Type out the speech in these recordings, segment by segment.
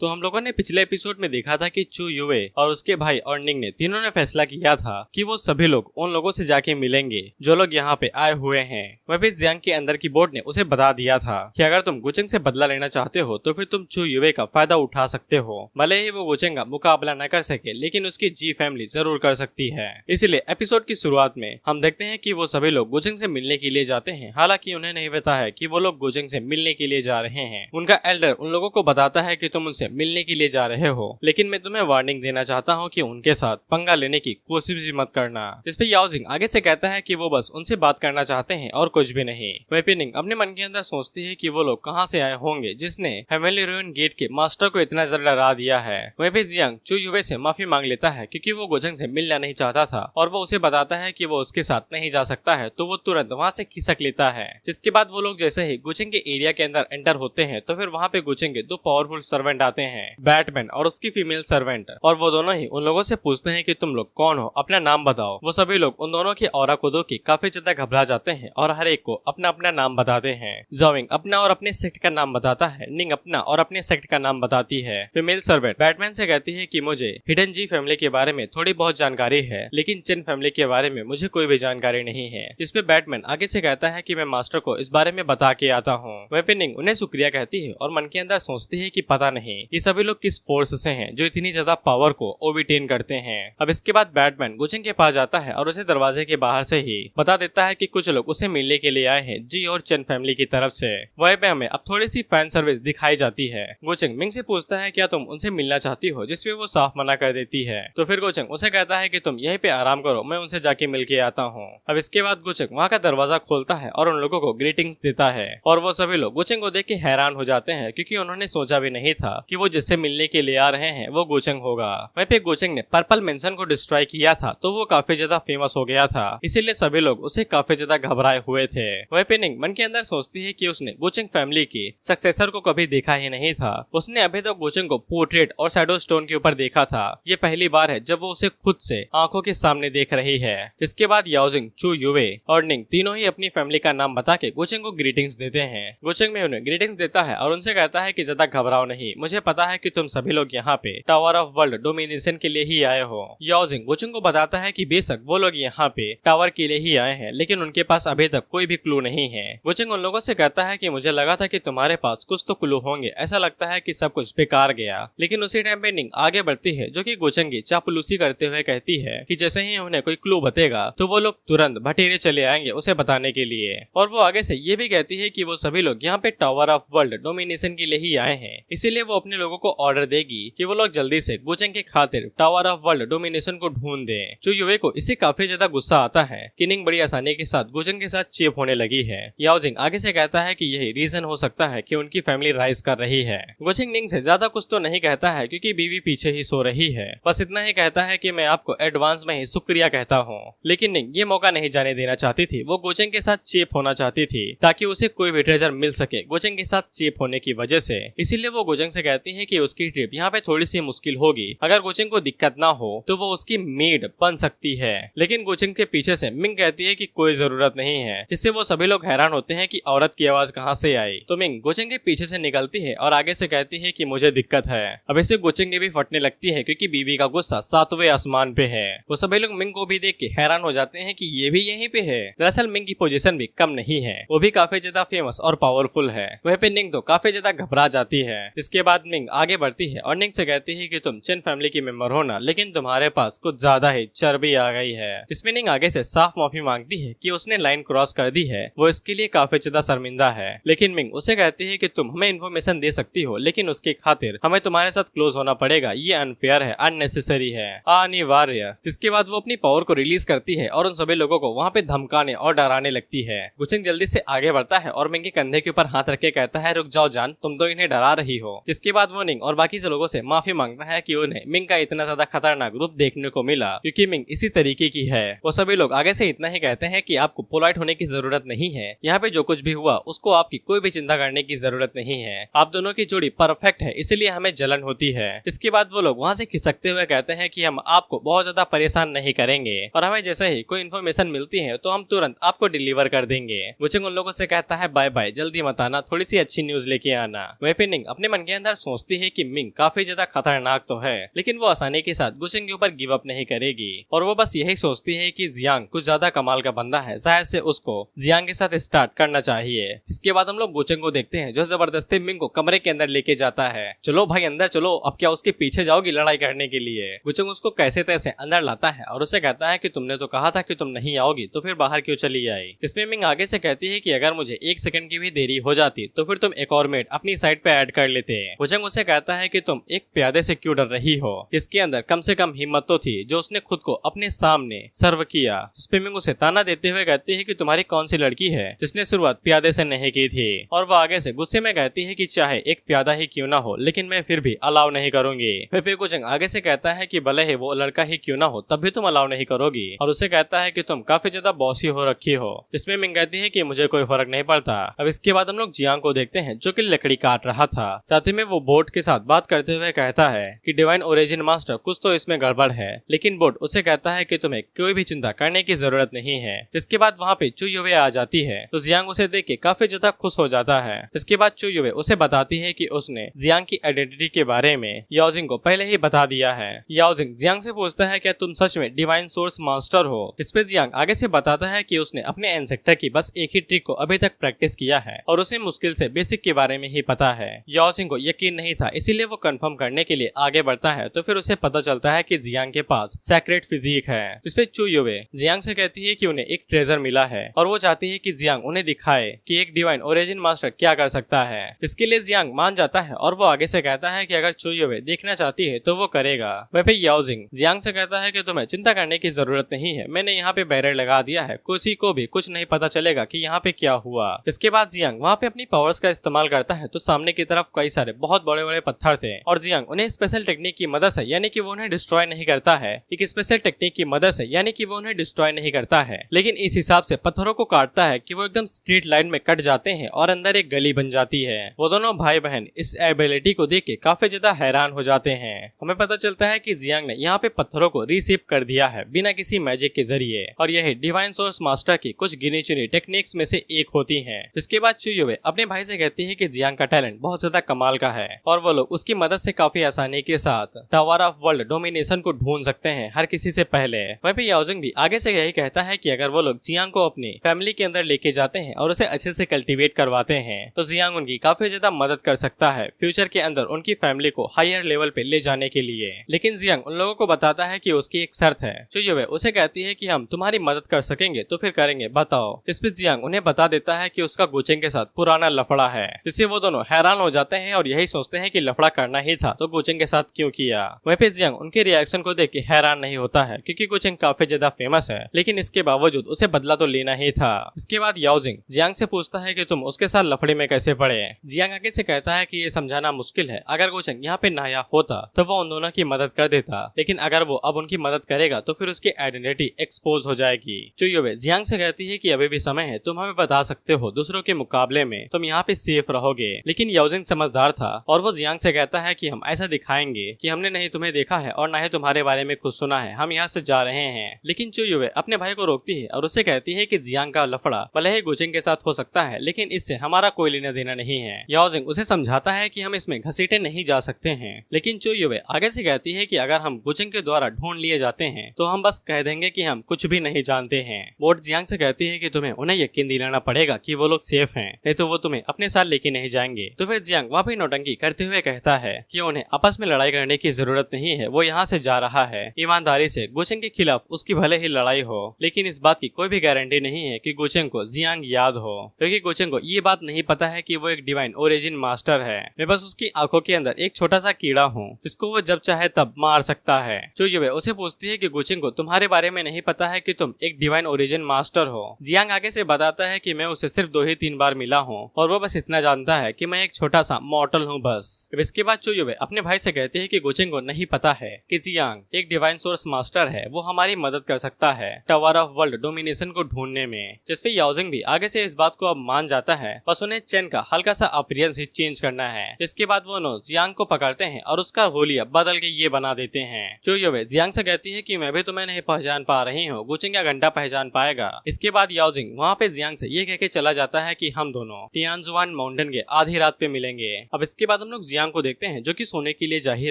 तो हम लोगों ने पिछले एपिसोड में देखा था कि चू युवे और उसके भाई और निंग ने तीनों ने फैसला किया था कि वो सभी लोग उन लोगों से जाके मिलेंगे जो लोग यहाँ पे आए हुए हैं। वह भी जियांग के अंदर की बोर्ड ने उसे बता दिया था कि अगर तुम गुचेंग से बदला लेना चाहते हो तो फिर तुम चू युवे का फायदा उठा सकते हो। भले ही वो गुचेंग का मुकाबला न कर सके लेकिन उसकी जी फैमिली जरूर कर सकती है। इसलिए एपिसोड की शुरुआत में हम देखते हैं कि वो सभी लोग गुचेंग से मिलने के लिए जाते हैं। हालांकि उन्हें नहीं पता है कि वो लोग गुचेंग से मिलने के लिए जा रहे हैं। उनका एल्डर उन लोगों को बताता है कि तुम उनसे मिलने के लिए जा रहे हो, लेकिन मैं तुम्हें वार्निंग देना चाहता हूँ कि उनके साथ पंगा लेने की कोशिश भी मत करना। इस पे याओजिंग आगे से कहता है कि वो बस उनसे बात करना चाहते हैं और कुछ भी नहीं। वह पिनिंग अपने मन के अंदर सोचती है कि वो लोग कहाँ से आए होंगे जिसने हेवनली रूइन गेट के मास्टर को इतना ज्यादा डरा दिया है। वह भी जियांग चू युवे से माफी मांग लेता है क्योंकि वो गुचेंग से मिलना नहीं चाहता था और वो उसे बताता है कि वो उसके साथ नहीं जा सकता है, तो वो तुरंत वहाँ से खिसक लेता है। जिसके बाद वो लोग जैसे ही गुचेंग के एरिया के अंदर एंटर होते हैं तो फिर वहाँ पे गुचेंग के दो पावरफुल सर्वेंट आते हैं, बैटमैन और उसकी फीमेल सर्वेंट, और वो दोनों ही उन लोगों से पूछते हैं कि तुम लोग कौन हो, अपना नाम बताओ। वो सभी लोग उन दोनों की ऑरा को दो की काफी ज्यादा घबरा जाते हैं और हर एक को अपना अपना नाम बताते हैं। जोविंग अपना और अपने सेक्ट का नाम बताता है, निंग अपना और अपने सेक्ट का नाम बताती है। फीमेल सर्वेंट बैटमैन से कहती है कि मुझे हिडन जी फैमिली के बारे में थोड़ी बहुत जानकारी है लेकिन चिन फैमिली के बारे में मुझे कोई भी जानकारी नहीं है। जिसपे बैटमैन आगे से कहता है कि मैं मास्टर को इस बारे में बता के आता हूँ। वह पे निंग उन्हें शुक्रिया कहती है और मन के अंदर सोचती है कि पता नहीं ये सभी लोग किस फोर्स से हैं जो इतनी ज्यादा पावर को ओवरटेन करते हैं। अब इसके बाद बैटमैन गुचेंग के पास जाता है और उसे दरवाजे के बाहर से ही बता देता है कि कुछ लोग उसे मिलने के लिए आए हैं जी और चेन फैमिली की तरफ से। वहीं पे हमें अब थोड़ी सी फैन सर्विस दिखाई जाती है। गुचेंग मिंग से पूछता है क्या तुम उनसे मिलना चाहती हो, जिसपे वो साफ मना कर देती है। तो फिर गुचेंग उसे कहता है कि तुम यहीं पे आराम करो, मैं उनसे जाके मिल के आता हूँ। अब इसके बाद गुचेंग वहाँ का दरवाजा खोलता है और उन लोगों को ग्रीटिंग्स देता है और वो सभी लोग गुचेंग को देख के हैरान हो जाते हैं क्योंकि उन्होंने सोचा भी नहीं था कि वो जिससे मिलने के लिए आ रहे हैं वो गुचेंग होगा। वहीं पे गुचेंग ने पर्पल मेंशन को डिस्ट्रॉय किया था तो वो काफी ज्यादा फेमस हो गया था, इसीलिए सभी लोग उसे काफी ज्यादा घबराए हुए थे। वहीं पे निंग मन के अंदर सोचती है कि उसने गुचेंग फैमिली के सक्सेसर को कभी देखा ही नहीं था। उसने अभी तक गुचेंग को पोर्ट्रेट और शैडो स्टोन के ऊपर देखा था। ये पहली बार है जब वो उसे खुद से आंखों के सामने देख रही है। इसके बाद याओजिंग, चू युवे और निंग तीनों ही अपनी फैमिली का नाम बता के गुचेंग को ग्रीटिंग्स देते हैं। गुचेंग में उन्हें ग्रीटिंग्स देता है और उनसे कहता है कि ज्यादा घबराओ नहीं, मुझे पता है कि तुम सभी लोग यहाँ पे टावर ऑफ वर्ल्ड डोमिनेशन के लिए ही आए हो। याओजिंग गुचेंग को बताता है कि बेशक वो लोग यहाँ पे टावर के लिए ही आए हैं लेकिन उनके पास अभी तक कोई भी क्लू नहीं है। गुचेंग उन लोगों से कहता है कि मुझे लगा था कि तुम्हारे पास कुछ तो क्लू होंगे, ऐसा लगता है कि सब कुछ बेकार गया। लेकिन उसी टाइम पे निंग आगे बढ़ती है जो कि गुचेंग की चापलूसी करते हुए कहती है कि जैसे ही उन्हें कोई क्लू बतेगा तो वो लोग तुरंत भटेरे चले आएंगे उसे बताने के लिए। और वो आगे से ये भी कहती है कि वो सभी लोग यहाँ पे टावर ऑफ वर्ल्ड डोमिनेशन के लिए ही आए हैं, इसीलिए वो अपने लोगों को ऑर्डर देगी कि वो लोग जल्दी से गुचेंग के खातिर टावर ऑफ वर्ल्ड डोमिनेशन को ढूंढ दें। जो युवे को इसे काफी ज्यादा गुस्सा आता है कि निंग बड़ी आसानी के साथ गुचेंग के साथ चेप होने लगी है। याओजिंग आगे से कहता है कि यही रीजन हो सकता है कि उनकी फैमिली राइज कर रही है। गुचेंग निंग से ज्यादा कुछ तो नहीं कहता है क्योंकि बीवी पीछे ही सो रही है, बस इतना ही कहता है कि मैं आपको एडवांस में ही शुक्रिया कहता हूँ। लेकिन निंग ये मौका नहीं जाने देना चाहती थी, वो गुचेंग के साथ चेप होना चाहती थी ताकि उसे कोई भी ट्रेजर मिल सके गुचेंग के साथ चेप होने की वजह से। इसीलिए वो गुचेंग से कहती है कि उसकी ट्रिप यहाँ पे थोड़ी सी मुश्किल होगी, अगर गुचेंग को दिक्कत ना हो तो वो उसकी मेड बन सकती है। लेकिन गुचेंग के पीछे से मिंग कहती है कि कोई जरूरत नहीं है, जिससे वो सभी लोग हैरान होते हैं कि औरत की आवाज कहाँ से आई। तो मिंग गुचेंग के पीछे से निकलती है और आगे से कहती है कि मुझे दिक्कत है। अब इसे गुचेंग भी फटने लगती है क्योंकि बीवी का गुस्सा 7वें आसमान पे है। वो सभी लोग मिंग को भी देख के हैरान हो जाते हैं कि ये भी यहीं पे है। दरअसल मिंग की पोजीशन भी कम नहीं है, वो भी काफी ज्यादा फेमस और पावरफुल है। वह पे निंग तो काफी ज्यादा घबरा जाती है। इसके बाद मिंग आगे बढ़ती है और निंग से कहती है कि तुम चिन फैमिली की मेंबर हो ना, लेकिन तुम्हारे पास कुछ ज्यादा ही चर्बी आ गई है। इसमें निंग आगे से साफ माफी मांगती है कि उसने लाइन क्रॉस कर दी है, वो इसके लिए काफी ज्यादा शर्मिंदा है। लेकिन मिंग उसे कहती है कि तुम हमें इन्फॉर्मेशन दे सकती हो लेकिन उसके खातिर हमें तुम्हारे साथ क्लोज होना पड़ेगा, ये अनफेयर है, अननेसेसरी है, अनिवार्य। जिसके बाद वो अपनी पावर को रिलीज करती है और उन सभी लोगों को वहाँ पे धमकाने और डराने लगती है। गुचेंग जल्दी से आगे बढ़ता है और मिंग के कंधे के ऊपर हाथ रख के कहता है रुक जाओ जान, तुम तो इन्हें डरा रही हो। जिसके बाद वो निंग और बाकी से लोगों से माफी मांगता है कि उन्हें मिंग का इतना ज्यादा खतरनाक रूप देखने को मिला क्योंकि मिंग इसी तरीके की है। वो सभी लोग आगे से इतना ही कहते हैं कि आपको पोलाइट होने की जरूरत नहीं है, यहाँ पे जो कुछ भी हुआ उसको आपकी कोई भी चिंता करने की जरूरत नहीं है, आप दोनों की जोड़ी परफेक्ट है, इसीलिए हमें जलन होती है। इसके बाद वो लोग वहाँ से खिसकते हुए कहते हैं कि हम आपको बहुत ज्यादा परेशान नहीं करेंगे और हमें जैसे ही कोई इन्फॉर्मेशन मिलती है तो हम तुरंत आपको डिलीवर कर देंगे। गुचेंग उन लोगों से कहता है बाय बाय, जल्दी मत आना, थोड़ी सी अच्छी न्यूज लेके आना। वहीं पे निंग अपने मन के अंदर सोचती है कि मिंग काफी ज्यादा खतरनाक तो है, लेकिन वो आसानी के साथ गुचेंग के ऊपर गिव अप नहीं करेगी और वो बस यही सोचती है कि जियांग कुछ ज्यादा कमाल का बंदा है, शायद से उसको जियांग के साथ स्टार्ट करना चाहिए। जिसके बाद हम लोग गुचेंग को देखते हैं जो जबरदस्ती मिंग को कमरे के अंदर लेके जाता है। चलो भाई अंदर चलो, अब क्या उसके पीछे जाओगी लड़ाई करने के लिए? गुचेंग उसको कैसे तैसे अंदर लाता है और उसे कहता है कि तुमने तो कहा था कि तुम नहीं आओगी, तो फिर बाहर क्यों चली आई? इसमें मिंग आगे से कहती है कि अगर मुझे 1 सेकंड की भी देरी हो जाती तो फिर तुम एक और मेट अपनी साइड पे ऐड कर लेते। गुचेंग उसे कहता है कि तुम एक प्यादे से क्यों डर रही हो, जिसके अंदर कम से कम हिम्मत तो थी, जो उसने खुद को अपने सामने सर्व किया। जिसपे मिंग उसे ताना देते हुए कहती है कि तुम्हारी कौन सी लड़की है जिसने शुरुआत प्यादे से नहीं की थी, और वो आगे से गुस्से में कहती है कि चाहे एक प्यादा ही क्यों ना हो, लेकिन मैं फिर भी अलाउ नहीं करूंगी। फिर गुचेंग आगे से कहता है कि भले ही वो लड़का ही क्यों ना हो तब भी तुम अलाउ नहीं करोगी, और उसे कहता है कि तुम काफी ज्यादा बॉसी हो रखी हो। इसमें मिंग कहती है कि मुझे कोई फर्क नहीं पड़ता। अब इसके बाद हम लोग जियांग को देखते हैं जो कि लकड़ी काट रहा था। साथ ही में वो बोट के साथ बात करते हुए कहता है कि डिवाइन ओरिजिन मास्टर कुछ तो इसमें गड़बड़ है, लेकिन बोट उसे कहता है कि तुम्हें कोई भी चिंता करने की जरूरत नहीं है। जिसके बाद वहाँ पे चू युवे आ जाती है तो जियांग उसे देख के काफी ज्यादा खुश हो जाता है। इसके बाद चू युवे उसे बताती है कि उसने जियांग की आइडेंटिटी के बारे में याओजिंग को पहले ही बता दिया है। याओजिंग जियांग से पूछता है क्या तुम सच में डिवाइन सोर्स मास्टर हो? जिसपे जियांग आगे से बताता है कि उसने अपने एंसेक्टर की बस एक ही ट्रिक को अभी तक प्रैक्टिस किया है और उसे मुश्किल से बेसिक के बारे में ही पता है। याओजिंग को यकीन नहीं था, इसीलिए वो कंफर्म करने के लिए आगे बढ़ता है तो फिर उसे पता चलता है कि जियांग के पास सेक्रेट फिजिक है। जिसपे चू युवे जियांग से कहती है कि उन्हें एक ट्रेजर मिला है और वो चाहती है कि जियांग उन्हें दिखाए कि एक डिवाइन ओरिजिन मास्टर क्या कर सकता है। इसके लिए जियांग मान जाता है और वो आगे से कहता है कि अगर चू युवे देखना चाहती है तो वो करेगा। वह पे याओजिंग जियांग से कहता है कि तुम्हें चिंता करने की जरूरत नहीं है, मैंने यहाँ पे बैरियर लगा दिया है, किसी को भी कुछ नहीं पता चलेगा कि यहाँ पे क्या हुआ। इसके बाद जियांग वहाँ पे अपनी पावर्स का इस्तेमाल करता है तो सामने की तरफ कई सारे बहुत बड़े बड़े पत्थर थे और जियांग उन्हें स्पेशल टेक्निक की मदद से, यानी कि वो उन्हें डिस्ट्रॉय नहीं करता है, एक स्पेशल टेक्निक की मदद से, यानी कि वो उन्हें डिस्ट्रॉय नहीं करता है, लेकिन इस हिसाब से पत्थरों को काटता है कि वो एकदम स्ट्रेट लाइन में कट जाते हैं और अंदर एक गली बन जाती है। वो दोनों भाई बहन इस एबिलिटी को देख के काफी ज्यादा हैरान हो जाते हैं। हमें पता चलता है कि जियांग ने यहाँ पे पत्थरों को रीसेप कर दिया है बिना किसी मैजिक के जरिए, और यही डिवाइन सोर्स मास्टर की कुछ गिनी चुनी टेक्निक्स में से एक होती है। इसके बाद चू युवे अपने भाई से कहती है कि जियांग का टैलेंट बहुत ज्यादा कमाल का है और वो लोग उसकी मदद से काफी आसानी के साथ टावर ऑफ वर्ल्ड डोमिनेशन को ढूंढ सकते हैं हर किसी से पहले। वहीं पे याओजिंग भी आगे से यही कहता है कि अगर वो लोग जियांग को अपनी फैमिली के अंदर लेके जाते हैं और उसे अच्छे से कल्टीवेट करवाते हैं तो जियांग उनकी काफी ज्यादा मदद कर सकता है फ्यूचर के अंदर उनकी फैमिली को हायर लेवल पे ले जाने के लिए। लेकिन जियांग उन लोगों को बताता है कि उसकी एक शर्त है। चू युवे उसे कहती है कि हम तुम्हारी मदद कर सकेंगे तो फिर करेंगे, बताओ। इस पर जियांग उन्हें बता देता है कि उसका गुचेंग के साथ पुराना लफड़ा है, जिससे वो दोनों हैरान हो जाते हैं और यही सोचते हैं कि लफड़ा करना ही था तो गुचेंग के साथ क्यों किया। वहीं पे जियांग उनके रिएक्शन को देख के हैरान नहीं होता है क्योंकि गुचेंग काफी ज्यादा फेमस है, लेकिन इसके बावजूद उसे बदला तो लेना ही था। इसके बाद याओजिंग जियांग से पूछता है कि तुम उसके साथ लफड़े में कैसे पड़े। जियांग आगे से कहता है कि ये समझाना मुश्किल है, अगर गुचेंग यहाँ पे नया होता तो वो उन दोनों की मदद कर देता, लेकिन अगर वो अब उनकी मदद करेगा तो फिर उसकी आइडेंटिटी एक्सपोज हो जाएगी। चू युवे जियांग से कहती है कि अभी भी समय है, तुम हमें बता सकते हो दूसरों के मुकाबले में तुम यहाँ पे सेफ रहोगे। लेकिन याओजिंग समझदार था और वो जियांग से कहता है कि हम ऐसा दिखाएंगे कि हमने नहीं तुम्हें देखा है और न ही तुम्हारे बारे में कुछ सुना है, हम यहाँ से जा रहे हैं। लेकिन चू युवे अपने भाई को रोकती है और उससे कहती है कि जियांग का लफड़ा भले ही गुचेंग के साथ हो सकता है, लेकिन इससे हमारा कोई लेना देना नहीं है। याओजिंग उसे समझाता है कि हम इसमें घसीटे नहीं जा सकते हैं, लेकिन चू युवे आगे से कहती है कि अगर हम गुचेंग के द्वारा ढूंढ लिए जाते हैं तो हम बस कह देंगे कि हम कुछ भी नहीं जानते हैं। बोट जियांग से कहती है कि तुम्हें उन्हें यकीन दिलाना पड़ेगा कि वो लोग सेफ हैं, नहीं तो वो तुम्हें अपने साथ लेके नहीं जाएंगे। तो फिर जियांग वहाँ भी नौटंकी करते हुए कहता है कि उन्हें आपस में लड़ाई करने की जरूरत नहीं है, वो यहाँ से जा रहा है ईमानदारी से। गुचेंग के खिलाफ उसकी भले ही लड़ाई हो, लेकिन इस बात की कोई भी गारंटी नहीं है कि गुचेंग को जियांग याद हो, क्योंकि गुचेंग को ये बात नहीं पता है कि वो एक डिवाइन ओरिजिन मास्टर है। मैं बस उसकी आंखों के अंदर एक छोटा सा कीड़ा हूँ जिसको वो जब चाहे तब मार सकता है। चू युवे उसे पूछती है कि गुचेंग को तुम्हारे बारे में नहीं पता है कि तुम एक डिवाइन ओरिजिन मास्टर हो। जियांग आगे से बताता है कि मैं उसे सिर्फ 2 ही 3 बार मिला हूँ और वो बस इतना जानता है कि मैं एक छोटा सा मॉर्टल हूँ बस। इसके बाद चू युवे अपने भाई से कहते हैं कि गुचेंग को नहीं पता है कि जियांग एक डिवाइन सोर्स मास्टर है, वो हमारी मदद कर सकता है टावर ऑफ वर्ल्ड डोमिनेशन को ढूंढने में। जिसपे याओजिंग भी आगे से इस बात को अब मान जाता है, बस उन्हें चेन का हल्का सा अपीयरेंस ही चेंज करना है। इसके बाद वो जियांग को पकड़ते हैं और उसका होलिया बदल के ये बना देते हैं। चू युवे जियांग से कहती है कि मैं भी तुम्हें नहीं पहचान पा रही हूँ, गुचेंग का घंटा पहचान पाएगा। इसके बाद याओजिंग वहाँ पे जियांग से ये कह के चला जाता है कि हम दोनों टियानजुआन माउंटेन के आधी रात पे मिलेंगे। अब इसके बाद बाद हम लोग जियांग को देखते हैं जो कि सोने के लिए जा ही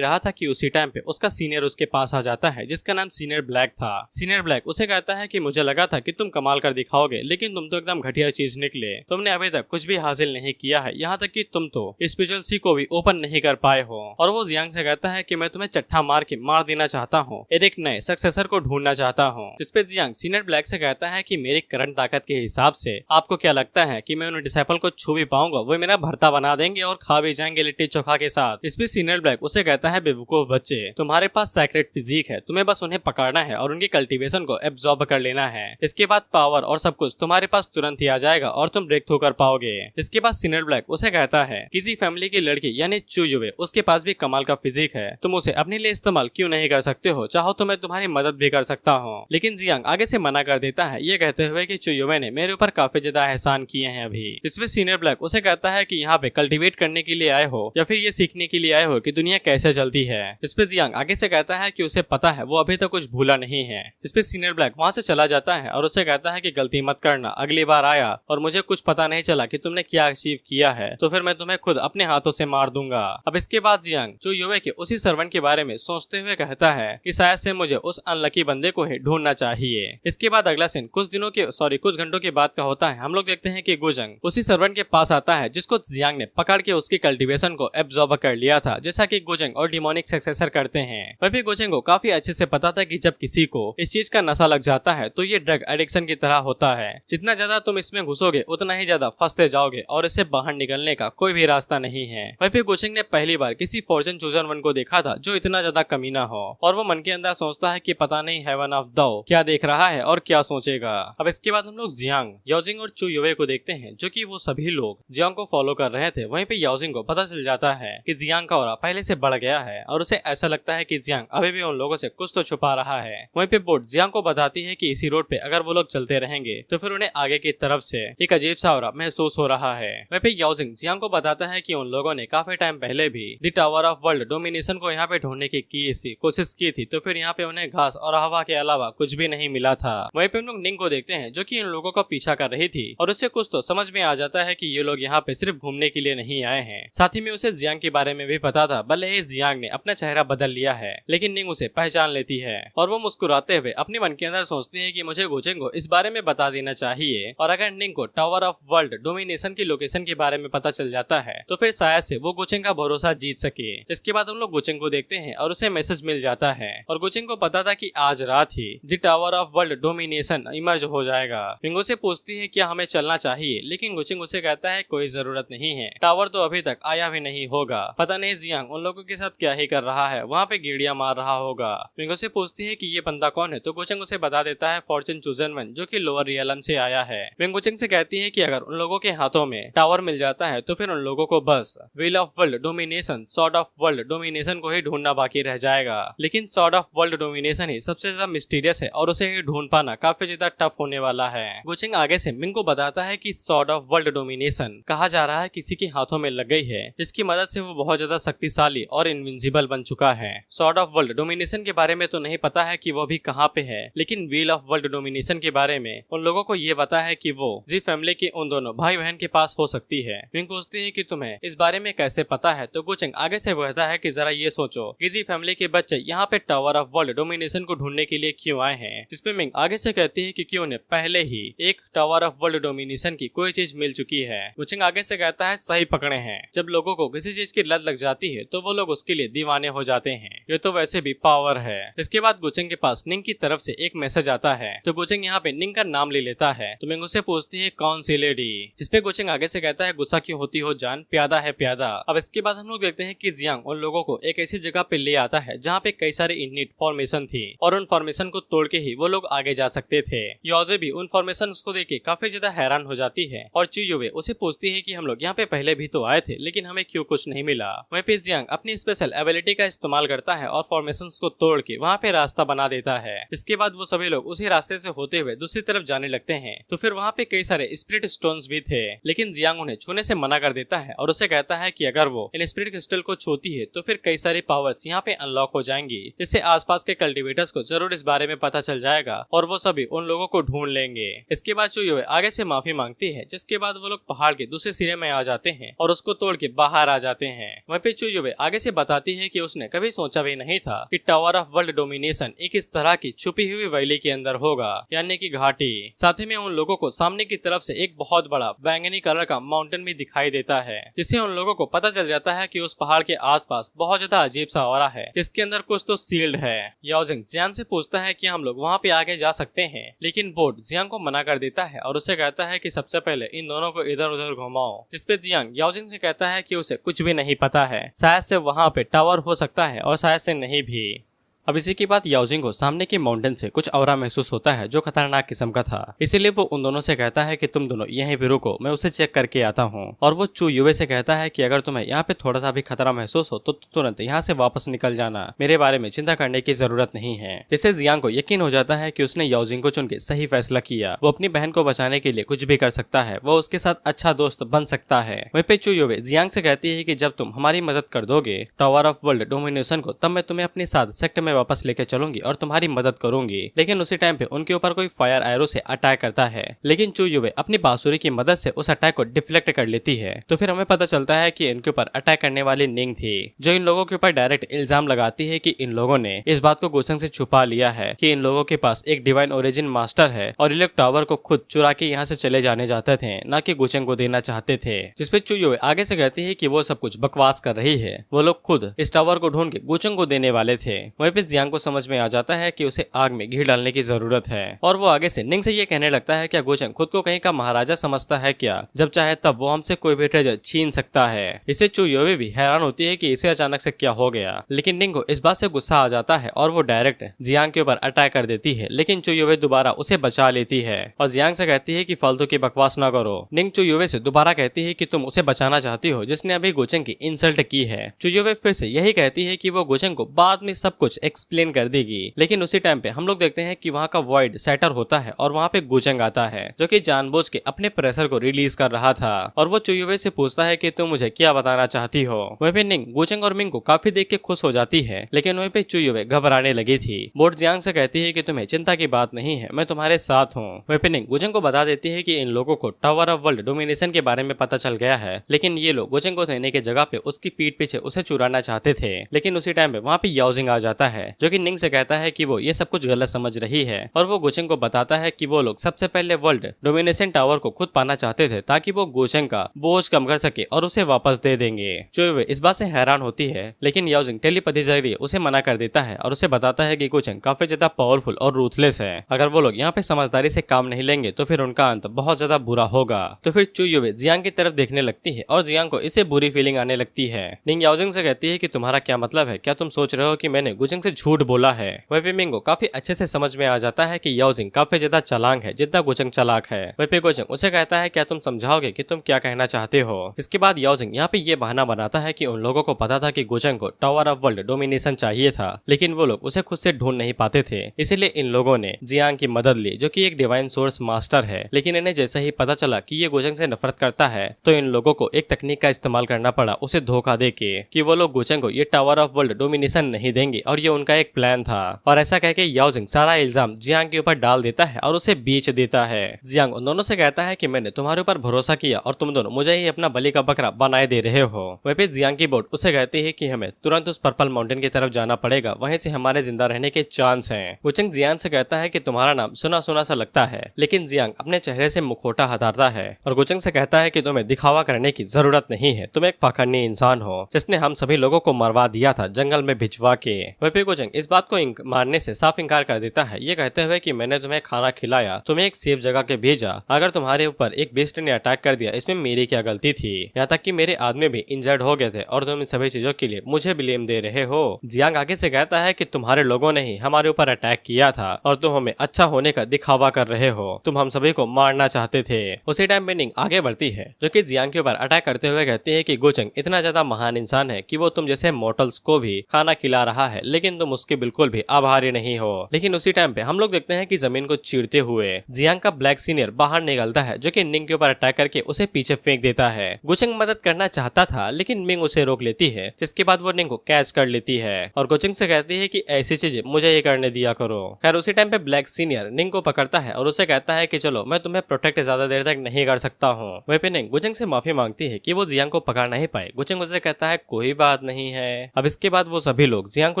रहा था कि उसी टाइम पे उसका सीनियर उसके पास आ जाता है जिसका नाम सीनियर ब्लैक था। सीनियर ब्लैक उसे कहता है कि मुझे लगा था कि तुम कमाल कर दिखाओगे, लेकिन तुम तो एकदम घटिया चीज निकले। तुमने अभी तक कुछ भी हासिल नहीं किया है, यहाँ तक कि तुम तो स्पिरिचुअल सी को भी ओपन नहीं कर पाए हो। और वो जियांग से कहता है कि मैं तुम्हें चट्टा मार के मार देना चाहता हूँ, एक नए सक्सेसर को ढूंढना चाहता हूँ। जिसपे जियांग सीनियर ब्लैक से कहता है कि मेरी करंट ताकत के हिसाब से आपको क्या लगता है कि मैं उन डिसाइपल को छू भी पाऊंगा? वो मेरा भरता बना देंगे और खा भी जाएंगे लिट्टी चोखा के साथ। इस पे सीनियर ब्लैक उसे कहता है बेवकूफ बच्चे, तुम्हारे पास सैक्रेड फिजिक है, तुम्हें बस उन्हें पकड़ना है और उनकी कल्टीवेशन को एब्जॉर्ब कर लेना है। इसके बाद पावर और सब कुछ तुम्हारे पास तुरंत ही आ जाएगा और तुम ब्रेक थ्रू कर पाओगे। इसके बाद सीनियर ब्लैक उसे कहता है किसी फैमिली की लड़की यानी चू युवे, उसके पास भी कमाल का फिजिक है, तुम उसे अपने लिए इस्तेमाल क्यों नहीं कर सकते हो? चाहो तो मैं तुम्हारी मदद भी कर सकता हूँ। लेकिन जियांग आगे से मना कर देता है ये कहते हुए कि चू युवे ने मेरे ऊपर काफी ज्यादा एहसान किए हैं अभी। इसमें सीनियर ब्लैक उसे कहता है कि यहाँ पे कल्टीवेट करने के लिए आए हो या फिर ये सीखने के लिए आए हो कि दुनिया कैसे चलती है। इस पे जियांग आगे से कहता है कि उसे पता है वो अभी तक कुछ भूला नहीं है। इस पे सीनियर ब्लैक वहाँ से चला जाता है और उसे कहता है कि गलती मत करना, अगली बार आया और मुझे कुछ पता नहीं चला कि तुमने क्या अचीव किया है तो फिर मैं तुम्हें खुद अपने हाथों से मार दूंगा। अब इसके बाद जियांग जो युवे के उसी सर्वेंट के बारे में सोचते हुए कहता है कि शायद से मुझे उस अनलकी बंदे को ही ढूंढना चाहिए। इसके बाद अगला सीन कुछ घंटों के बाद का होता है। हम लोग देखते हैं कि गुजंग उसी सर्वेंट के पास आता है जिसको जियांग ने पकड़ के उसकी कल्टीवेशन को एब्जॉर्ब कर लिया था, जैसा कि गुजंग और डिमोनिक सक्सेसर करते हैं। वह भी गुजंग को काफी अच्छे से पता था कि जब किसी को इस चीज का नशा लग जाता है तो ये ड्रग एडिक्शन की तरह होता है, जितना ज्यादा तुम इसमें घुसोगे उतना ही ज्यादा फंसते जाओगे और इससे बाहर निकलने का कोई भी रास्ता नहीं है। वह भी गुजंग ने पहली बार किसी फॉर्चून चूजन वन को देखा था जो इतना ज्यादा कमीना हो, और वो मन के अंदर सोचता है कि पता नहीं हेवन ऑफ दाओ क्या देख रहा है और क्या सोचेगा। अब इसके बाद हम लोग जियांग, याओजिंग और चू युवे को देखते हैं जो कि वो सभी लोग जियांग को फॉलो कर रहे थे। वहीं पे याओजिंग को पता चल जाता है कि जियांग का ऑरा पहले से बढ़ गया है और उसे ऐसा लगता है कि जियांग अभी भी उन लोगों से कुछ तो छुपा रहा है। वहीं पे बोट जियांग को बताती है कि इसी रोड पे अगर वो लोग चलते रहेंगे तो फिर उन्हें आगे की तरफ से एक अजीब सा ऑरा महसूस हो रहा है। वहीं पे याओजिंग जियांग को बताता है कि उन लोगों ने काफी टाइम पहले भी the tower of world domination को यहाँ पे ढूंढने की कोशिश की थी, तो फिर यहाँ पे उन्हें घास और हवा के अलावा कुछ भी नहीं मिला था। वहीं पे हम लोग निंग को देखते हैं जो कि इन लोगों का पीछा कर रही थी और उससे कुछ तो समझ में आ जाता है कि ये लोग यहाँ पे सिर्फ घूमने के लिए नहीं आए हैं। साथ ही में उसे जियांग के बारे में भी पता था, भले ही जियांग ने अपना चेहरा बदल लिया है लेकिन निंग उसे पहचान लेती है और वो मुस्कुराते हुए अपने मन के अंदर सोचती है कि मुझे गुचेंग को इस बारे में बता देना चाहिए, और अगर निंग को टावर ऑफ वर्ल्ड डोमिनेशन की लोकेशन के बारे में पता चल जाता है तो फिर शायद से वो गुचेंग का भरोसा जीत सके। इसके बाद हम लोग गुचेंग को देखते हैं और उसे मैसेज मिल जाता है और गुचेंग को पता था कि आज रात ही the tower of world domination emerge हो जाएगा। मिंगो से पूछती है क्या हमें चलना चाहिए, लेकिन गुचेंग उसे कहता है कोई जरूरत नहीं है, टावर तो अभी तक आया भी नहीं होगा, पता नहीं जियांग उन लोगों के साथ क्या ही कर रहा है, वहाँ पे गेड़िया मार रहा होगा। मिंगो से पूछती है कि ये बंदा कौन है तो गुचेंग उसे बता देता है फॉर्चून चूजन वन जो कि लोअर रियलम से आया है। मिंग गुचेंग से कहती है कि अगर उन लोगों के हाथों में टावर मिल जाता है तो फिर उन लोगों को बस wheel of world domination, sword of world domination को ही ढूंढना बाकी रह जाएगा। लेकिन सॉर्ड ऑफ वर्ल्ड डोमिनेशन ही सबसे ज्यादा मिस्टीरियस है और उसे ही ढूंढ पाना काफी ज्यादा टफ होने वाला है। गुचेंग आगे से मिंग को बताता है कि सॉर्ड ऑफ वर्ल्ड डोमिनेशन कहा जा रहा है किसी के हाथों में लग गई है, जिसकी मदद से वो बहुत ज्यादा शक्तिशाली और इनविंसिबल बन चुका है। सॉर्ड ऑफ वर्ल्ड डोमिनेशन के बारे में तो नहीं पता है कि वो भी कहाँ पे है, लेकिन व्हील ऑफ वर्ल्ड डोमिनेशन के बारे में उन लोगों को ये पता है कि वो जी फैमिली के उन दोनों भाई बहन के पास हो सकती है। मिंग पूछती है कि तुम्हें इस बारे में कैसे पता है तो गुचेंग आगे से कहता है कि जरा ये सोचो कि जी फैमिली के बच्चे यहाँ पे टावर ऑफ वर्ल्ड डोमिनेशन को ढूंढने के लिए क्यों आए हैं। जिसपे मिंग आगे से कहती है कि उन्हें पहले ही एक टावर ऑफ वर्ल्ड डोमिनेशन की कोई चीज मिल चुकी है। गुचेंग आगे से कहता है सही पकड़े हैं, जब लोगों को किसी चीज की लत लग जाती है तो वो लोग उसके लिए दीवाने हो जाते हैं, ये तो वैसे भी पावर है। इसके बाद गुचेंग के पास निंग की तरफ से एक मैसेज आता है तो गुचेंग यहाँ पे निंग का नाम ले लेता है तो मिंग उससे पूछती है कौन सी लेडी, जिसपे गुचेंग आगे से कहता है गुस्सा क्यों होती हो जान, प्यादा है प्यादा। अब इसके बाद हम लोग देखते हैं कि जियांग उन लोगों को एक ऐसी जगह पे ले आता है जहाँ पे कई सारे इननीट फॉर्मेशन थी और उन फॉर्मेशन को तोड़ के ही वो लोग आगे जा सकते थे। योजे भी उन फॉर्मेशन को देख के काफी ज्यादा हैरान हो जाती है और चियुवे उसे पूछती है कि हम लोग यहाँ पे पहले भी तो आए थे लेकिन हमें क्यों कुछ नहीं मिला। वहीं पे जियांग अपनी स्पेशल एबिलिटी का इस्तेमाल करता है और फॉर्मेशन को तोड़ के वहाँ पे रास्ता बना देता है। इसके बाद वो सभी लोग उसी रास्ते से होते हुए दूसरी तरफ जाने लगते हैं तो फिर वहाँ पे कई सारे स्पिरिट स्टोन्स भी थे, लेकिन जियांग उन्हें छूने से मना कर देता है और उसे कहता है कि अगर वो इन स्पिरिट क्रिस्टल को छूती है तो फिर कई सारी पावर्स यहाँ पे अनलॉक हो जाएंगी, जिससे आसपास के कल्टीवेटर्स को जरूर इस बारे में पता चल जाएगा और वो सभी उन लोगों को ढूंढ लेंगे। इसके बाद चियुवे आगे से माफी मांगती है, जिसके बाद वो लोग पहाड़ के दूसरे सिरे में आ जाते हैं और उसको तोड़ के बाहर बाहर आ जाते हैं। वहीं पे चू युवे आगे से बताती है कि उसने कभी सोचा भी नहीं था कि टावर ऑफ वर्ल्ड डोमिनेशन एक इस तरह की छुपी हुई वैली के अंदर होगा, यानी कि घाटी। साथ ही में उन लोगों को सामने की तरफ से एक बहुत बड़ा बैंगनी कलर का माउंटेन भी दिखाई देता है, जिससे उन लोगों को पता चल जाता है कि उस पहाड़ के आसपास बहुत ज्यादा अजीब सा ऑरा है, जिसके अंदर कुछ तो सील्ड है। याओजिंग जियांग से पूछता है कि हम लोग वहाँ पे आगे जा सकते हैं, लेकिन बोर्ड जियांग को मना कर देता है और उसे कहता है कि सबसे पहले इन दोनों को इधर उधर घुमाओ। जिसपे जियांग याओजिंग से कहता है कि उसे कुछ भी नहीं पता है, शायद से वहाँ पे टावर हो सकता है और शायद से नहीं भी। अब इसी के बाद याओजिंग को सामने के माउंटेन से कुछ ऑरा महसूस होता है जो खतरनाक किस्म का था, इसीलिए वो उन दोनों से कहता है कि तुम दोनों यहीं पे रुको, मैं उसे चेक करके आता हूँ। और वो चू युवे से कहता है कि अगर तुम्हें यहाँ पे थोड़ा सा भी खतरा महसूस हो तो तुरंत यहाँ से वापस निकल जाना, मेरे बारे में चिंता करने की जरूरत नहीं है। जिससे जियांग को यकीन हो जाता है कि उसने याओजिंग को चुन के सही फैसला किया। वो अपनी बहन को बचाने के लिए कुछ भी कर सकता है, वो उसके साथ अच्छा दोस्त बन सकता है। वहीं पे चू युवे जियांग से कहती है कि जब तुम हमारी मदद कर दोगे टावर ऑफ वर्ल्ड डोमिनेशन को, तब मैं तुम्हें अपने साथ सेक्टर में वापस लेकर चलूंगी और तुम्हारी मदद करूंगी। लेकिन उसी टाइम पे उनके ऊपर कोई फायर एरो से अटैक करता है, लेकिन चू युवे अपनी बांसुरी की मदद से उस अटैक को डिफ्लेक्ट कर लेती है। तो फिर हमें पता चलता है कि इनके ऊपर अटैक करने वाली निंग थी, जो इन लोगों के ऊपर डायरेक्ट इल्जाम लगाती है कि इन लोगों ने इस बात को गुचंग से छुपा लिया है कि इन लोगों के पास एक डिवाइन ओरिजिन मास्टर है और ये लोग टावर को खुद चुरा के यहाँ से चले जाने जाते थे, न कि गुचंग को देना चाहते थे। जिसपे चू युवे आगे से कहती है कि वो सब कुछ बकवास कर रही है, वो लोग खुद इस टावर को ढूंढ के गुचंग को देने वाले थे। वहीं पे जियांग को समझ में आ जाता है कि उसे आग में घी डालने की जरूरत है और वो आगे से निंग से ये कहने लगता है क्या गुचंग खुद को कहीं का महाराजा समझता है क्या, जब चाहे तब वो हमसे कोई भी ट्रेजर छीन सकता है। इसे चू युवे भी हैरान होती है कि इसे अचानक से क्या हो गया, लेकिन निंग को इस बात से गुस्सा आ जाता है और वो डायरेक्ट जियांग के ऊपर अटैक कर देती है। लेकिन चू युवे दोबारा उसे बचा लेती है और जियांग से कहती है कि फालतू की बकवास ना करो। निंग चू युवे से दोबारा कहती है कि तुम उसे बचाना चाहती हो जिसने अभी गुचंग की इंसल्ट की है। चू युवे फिर से यही कहती है कि वो गुचंग को बाद में सब कुछ एक्सप्लेन कर देगी। लेकिन उसी टाइम पे हम लोग देखते हैं कि वहाँ का वॉइड सेटर होता है और वहाँ पे गुचंग आता है, जो कि जानबूझ के अपने प्रेशर को रिलीज कर रहा था। और वो चू युवे से पूछता है कि तुम मुझे क्या बताना चाहती हो। वहीं पे निंग गुचंग और मिंग को काफी देख के खुश हो जाती है, लेकिन वहीं पे चू युवे घबराने लगी थी। बोर्ड जियांग से कहती है कि तुम्हें चिंता की बात नहीं है, मैं तुम्हारे साथ हूँ। वहीं पे निंग गुचंग को बता देती है कि इन लोगों को टावर ऑफ वर्ल्ड डोमिनेशन के बारे में पता चल गया है, लेकिन ये लोग गुचंग को देने के जगह पे उसकी पीठ पीछे उसे चुराना चाहते थे। लेकिन उसी टाइम पे वहाँ पे याओजिंग आ जाता है, जो कि निंग से कहता है कि वो ये सब कुछ गलत समझ रही है और वो गुचंग को बताता है कि वो लोग सबसे पहले वर्ल्ड डोमिनेशन टावर को खुद पाना चाहते थे ताकि वो गुचंग का बोझ कम कर सके और उसे वापस दे देंगे। चू युवे इस बात से हैरान होती है, लेकिन याओजिंग टेलीपैथी जरिए उसे मना कर देता है और उसे बताता है कि गुचंग काफी ज्यादा पावरफुल और रूथलेस है। अगर वो लोग यहाँ पे समझदारी से काम नहीं लेंगे तो फिर उनका अंत बहुत ज्यादा बुरा होगा। तो फिर चू युवे जियांग की तरफ देखने लगती है और जियांग को इससे बुरी फीलिंग आने लगती है। निंग याओजिंग से कहती है कि तुम्हारा क्या मतलब है, क्या तुम सोच रहे हो कि मैंने गुचंग से झूठ बोला है। वहीं पे मिंग को काफी अच्छे से समझ में आ जाता है कि याओजिंग काफी ज्यादा चालाक है जितना गुचंग चालाक है। वहीं पे गुचंग उसे कहता है क्या तुम समझाओगे कि तुम क्या कहना चाहते हो। इसके बाद याओजिंग यहाँ पे ये बहाना बनाता है कि उन लोगों को पता था कि गुचंग को टावर ऑफ वर्ल्ड डोमिनेशन चाहिए था, लेकिन वो लोग उसे खुद से ढूंढ नहीं पाते थे, इसीलिए इन लोगों ने जियांग की मदद ली, जो कि एक डिवाइन सोर्स मास्टर है। लेकिन इन्हें जैसे ही पता चला कि ये गुचंग से नफरत करता है, तो इन लोगों को एक तकनीक का इस्तेमाल करना पड़ा उसे धोखा दे के कि वो लोग गुचंग को ये टावर ऑफ वर्ल्ड डोमिनेशन नहीं देंगे और ये उनका एक प्लान था। और ऐसा कहकर याओजिंग सारा इल्जाम जियांग के ऊपर डाल देता है और उसे बेच देता है। जियांग उन दोनों से कहता है कि मैंने तुम्हारे ऊपर भरोसा किया और तुम दोनों मुझे ही अपना बलि का बकरा बनाए दे रहे हो। वहीं पे जियांग की बोट उसे कहती है कि हमें तुरंत उस पर्पल माउंटेन की तरफ जाना पड़ेगा, वहीं से हमारे जिंदा रहने के चांस हैं। गुचंग जियांग से कहता है कि तुम्हारा नाम सुना सुना सा लगता है, लेकिन जियांग अपने चेहरे से मुखौटा हटाता है और गुचंग से कहता है कि तुम्हें दिखावा करने की जरूरत नहीं है, तुम एक पाखंडी इंसान हो जिसने हम सभी लोगों को मरवा दिया था जंगल में भिजवा के। वहीं पे गुचंग इस बात को मारने से साफ इंकार कर देता है, ये कहते हुए कि मैंने तुम्हें खाना खिलाया, तुम्हें एक सेफ जगह के भेजा, अगर तुम्हारे ऊपर एक बीस्ट ने अटैक कर दिया इसमें मेरी क्या गलती थी, यहाँ तक कि मेरे आदमी भी इंजर्ड हो गए थे और तुम इन सभी चीजों के लिए मुझे ब्लेम दे रहे हो। जियांग आगे से कहता है कि तुम्हारे लोगों ने ही हमारे ऊपर अटैक किया था और तुम हमें अच्छा होने का दिखावा कर रहे हो, तुम हम सभी को मारना चाहते थे। उसी टाइम पे निंग आगे बढ़ती है, जो कि जियांग के ऊपर अटैक करते हुए कहती है कि गुचंग इतना ज्यादा महान इंसान है कि वो तुम जैसे मॉर्टल्स को भी खाना खिला रहा है, लेकिन लेकिन तुम उसके बिल्कुल भी आभारी नहीं हो। लेकिन उसी टाइम पे हम लोग देखते हैं कि जमीन को चीरते हुए जियांग का ब्लैक सीनियर बाहर निकलता है, जो कि निंग के ऊपर अटैक करके उसे पीछे फेंक देता है। गुचेंग मदद करना चाहता था लेकिन मिंग उसे रोक लेती है, जिसके बाद वो निंग को कैच कर लेती है और गुचेंग से कहती है कि ऐसी चीजें मुझे ही करने दिया करो। खैर उसी टाइम पे ब्लैक सीनियर निंग को पकड़ता है और उसे कहता है कि चलो मैं तुम्हें प्रोटेक्ट ज्यादा देर तक नहीं कर सकता हूँ। वहीं पे निंग गुचेंग से माफी मांगती है कि वो जियांग को पकड़ नहीं पाए। गुचेंग उसे कहता है कोई बात नहीं है। अब इसके बाद वो सभी लोग जियांग को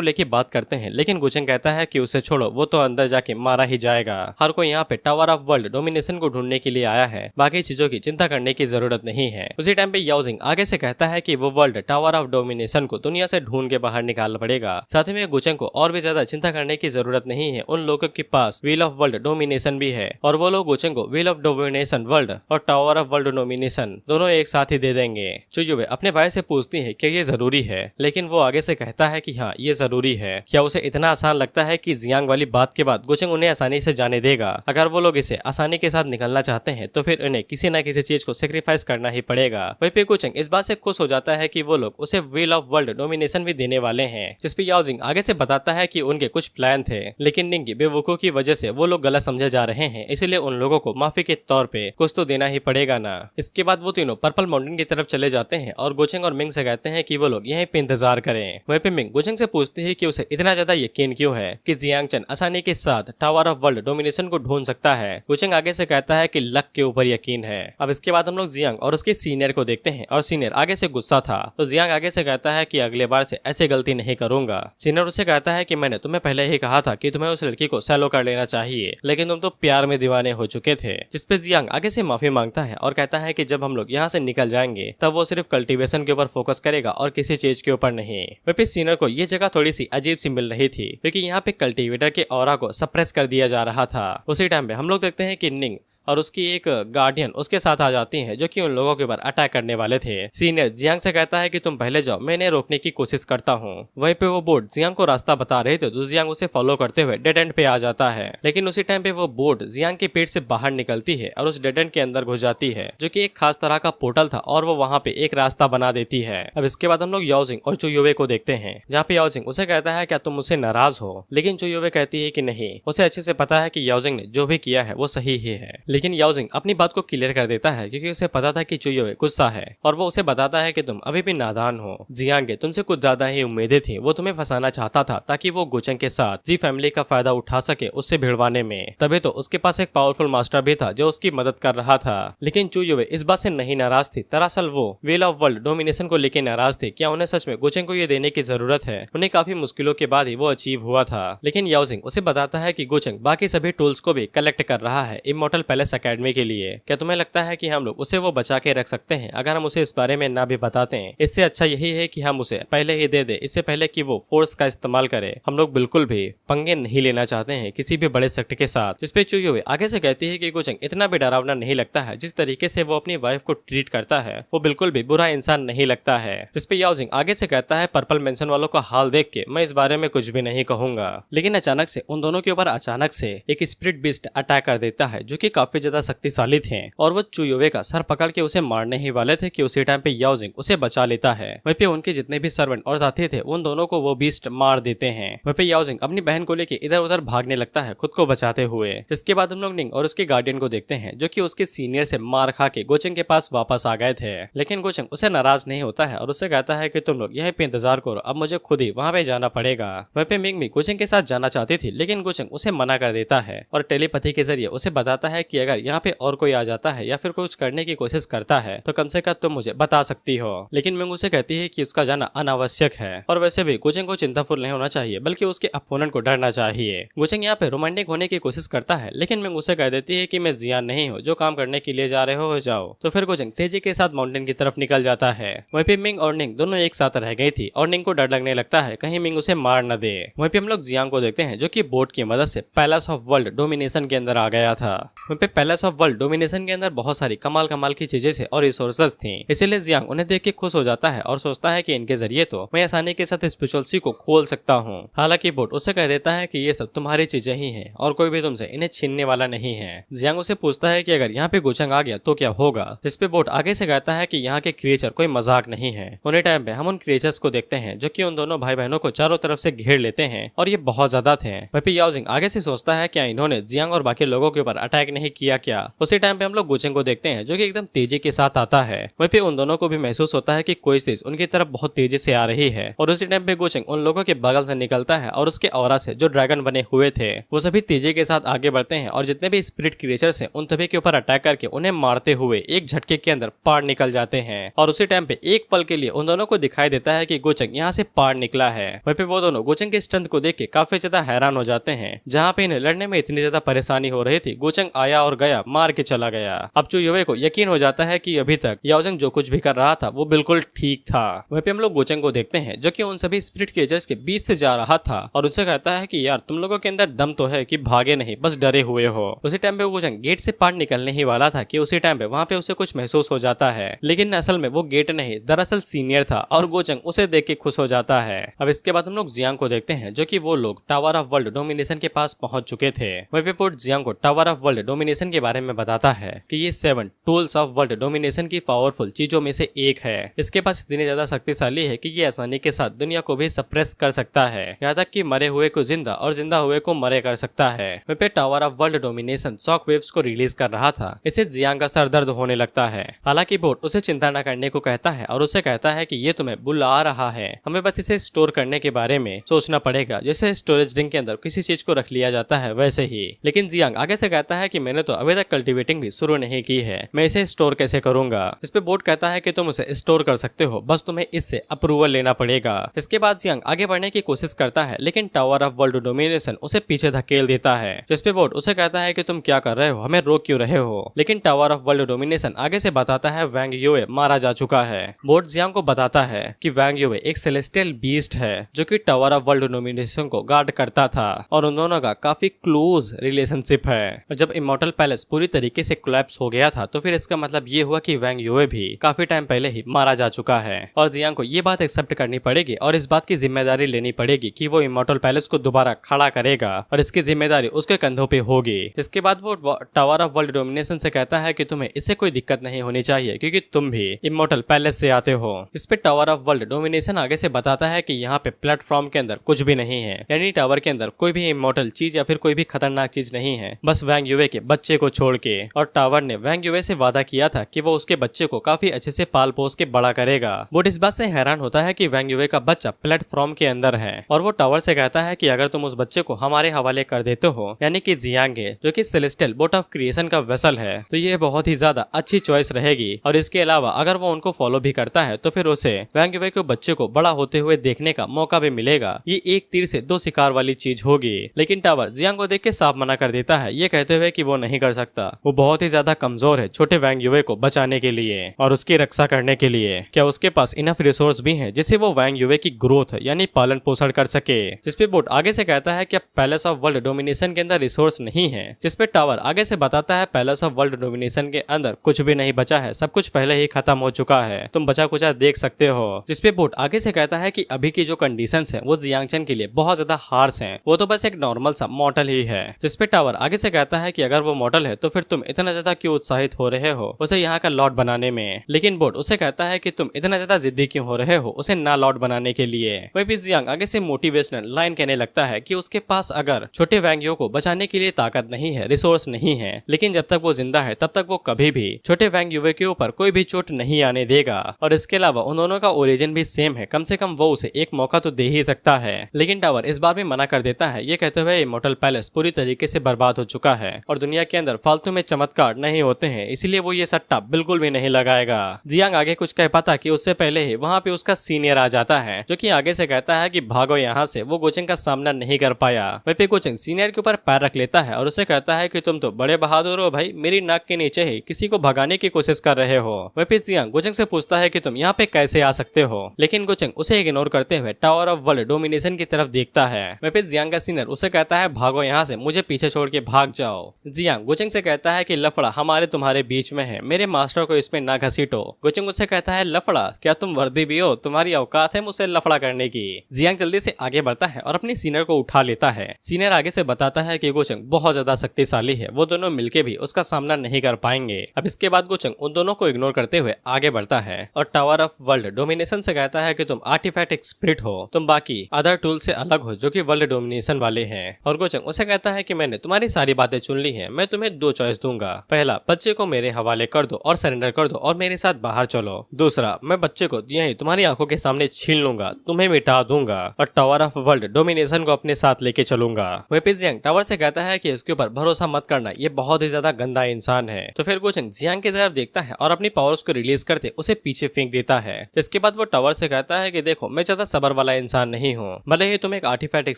लेके बात करते हैं, लेकिन गुचेंग कहता है कि उसे छोड़ो, वो तो अंदर जाके मारा ही जाएगा। हर कोई यहाँ पे टावर ऑफ वर्ल्ड डोमिनेशन को ढूंढने के लिए आया है, बाकी चीजों की चिंता करने की जरूरत नहीं है। उसी टाइम पे याओजिंग आगे से कहता है कि वो वर्ल्ड टावर ऑफ डोमिनेशन को दुनिया से ढूंढ के बाहर निकालना पड़ेगा। साथ ही में गुचेंग को और भी ज्यादा चिंता करने की जरूरत नहीं है, उन लोगों के पास व्हील ऑफ वर्ल्ड डोमिनेशन भी है और वो लोग गुचेंग को व्हील ऑफ डोमिनेशन वर्ल्ड और टावर ऑफ वर्ल्ड डोमिनेशन दोनों एक साथ ही दे देंगे। चुयुबे अपने भाई से पूछती है कि ये जरूरी है, लेकिन वो आगे से कहता है कि हाँ ये जरूरी है। क्या उसे इतना आसान लगता है कि जियांग वाली बात के बाद गुचेंग उन्हें आसानी से जाने देगा? अगर वो लोग इसे आसानी के साथ निकलना चाहते हैं तो फिर उन्हें किसी न किसी चीज को सेक्रीफाइस करना ही पड़ेगा। वहीं पे गुचेंग इस बात से खुश हो जाता है कि वो लोग उसे व्हील ऑफ वर्ल्ड डोमिनेशन भी देने वाले हैं, जिसपे याओजिंग आगे से बताता है कि उनके कुछ प्लान थे, लेकिन निंग की बेवकूफी की वजह से वो लोग गलत समझे जा रहे हैं, इसलिए उन लोगों को माफी के तौर पे कुछ तो देना ही पड़ेगा ना। इसके बाद वो तीनों पर्पल माउंटेन की तरफ चले जाते हैं और गुचेंग और मिंग से कहते हैं कि वो लोग यहीं पे इंतजार करें। वहीं पे मिंग गुचेंग से पूछती है कि उसे इतना ज्यादा यकीन क्यों है कि जियांग चन आसानी के साथ टावर ऑफ वर्ल्ड डोमिनेशन को ढूंढ सकता है। गुचेंग आगे से कहता है कि लक के ऊपर यकीन है। अब इसके बाद हम लोग जियांग और उसके सीनियर को देखते हैं और सीनियर आगे से गुस्सा था, तो जियांग आगे से कहता है कि अगले बार से ऐसे गलती नहीं करूंगा। सीनियर उसे कहता है कि मैंने तुम्हें पहले ही कहा था कि तुम्हें उस लड़की को सैलो कर लेना चाहिए, लेकिन तुम तो प्यार में दीवाने हो चुके थे। जिसपे जियांग आगे से माफी मांगता है और कहता है कि जब हम लोग यहाँ से निकल जाएंगे तब वो सिर्फ कल्टीवेशन के ऊपर फोकस करेगा और किसी चीज के ऊपर नहीं। वहीं पे सीनियर को ये जगह थोड़ी सी अजीब सी मिल रही थी, क्योंकि यहाँ पे कल्टीवेटर के ऑरा को सप्रेस कर दिया जा रहा था। उसी टाइम पे हम लोग देखते हैं कि निंग और उसकी एक गार्डियन उसके साथ आ जाती हैं, जो कि उन लोगों के ऊपर अटैक करने वाले थे। सीनियर जियांग से कहता है कि तुम पहले जाओ, मैं इन्हें रोकने की कोशिश करता हूँ। वहीं पे वो बोट जियांग को रास्ता बता रहे थे, तो जियांग उसे फॉलो करते हुए डेड एंड पे आ जाता है। लेकिन उसी टाइम पे वो बोट जियांग के पेट से बाहर निकलती है और उस डेड एंड के अंदर घुस जाती है, जो कि एक खास तरह का पोर्टल था और वो वहाँ पे एक रास्ता बना देती है। अब इसके बाद हम लोग याओजिंग और चुयुबे को देखते हैं, जहाँ पे याओजिंग उसे कहता है क्या तुम मुझसे नाराज हो, लेकिन चुयुबे कहती है कि नहीं, उसे अच्छे से पता है कि याओजिंग ने जो भी किया है वो सही ही है। लेकिन याओजिंग अपनी बात को क्लियर कर देता है, क्योंकि उसे पता था कि चुयुबे गुस्सा है और वो उसे बताता है कि तुम अभी भी नादान हो। जियांग तुमसे कुछ ज्यादा ही उम्मीदें थी, वो तुम्हें फंसाना चाहता था ताकि वो गुचेंग के साथ जी फैमिली का फायदा उठा सके उससे भिड़वाने में। तभी तो उसके पास एक पावरफुल मास्टर भी था जो उसकी मदद कर रहा था। लेकिन चुयुबे इस बात से नहीं नाराज थी, दरअसल वो व्हील ऑफ वर्ल्ड डोमिनेशन को लेकर नाराज थे। क्या उन्हें सच में गुचेंग को ये देने की जरूरत है? उन्हें काफी मुश्किलों के बाद ही वो अचीव हुआ था। लेकिन याओजिंग उसे बताता है कि गुचेंग बाकी सभी टूल्स को भी कलेक्ट कर रहा है इमॉर्टल पैलेस एकेडमी के लिए। क्या तुम्हें लगता है कि हम लोग उसे वो बचा के रख सकते हैं अगर हम उसे इस बारे में ना भी बताते हैं? इससे अच्छा यही है कि हम उसे पहले ही दे दे, इससे पहले कि वो फोर्स का इस्तेमाल करे। हम लोग बिल्कुल भी पंगे नहीं लेना चाहते हैं किसी भी बड़े सेक्ट के साथ। जिसपे चुयुबे आगे से कहती है कि गुचेंग इतना भी डरावना नहीं लगता है, जिस तरीके से वो अपनी वाइफ को ट्रीट करता है वो बिल्कुल भी बुरा इंसान नहीं लगता है। जिसपे याओजिंग आगे से कहता है पर्पल मेंशन वालों का हाल देख के मैं इस बारे में कुछ भी नहीं कहूंगा। लेकिन अचानक से उन दोनों के ऊपर अचानक से एक स्पिरिट बीस्ट अटैक कर देता है, जो कि काफी ज्यादा शक्तिशाली थे और वो चुयुबे का सर पकड़ के उसे मारने ही वाले थे कि उसी टाइम पे याओजिंग उसे बचा लेता है। वहीं पे उनके जितने भी सर्वेंट और साथी थे उन दोनों को वो बीस्ट मार देते हैं। वहीं पे याओजिंग अपनी बहन को लेके इधर उधर भागने लगता है खुद को बचाते हुए। जिसके बाद हम लोग निंग और उसके गार्डियन को देखते हैं, जो कि उसके सीनियर से मार खा के गुचेंग के पास वापस आ गए थे। लेकिन गुचेंग उसे नाराज नहीं होता है और उससे कहता है कि तुम लोग यहीं पे इंतजार करो, अब मुझे खुद ही वहाँ पे जाना पड़ेगा। वहीं पे मिंग भी गुचेंग के साथ जाना चाहती थी, लेकिन गुचेंग उसे मना कर देता है और टेलीपैथी के जरिए उसे बताता है कि अगर यहाँ पे और कोई आ जाता है या फिर कुछ करने की कोशिश करता है तो कम से कम तुम मुझे बता सकती हो। लेकिन मिंग उसे कहती है कि उसका जाना अनावश्यक है और वैसे भी गुचेंग को चिंताफुल नहीं होना चाहिए, बल्कि उसके अपोनेंट को डरना चाहिए। गुचेंग यहाँ पे रोमांटिक होने की कोशिश करता है, लेकिन मिंग उसे कह देती है कि मैं जियान नहीं हूँ, जो काम करने के लिए जा रहे हो जाओ। तो फिर गुचेंग तेजी के साथ माउंटेन की तरफ निकल जाता है। वहीं पे मिंग और निंग दोनों एक साथ रह गई थी और निंग को डर लगने लगता है कहीं मिंग उसे मार न दे। वहीं पे हम लोग जियांग को देखते हैं, जो कि बोट की मदद से पैलेस ऑफ वर्ल्ड डोमिनेशन के अंदर आ गया था। वहीं पे पैलेस ऑफ वर्ल्ड डोमिनेशन के अंदर बहुत सारी कमाल कमाल की चीजें से और रिसोर्सेज थी। इसीलिए जियांग उन्हें देख के खुश हो जाता है और सोचता है कि इनके जरिए तो मैं आसानी के साथ स्पिरिचुअल सी को खोल सकता हूँ। हालांकि बोट उसे कह देता है कि ये सब तुम्हारी चीजें ही हैं और कोई भी तुमसे इन्हें छीनने वाला नहीं है। जियांग उसे पूछता है कि अगर यहाँ पे गोचंग आ गया तो क्या होगा, जिसपे बोट आगे से कहता है कि यहाँ के क्रिएचर कोई मजाक नहीं है। उन्हें टाइम पे हम उन क्रिएचर्स को देखते हैं जो कि उन दोनों भाई बहनों को चारों तरफ से घेर लेते हैं और ये बहुत ज्यादा थे। वहीं पे याओजिंग आगे से सोचता है क्या इन्होंने जियांग और बाकी लोगों के ऊपर अटैक नहीं किया क्या। उसी टाइम पे हम लोग गोचंग को देखते हैं जो कि एकदम तेजी के साथ आता है। वहीं पे उन दोनों को भी महसूस होता है कि कोई चीज उनकी तरफ बहुत तेजी से आ रही है और उसी टाइम पे गोचंग उन लोगों के बगल से निकलता है और उसके ऑरा से जो ड्रैगन बने हुए थे वो सभी तेजी के साथ आगे बढ़ते हैं और जितने भी स्पिरिट क्रिएचर्स हैं उन सभी के ऊपर अटैक करके उन्हें मारते हुए एक झटके के अंदर पार निकल जाते हैं। और उसी टाइम पे एक पल के लिए उन दोनों को दिखाई देता है कि गोचंग यहाँ से पार निकला है। वहीं पे वो दोनों गोचंग के स्ट्रेंथ को देख के काफी ज्यादा हैरान हो जाते हैं। जहाँ पे इन्हें लड़ने में इतनी ज्यादा परेशानी हो रही थी, गोचंग आया और गया, मार के चला गया। अब चू युवे को यकीन हो जाता है कि अभी तक याओजिंग जो कुछ भी कर रहा था वो बिल्कुल ठीक था। वहीं पे हम लोग गोचंग को देखते हैं जो कि उन सभी स्पिरिट क्रिएचर्स के बीच से जा रहा था और उनसे कहता है कि यार तुम लोगों के अंदर दम तो है कि भागे नहीं, बस डरे हुए हो। उसी टाइम पे गोचंग गेट से पार निकलने ही वाला था कि उसी टाइम पे वहाँ पे उसे कुछ महसूस हो जाता है, लेकिन असल में वो गेट नहीं दरअसल सीनियर था और गोचंग उसे देख के खुश हो जाता है। अब इसके बाद हम लोग जियांग को देखते हैं जो कि वो लोग टावर ऑफ वर्ल्ड डोमिनेशन के पास पहुंच चुके थे। वहीं पे पोर्ट जियांग को टावर ऑफ वर्ल्ड डोमिनेशन के बारे में बताता है कि ये 7 टूल्स ऑफ वर्ल्ड डोमिनेशन की पावरफुल चीजों में से एक है। इसके पास इतनी ज्यादा शक्तिशाली है कि ये आसानी के साथ दुनिया को भी सप्रेस कर सकता है, यहाँ तक कि मरे हुए को जिंदा और जिंदा हुए को मरे कर सकता है। वहीं पे tower of world domination shock waves को रिलीज कर रहा था, इससे जियांग का सर दर्द होने लगता है। हालांकि बोट उसे चिंता न करने को कहता है और उसे कहता है कि ये तुम्हें बुला रहा है, हमें बस इसे स्टोर करने के बारे में सोचना पड़ेगा, जैसे स्टोरेज रिंग के अंदर किसी चीज को रख लिया जाता है वैसे ही। लेकिन जियांग आगे से कहता है कि मैंने तो अभी तक कल्टीवेटिंग भी शुरू नहीं की है, मैं इसे स्टोर कैसे करूंगा। इस पे बोट कहता है कि तुम उसे स्टोर कर सकते हो, बस तुम्हें इससे अप्रूवल लेना पड़ेगा। इसके बाद जियांग आगे बढ़ने की कोशिश करता है लेकिन टावर ऑफ वर्ल्ड डोमिनेशन उसे पीछे धकेल देता है, जिसपे बोट उसे कहता है कि तुम क्या कर रहे हो, हमें रोक क्यों रहे हो। लेकिन टावर ऑफ वर्ल्ड डोमिनेशन आगे से बताता है वैंग युए मारा जा चुका है। बोट जियांग को बताता है कि वैंग युए एक सेलेस्टियल बीस्ट है जो कि टावर ऑफ वर्ल्ड डोमिनेशन को गार्ड करता था और उन दोनों का काफी क्लोज रिलेशनशिप है। जब इमॉर्टल पैलेस पूरी तरीके से कोलैप्स हो गया था तो फिर इसका मतलब ये हुआ कि वैंग युए भी काफी टाइम पहले ही मारा जा चुका है और जियांग को ये बात एक्सेप्ट करनी पड़ेगी और इस बात की जिम्मेदारी लेनी पड़ेगी कि वो इमॉर्टल पैलेस को दोबारा खड़ा करेगा और इसकी जिम्मेदारी उसके कंधों पे होगी। जिसके बाद वो टावर ऑफ वर्ल्ड डोमिनेशन से कहता है कि तुम्हें इससे कोई दिक्कत नहीं होनी चाहिए क्योंकि तुम भी इमॉर्टल पैलेस से आते हो। इस पे टावर ऑफ वर्ल्ड डोमिनेशन आगे से बताता है कि यहाँ पे प्लेटफॉर्म के अंदर कुछ भी नहीं है, यानी टावर के अंदर कोई भी इमॉर्टल चीज या फिर कोई भी खतरनाक चीज नहीं है, बस वैंग युए के बच्चे को छोड़ के। और टावर ने वैंग युए से वादा किया था कि वो उसके बच्चे को काफी अच्छे से पाल पोस के बड़ा करेगा। बोट इस बात से हैरान होता है कि वैंग युए का बच्चा प्लेटफॉर्म के अंदर है और वो टावर से कहता है कि अगर तुम उस बच्चे को हमारे हवाले कर देते हो, यानी कि जियांग जो कि सेलेस्टियल बोट ऑफ क्रिएशन का वेसल है, तो ये बहुत ही ज्यादा अच्छी चॉइस रहेगी। और इसके अलावा अगर वो उनको फॉलो भी करता है तो फिर उसे वैंग युए के बच्चे को बड़ा होते हुए देखने का मौका भी मिलेगा। ये एक तीर से दो शिकार वाली चीज होगी। लेकिन टावर जियांग को देख के साफ मना कर देता है, ये कहते हुए कि वो नहीं कर सकता, वो बहुत ही ज्यादा कमजोर है छोटे वैंग युए को बचाने के लिए और उसकी रक्षा करने के लिए। क्या उसके पास इनफ रिसोर्स भी हैं जिससे वो वैंग युए की ग्रोथ यानी पालन पोषण कर सके। जिसपे बोट आगे से कहता है कि पैलेस ऑफ वर्ल्ड डोमिनेशन के अंदर रिसोर्स नहीं है, जिसपे टावर आगे से बताता है पैलेस ऑफ वर्ल्ड डोमिनेशन के अंदर कुछ भी नहीं बचा है, सब कुछ पहले ही खत्म हो चुका है, तुम बचा कुचा देख सकते हो। जिसपे बोट आगे से कहता है कि अभी की जो कंडीशंस हैं वो जियांगचन के लिए बहुत ज्यादा हार्श हैं, वो तो बस एक नॉर्मल सा मॉडल ही है। जिसपे टावर आगे से कहता है कि अगर वो मॉडल है तो फिर तुम इतना ज्यादा क्यों उत्साहित हो रहे हो उसे यहाँ का लॉर्ड बनाने में। लेकिन बोट उसे कहता है कि तुम इतना ज्यादा जिद्दी क्यों हो रहे हो उसे ना लॉर्ड बनाने के लिए। वही भी जियांग आगे से मोटिवेशनल लाइन कहने लगता है कि उसके पास अगर छोटे वैंग युए को बचाने के लिए ताकत नहीं है, रिसोर्स नहीं है, लेकिन जब तक वो जिंदा है तब तक वो कभी भी छोटे वैंग युए के ऊपर कोई भी चोट नहीं आने देगा। और इसके अलावा उन दोनों का ओरिजिन भी सेम है, कम से कम वो उसे एक मौका तो दे ही सकता है। लेकिन टावर इस बार भी मना कर देता है, ये कहते हुए इमॉर्टल पैलेस पूरी तरीके से बर्बाद हो चुका है और दुनिया के अंदर फालतू में चमत्कार नहीं होते हैं, इसलिए वो ये सट्टा बिल्कुल भी नहीं लगाएगा। जियांग आगे कुछ कह पाता कि उससे पहले ही वहाँ पे उसका सीनियर आ जाता है जो कि आगे से कहता है कि भागो यहाँ से, वो गोचंग का सामना नहीं कर पाया। वहीं पे गोचंग सीनियर के ऊपर पैर रख लेता है और उसे कहता है कि तुम तो बड़े बहादुर हो भाई, मेरी नाक के नीचे ही किसी को भगाने की कोशिश कर रहे हो। वहीं पे जियांग गोचंग से पूछता है कि तुम यहाँ पे कैसे आ सकते हो, लेकिन गोचंग उसे इग्नोर करते हुए टावर ऑफ वर्ल्ड डोमिनेशन की तरफ देखता है। वहीं पे जियांग का सीनियर उसे कहता है भागो यहाँ से, मुझे पीछे छोड़ के भाग जाओ। जियांग जियांग गोचेंग से कहता है कि लफड़ा हमारे तुम्हारे बीच में है, मेरे मास्टर को इसमें ना घसीटो। गोचेंग उससे कहता है लफड़ा, क्या तुम वर्दी भी हो? तुम्हारी औकात है मुझसे लफड़ा करने की। जियांग जल्दी से आगे बढ़ता है और अपनी सीनियर को उठा लेता है। सीनियर आगे से बताता है कि गोचेंग बहुत ज्यादा शक्तिशाली है, वो दोनों मिलके भी उसका सामना नहीं कर पाएंगे। अब इसके बाद गोचेंग उन दोनों को इग्नोर करते हुए आगे बढ़ता है और टावर ऑफ वर्ल्ड डोमिनेशन से कहता है कि तुम आर्टिफैक्ट स्पिरिट हो, तुम बाकी अदर टूल से अलग हो जो कि वर्ल्ड डोमिनेशन वाले हैं। और गोचेंग उसे कहता है कि मैंने तुम्हारी सारी बातें सुन ली हैं, मैं तुम्हें दो चॉइस दूंगा। पहला, बच्चे को मेरे हवाले कर दो और सरेंडर कर दो और मेरे साथ बाहर चलो। दूसरा, मैं बच्चे को यहीं तुम्हारी आंखों के सामने छीन लूंगा, तुम्हें मिटा दूंगा और टावर ऑफ वर्ल्ड डोमिनेशन को अपने साथ लेके चलूंगा। वहीं जियांग टावर से कहता है कि इसके ऊपर भरोसा मत करना, ये बहुत ही ज्यादा गंदा इंसान है। तो फिर गोचेंग जियांग की तरफ देखता है और अपनी पावर्स को रिलीज करते उसे पीछे फेंक देता है। इसके बाद वो टावर से कहता है कि देखो, मैं ज्यादा सबर वाला इंसान नहीं हूँ, भले ही तुम एक आर्टिफैक्ट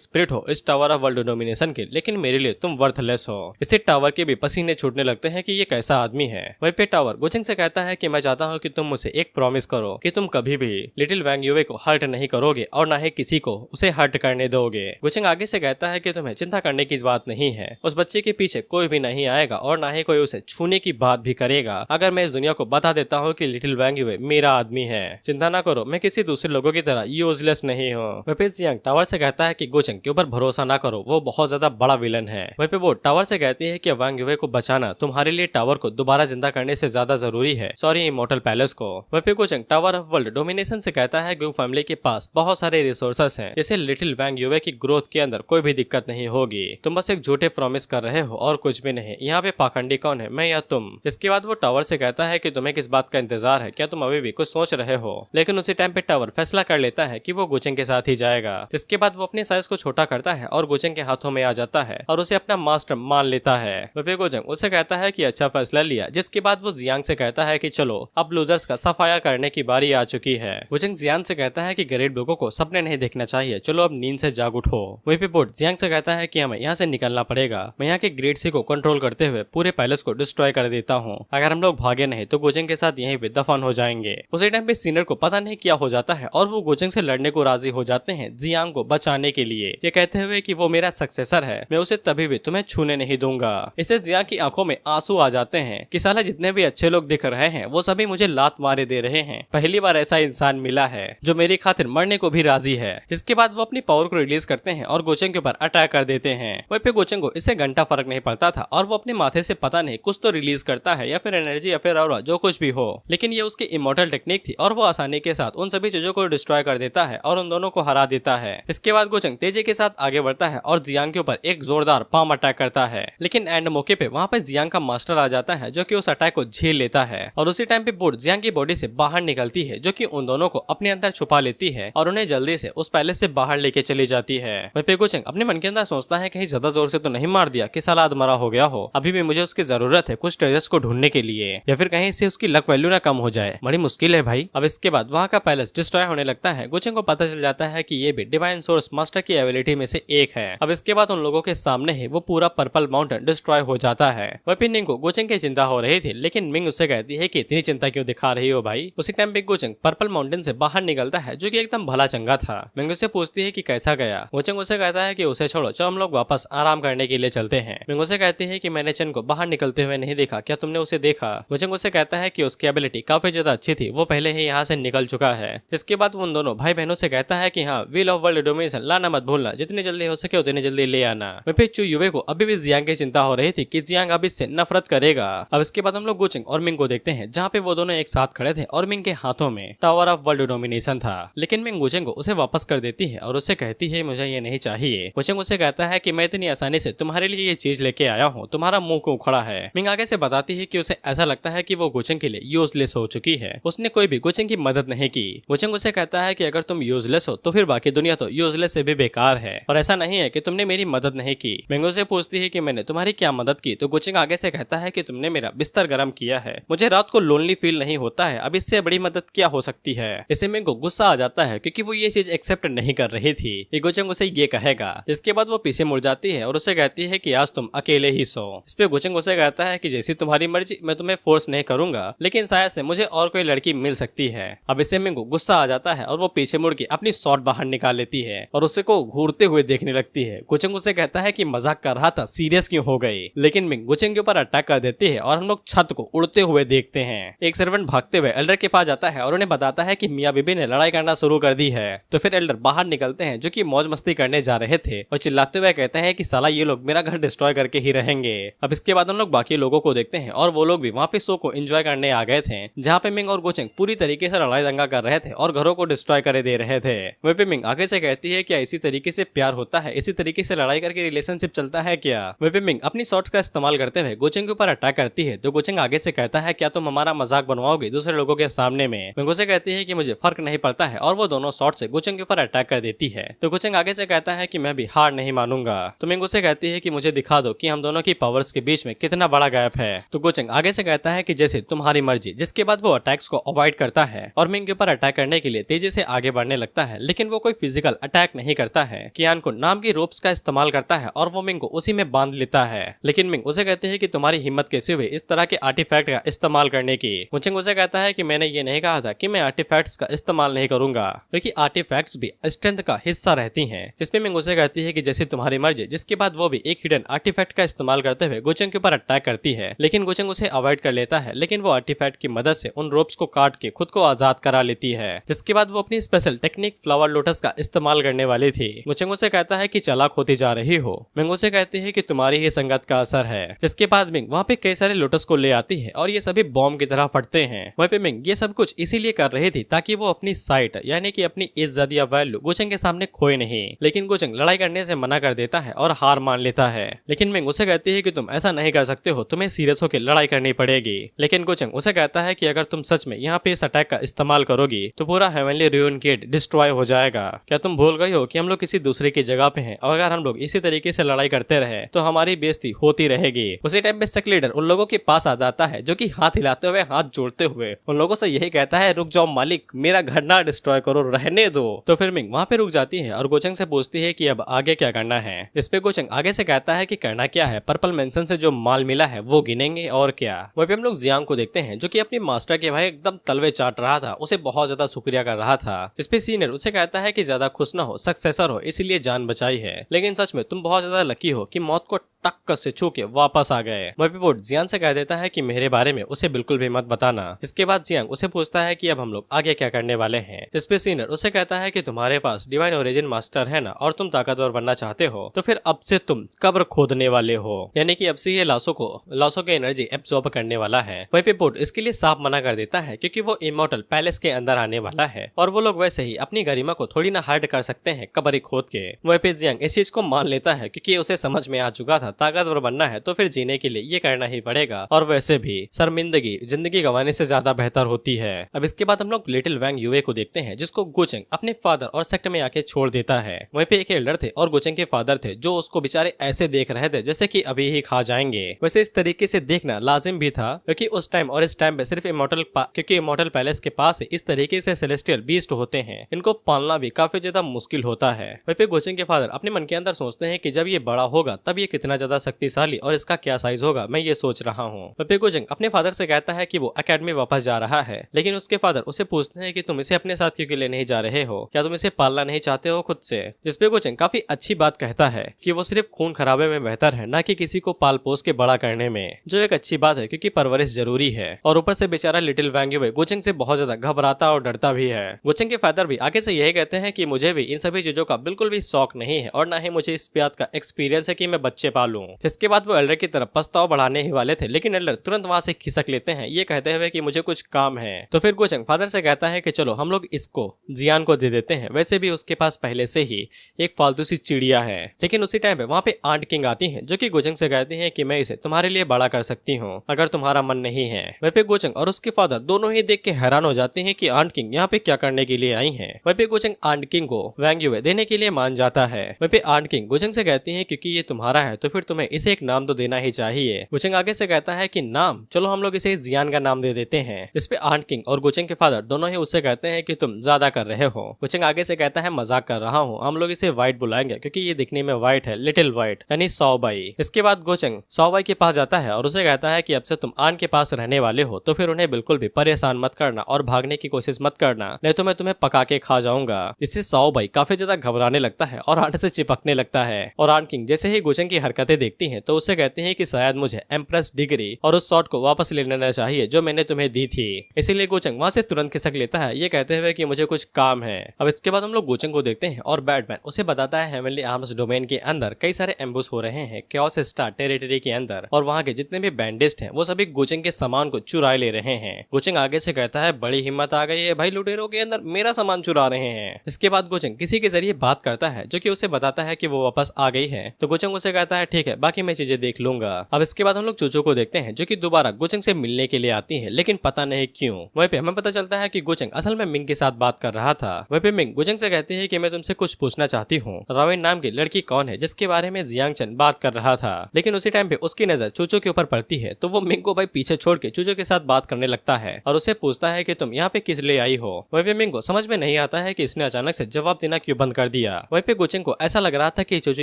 स्पिरिट हो इस टावर ऑफ वर्ल्ड डोमिनेशन के, लेकिन मेरे लिए तुम वर्थलेस हो। इसे टावर के भी पसीने छूटने लगते हैं कि ये कैसा आदमी है। वहीं पे टावर गोचेंग से कहता है कि मैं चाहता हूँ कि तुम मुझे एक प्रॉमिस करो कि तुम कभी भी लिटिल वैंग युवे को हर्ट नहीं करोगे और ना ही किसी को उसे हर्ट करने दोगे। गोचेंग आगे से कहता है कि तुम्हें चिंता करने की बात नहीं है, उस बच्चे के पीछे कोई भी नहीं आएगा और ना ही कोई उसे छूने की बात भी करेगा अगर मैं इस दुनिया को बता देता हूँ कि लिटिल वैंग युवे मेरा आदमी है। चिंता ना करो, मैं किसी दूसरे लोगों की तरह यूजलेस नहीं हूँ। वहीं पे जियांग टावर से कहता है कि गोचेंग के ऊपर भरोसा ना करो, वो बहुत ज्यादा बड़ा विलन है। वहीं पे वो टावर से कहती है कि वैंग युवे को बचाना तुम्हारे लिए टावर को दोबारा जिंदा करने से ज्यादा जरूरी है, सॉरी इमॉर्टल पैलेस को। वहीं पे गोचेंग टावर ऑफ वर्ल्ड डोमिनेशन से कहता है गू फैमिली के पास बहुत सारे रिसोर्सेस हैं, जैसे लिटिल वैंग युवे की ग्रोथ के अंदर कोई भी दिक्कत नहीं होगी। तुम बस एक झूठे प्रॉमिस कर रहे हो और कुछ भी नहीं। यहाँ पे पाखंडी कौन है, मैं या तुम? इसके बाद वो टावर से कहता है कि तुम्हें किस बात का इंतजार है, क्या तुम अभी भी कुछ सोच रहे हो? लेकिन उसी टाइम पे टावर फैसला कर लेता है कि वो गोचेंग के साथ ही जाएगा। जिसके बाद वो अपने साइज को छोटा करता है और गोचेंग के हाथों में आ जाता है और उसे अपना मास्टर मान लेता है। वहीं गोचेंग उसे कहता है कि अच्छा फैसला लिया। जिसके बाद वो जियांग से कहता है कि चलो अब लूजर्स का सफाया करने की बारी आ चुकी है। गोचेंग जियांग से कहता है कि ग्रेट लोगों को सपने नहीं देखना चाहिए, चलो अब नींद से जाग उठो। वहीं पे बोर्ड जियांग से कहता है कि हमें यहाँ से निकलना पड़ेगा, मैं यहाँ के ग्रेट सी को कंट्रोल करते हुए पूरे पैलेस को डिस्ट्रॉय कर देता हूँ। अगर हम लोग भागे नहीं तो गोचेंग के साथ यहीं पे दफन हो जाएंगे। उसी टाइम पे सीनियर को पता नहीं क्या हो जाता है और वो गोचेंग से लड़ने को राजी हो जाते हैं जियांग को बचाने के लिए, ये कहते हुए कि वो मेरा सक्सेसर है, मैं उसे तभी भी तुम्हें छूने नहीं दूंगा। इसे जियांग की आंखों में आंसू आ जाते हैं कि साला जितने भी अच्छे लोग दिख रहे हैं वो सभी मुझे लात मारे दे रहे हैं, पहली बार ऐसा इंसान मिला है जो मेरी खातिर मरने को भी राजी है। जिसके बाद वो अपनी पावर को रिलीज करते हैं और गोचेंग के ऊपर अटैक कर देते हैं। वहीं पे गोचेंग को इससे घंटा फर्क नहीं पड़ता था और वो अपने माथे से पता नहीं कुछ तो रिलीज करता है, या फिर एनर्जी या फिर ऑरा, जो कुछ भी हो, लेकिन ये उसकी इमॉर्टल टेक्निक थी और वो आसानी के साथ उन सभी चीजों को डिस्ट्रॉय कर देता है और उन दोनों को हरा देता है। इसके बाद गोचेंग तेजी के साथ आगे बढ़ता है और जियांग के ऊपर एक जोरदार पाम अटैक करता है, लेकिन एंड मौके पे वहाँ पे जियांग का मास्टर आ जाता है जो कि उस अटैक को झेल लेता है और उसी टाइम पे बोर्ड जियांग की बॉडी से बाहर निकलती है जो कि उन दोनों को अपने अंदर छुपा लेती है और उन्हें जल्दी से उस पैलेस से बाहर लेके चली जाती है। वहीं पे गोचेंग अपने मन के अंदर सोचता है कहीं ज्यादा जोर से तो नहीं मार दिया कि साला अधमरा हो गया हो, अभी भी मुझे उसकी जरूरत है कुछ ट्रेजर्स को ढूंढने के लिए, या फिर कहीं से उसकी लक वैल्यू ना कम हो जाए, बड़ी मुश्किल है भाई। अब इसके बाद वहाँ का पैलेस डिस्ट्रॉय होने लगता है। गोचेंग को पता चल जाता है कि ये भी डिवाइन सोर्स मास्टर की एबिलिटी में से एक है। अब इसके बाद उन लोगों के सामने ही वो पूरा पर्पल माउंटेन डिस्ट्रॉय हो जाता है। वहीं मिंग को गोचेंग की चिंता हो रही थी, लेकिन मिंग उससे कहती है कि इतनी चिंता क्यों दिखा रही हो भाई। उसी टाइम पे गोचेंग पर्पल माउंटेन से बाहर निकलता है जो कि एकदम भला चंगा था। मिंग उससे पूछती है कि कैसा गया। गोचेंग उसे कहता है कि उसे छोड़ो, चलो हम लोग वापस आराम करने के लिए चलते हैं। मिंग उसे कहती है कि मैंने चन को बाहर निकलते हुए नहीं देखा, क्या तुमने उसे देखा? गोचेंग उसे कहता है कि उसकी एबिलिटी काफी ज्यादा अच्छी थी, वो पहले ही यहाँ से निकल चुका है। जिसके बाद उन दोनों भाई बहनों से कहता है कि हाँ, व्हील ऑफ वर्ल्ड डोमिनेशन लाना मत भूलना, जितनी जल्दी हो सके उतनी जल्दी ले आना। फिर चू युवे को अभी भी जियांग की चिंता हो रही थी कि जियांग अब इससे नफरत करेगा। अब इसके बाद हम लोग गोचेंग और मिंग को देखते हैं जहाँ पे वो दोनों एक साथ खड़े थे और मिंग के हाथों में टावर ऑफ वर्ल्ड डोमिनेशन था, लेकिन मिंग गोचेंग को उसे वापस कर देती है और उससे कहती है मुझे ये नहीं चाहिए। गोचेंग उसे कहता है कि मैं इतनी आसानी से तुम्हारे लिए ये चीज लेके आया हूँ, तुम्हारा मुंह क्यों खड़ा है। मिंग आगे से बताती है कि उसे ऐसा लगता है कि वो गोचेंग के लिए यूजलेस हो चुकी है, उसने कोई भी गोचेंग की मदद नहीं की। गोचेंग उसे कहता है कि अगर तुम यूजलेस हो तो फिर बाकी दुनिया तो यूजलेस से भी बेकार है और ऐसा नहीं है कि तुमने मेरी मदद नहीं की। मिंग उसे पूछती है कि मैंने तुम्हारी क्या मदद की, तो गोचेंग आगे से कहता है कि तुमने मेरा बिस्तर गर्म किया है, मुझे रात को लोनली फील नहीं होता है, अब इससे बड़ी मदद क्या हो सकती है। इसे मिंग को गुस्सा आ जाता है क्योंकि वो ये चीज एक्सेप्ट नहीं कर रही थी कि गोचेंग उसे ये कहेगा। इसके बाद वो पीछे मुड़ जाती है और उसे कहती है कि आज तुम अकेले ही सो। इस पे गोचेंग उसे कहता है कि जैसी तुम्हारी मर्जी, मैं तुम्हें फोर्स नहीं करूंगा, लेकिन शायद से मुझे और कोई लड़की मिल सकती है। अब इसे मिंग को गुस्सा आ जाता है और वो पीछे मुड़ के अपनी शॉट बाहर निकाल लेती है और उसे को घूरते हुए देखने लगती है। गोचेंग उसे कहता है कि मजाक कर रहा था, सीरियस क्यों हो गई। लेकिन मिंग गुचेंग के ऊपर अटैक कर देती है और हम लोग छत को उड़ते हुए देखते हैं। एक सर्वेंट भागते हुए एल्डर के पास जाता है और उन्हें बताता है कि मियाँ बीबी ने लड़ाई करना शुरू कर दी है। तो फिर एल्डर बाहर निकलते हैं जो कि मौज मस्ती करने जा रहे थे और चिल्लाते हुए कहते हैं कि साला ये लोग मेरा घर डिस्ट्रॉय करके ही रहेंगे। अब इसके बाद हम लोग बाकी लोगों को देखते हैं और वो लोग भी वहाँ पे शो को एंजॉय करने आ गए थे, जहाँ पे मिंग और गुचेंग पूरी तरीके से लड़ाई दंगा कर रहे थे और घरों को डिस्ट्रॉय कर दे रहे थे। वहीं पे मिंग आगे से कहती है क्या इसी तरीके से प्यार होता है, इसी तरीके से लड़ाई करके रिलेशनशिप चलता है क्या। वहीं पे मिंग अपनी शॉट्स का इस्तेमाल करते हुए गुचेंग के ऊपर अटैक करती है। तो गुचेंग आगे से कहता है क्या तुम हमारा मजाक बनवाओगे दूसरे लोगों के सामने में। मिंग उसे कहती है कि मुझे फर्क नहीं पड़ता है और वो दोनों शॉट से गुचेंग के ऊपर अटैक कर देती है। तो गुचेंग आगे से कहता है कि मैं भी हार नहीं मानूंगा। तो मिंग उसे कहती है कि मुझे दिखा दो कि हम दोनों की पावर्स के बीच में कितना बड़ा गैप है। तो गुचेंग आगे से कहता है कि जैसे तुम्हारी मर्जी। जिसके बाद वो अटैक्स को अवॉइड करता है और मिंग के ऊपर अटैक करने के लिए तेजी से आगे बढ़ने लगता है, लेकिन वो कोई फिजिकल अटैक नहीं करता है। कियान को नाम की रोप्स का इस्तेमाल करता है और वो मिंग को उसी में बांध लेता है। लेकिन मिंग उसे कहते हैं कि तुम्हारी हिम्मत कैसे हुई इस तरह के आर्टिफैक्ट का इस्तेमाल करने की। गुचेंग उसे कहता है कि मैंने ये नहीं कहा था कि मैं आर्टिफैक्ट्स का इस्तेमाल नहीं करूंगा, क्योंकि आर्टिफैक्ट्स भी स्ट्रेंथ का हिस्सा रहती हैं। जिसमें मिंग उसे कहती है कि जैसे तुम्हारी मर्जी। जिसके बाद वो भी एक हिडन आर्टिफैक्ट का इस्तेमाल करते हुए गुचेंग के ऊपर अटैक करती है, लेकिन गुचेंग उसे अवॉइड कर लेता है। लेकिन वो आर्टिफैक्ट की मदद से उन रोप्स को काट के खुद को आजाद करा लेती है। जिसके बाद वो अपनी स्पेशल टेक्निक फ्लावर लोटस का इस्तेमाल करने वाली थी। गुचेंग उसे कहता है कि चालाक होती जा रही हो। मिंग उसे कहती है कि तुम्हारी ही संगत का असर है। जिसके बाद मिंग वहाँ पे कई सारे लोटस को ले आती है और ये सभी बॉम्ब की तरह फटते हैं। वहीं पे मिंग ये सब कुछ इसीलिए कर रही थी ताकि वो अपनी साइट यानी कि अपनी इज्जत या वैल्यू गुचेंग के सामने खोए नहीं। लेकिन गुचेंग लड़ाई करने से मना कर देता है और हार मान लेता है। लेकिन मिंग उसे कहती है कि तुम ऐसा नहीं कर सकते हो, तुम्हें सीरियस होकर लड़ाई करनी पड़ेगी। लेकिन गुचेंग उसे कहता है कि अगर तुम सच में यहाँ पे इस अटैक का इस्तेमाल करोगी तो पूरा हेवनली रूइन गेट डिस्ट्रॉय हो जाएगा। क्या तुम भूल गई हो कि हम लोग किसी दूसरे की जगह पे हैं और अगर हम लोग इसी तरीके से लड़ाई करते रहे तो हमारी बेइज्जती होती रहेगी। उसी टाइम पे शक लीडर उन लोगों के पास आ जाता है जो कि हाथ हिलाते हुए हाथ जोड़ते हुए उन लोगों से यही कहता है रुक जाओ मालिक, मेरा घर ना डिस्ट्रॉय करो, रहने दो। तो फिर मिंग वहाँ पे रुक जाती है और गुचेंग से पूछती है कि अब आगे क्या करना है। इस पे गुचेंग आगे से कहता है कि करना क्या है, पर्पल मेंशन से जो माल मिला है वो गिनेंगे और क्या। वहीं पे हम लोग जियांग को देखते हैं जो कि अपने मास्टर के भाई एकदम तलवे चाट रहा था, उसे बहुत ज्यादा शुक्रिया कर रहा था। इस पे सीनियर उसे कहता है कि ज्यादा खुश ना हो, सक्सेसर हो इसीलिए जान बचाई है, लेकिन सच में तुम बहुत ज्यादा लकी हो कि मौत को टक्कर से छू के वापस आ गए। वहीं पे वो जियांग से कह देता है कि मेरे बारे में उसे बिल्कुल भी मत बताना। जिसके बाद जियांग उसे पूछता है कि अब हम लोग आगे क्या करने वाले हैं। जिसपे सीनियर उसे कहता है कि तुम्हारे पास डिवाइन ओरिजिन मास्टर है ना और तुम ताकतवर बनना चाहते हो तो फिर अब से तुम कब्र खोदने वाले हो, यानी कि अब से ये लाशों की एनर्जी एब्जॉर्ब करने वाला है। वहीं पे पोर्ट इसके लिए साफ मना कर देता है क्योंकि वो इमॉर्टल पैलेस के अंदर आने वाला है और वो लोग वैसे ही अपनी गरिमा को थोड़ी ना हर्ट कर सकते हैं कब्र खोद के। वहीं पे जियांग इस चीज को मान लेता है क्योंकि उसे समझ में आ चुका था ताकतवर बनना है तो फिर जीने के लिए ये करना ही पड़ेगा और वैसे भी शर्मिंदगी जिंदगी गंवाने से ज्यादा बेहतर होती है। अब इसके बाद हम लोग लिटिल वैंग यूए को देखते हैं जिसको गुचेंग अपने फादर और सेक्ट में आके छोड़ देता है। वहीं पे एक एल्डर थे और गुचेंग के फादर थे जो उसको बेचारे ऐसे देख रहे थे जैसे कि अभी ही खा जाएंगे। वैसे इस तरीके से देखना लाजिम भी था क्योंकि उस टाइम और इस टाइम पे सिर्फ इमॉर्टल पैलेस के पास इस तरीके से सेलेस्टियल बीस्ट होते हैं, इनको पालना भी काफी ज्यादा मुश्किल होता है। वहीं पे गुचेंग के फादर अपने मन के अंदर सोचते हैं कि जब ये बड़ा होगा तब ये कितना ज्यादा शक्तिशाली और इसका क्या साइज होगा, मैं ये सोच रहा हूँ। वहीं पे गुचेंग अपने फादर से कहता है कि वो एकेडमी वापस जा रहा है, लेकिन उसके फादर उसे पूछते हैं कि तुम इसे अपने साथ क्यों लेने जा रहे हो, क्या तुम इसे पालना नहीं चाहते हो खुद से। जिसपे गुचेंग काफी अच्छी बात कहता है कि वो सिर्फ खून खराबे में बेहतर है ना कि किसी को पाल पोस के बड़ा करने में, जो एक अच्छी बात है क्योंकि परवरिश जरूरी है। और ऊपर से बेचारा लिटिल वैंग यूए गुचेंग से बहुत ज्यादा घबराता और डरता भी है। गुचेंग के फादर भी आगे से यही कहते हैं कि मुझे भी इन सभी चीजों का बिल्कुल भी शौक नहीं है और ना ही मुझे इस बात का एक्सपीरियंस है कि मैं बच्चे पालूं। जिसके बाद वो एल्डर की तरफ प्रस्ताव बढ़ाने ही वाले थे, लेकिन एल्डर तुरंत वहां से खिसक लेते हैं ये कहते हुए कि मुझे कुछ काम है। तो फिर गुचेंग फादर से कहता है कि चलो हम लोग इसको जियान को दे देते हैं, वैसे भी उसके पास पहले से ही एक फालतू सी चिड़िया है। लेकिन उसी टाइम पे वहाँ पे आंट किंग आती है जो कि गुचेंग से कहती है कि मैं इसे तुम्हारे लिए बड़ा कर सकती हूँ अगर तुम्हारा मन नहीं है। वहीं पे गुचेंग और उसके फादर दोनों ही देख के हैरान हो जाते हैं कि आंट किंग यहाँ पे क्या करने के लिए आई है। वहीं पे गुचेंग आंट किंग को वैंग यूए देने के लिए मान जाता है। वहीं पे आंट किंग गुचेंग से कहती है क्योंकि ये तुम्हारा है तो फिर तुम्हें इसे एक नाम तो देना ही चाहिए। गुचेंग आगे से कहता है कि नाम, चलो हम लोग इसे जियान का नाम दे देते हैं। इस पे आंट किंग और गुचेंग के फादर दोनों ही उससे कहते हैं कि तुम ज्यादा कर रहे हो। गुचेंग आगे से कहता है मजाक कर रहा हूँ, हम लोग इसे व्हाइट बुलाएंगे क्योंकि ये दिखने में व्हाइट है, लिटिल व्हाइट यानी सौबाई। इसके बाद गुचेंग सौबाई के पास जाता है और उसे कहता है कि अब से तुम आंट के पास रहने वाले हो तो फिर उन्हें बिल्कुल भी परेशान मत करना और भागने की कोशिश मत करना, नहीं तो मैं तुम्हें पका के खा जाऊंगा। इससे सौबाई काफी ज्यादा घबराने लगता है और आंट से चिपकने लगता है और आंट किंग जैसे ही गुचेंग की हरकतें देखती है हैं तो उससे कहते हैं कि शायद मुझे एम्प्रेस डिग्री और उस शॉट को वापस ले लेना चाहिए जो मैंने तुम्हें दी थी। इसीलिए गोचंग वहां से तुरंत खिसक लेता है ये कहते हुए कि मुझे कुछ काम है। अब इसके बाद हम लोग गोचंग को देखते हैं और बैटमैन उसे बताता है हेवनली आर्म्स डोमेन के अंदर कई सारे एम्बुश हो रहे हैं केओस स्टार टेरिटरी के अंदर और वहाँ के जितने भी बैंडिस्ट हैं वो सभी गोचंग के सामान को चुरा ले रहे हैं। गोचंग आगे से कहता है बड़ी हिम्मत आ गई है भाई, लुटेरों के अंदर मेरा सामान चुरा रहे हैं। इसके बाद गोचंग किसी के जरिए बात करता है जो कि उसे बताता है कि वो वापस आ गई है। तो गोचंग उसे कहता है ठीक है बाकी मैं चीजें देख लूंगा। अब इसके बाद हम लोग चूचू को देखते हैं जो कि दोबारा गोचंग से मिलने के लिए आती है लेकिन पता नहीं क्यों। वहीं पे हमें पता चलता है कि गोचंग असल में मिंग के साथ बात कर रहा था। वहीं पे मिंग गोचंग से कहती है कि मैं तुमसे कुछ पूछना चाहती हूँ, राविन नाम की लड़की कौन है जिसके बारे में जियांग चन बात कर रहा था। लेकिन उसी टाइम पे उसकी नजर चूचू के ऊपर पड़ती है तो वो मिंग को भाई पीछे छोड़ के चूचू के साथ बात करने लगता है और उसे पूछता है कि तुम यहाँ पे किस लिए आई हो। वहीं पे मिंग को समझ में नहीं आता है कि इसने अचानक से जवाब देना क्यों बंद कर दिया। वहीं पे गोचंग को ऐसा लग रहा था कि चूचू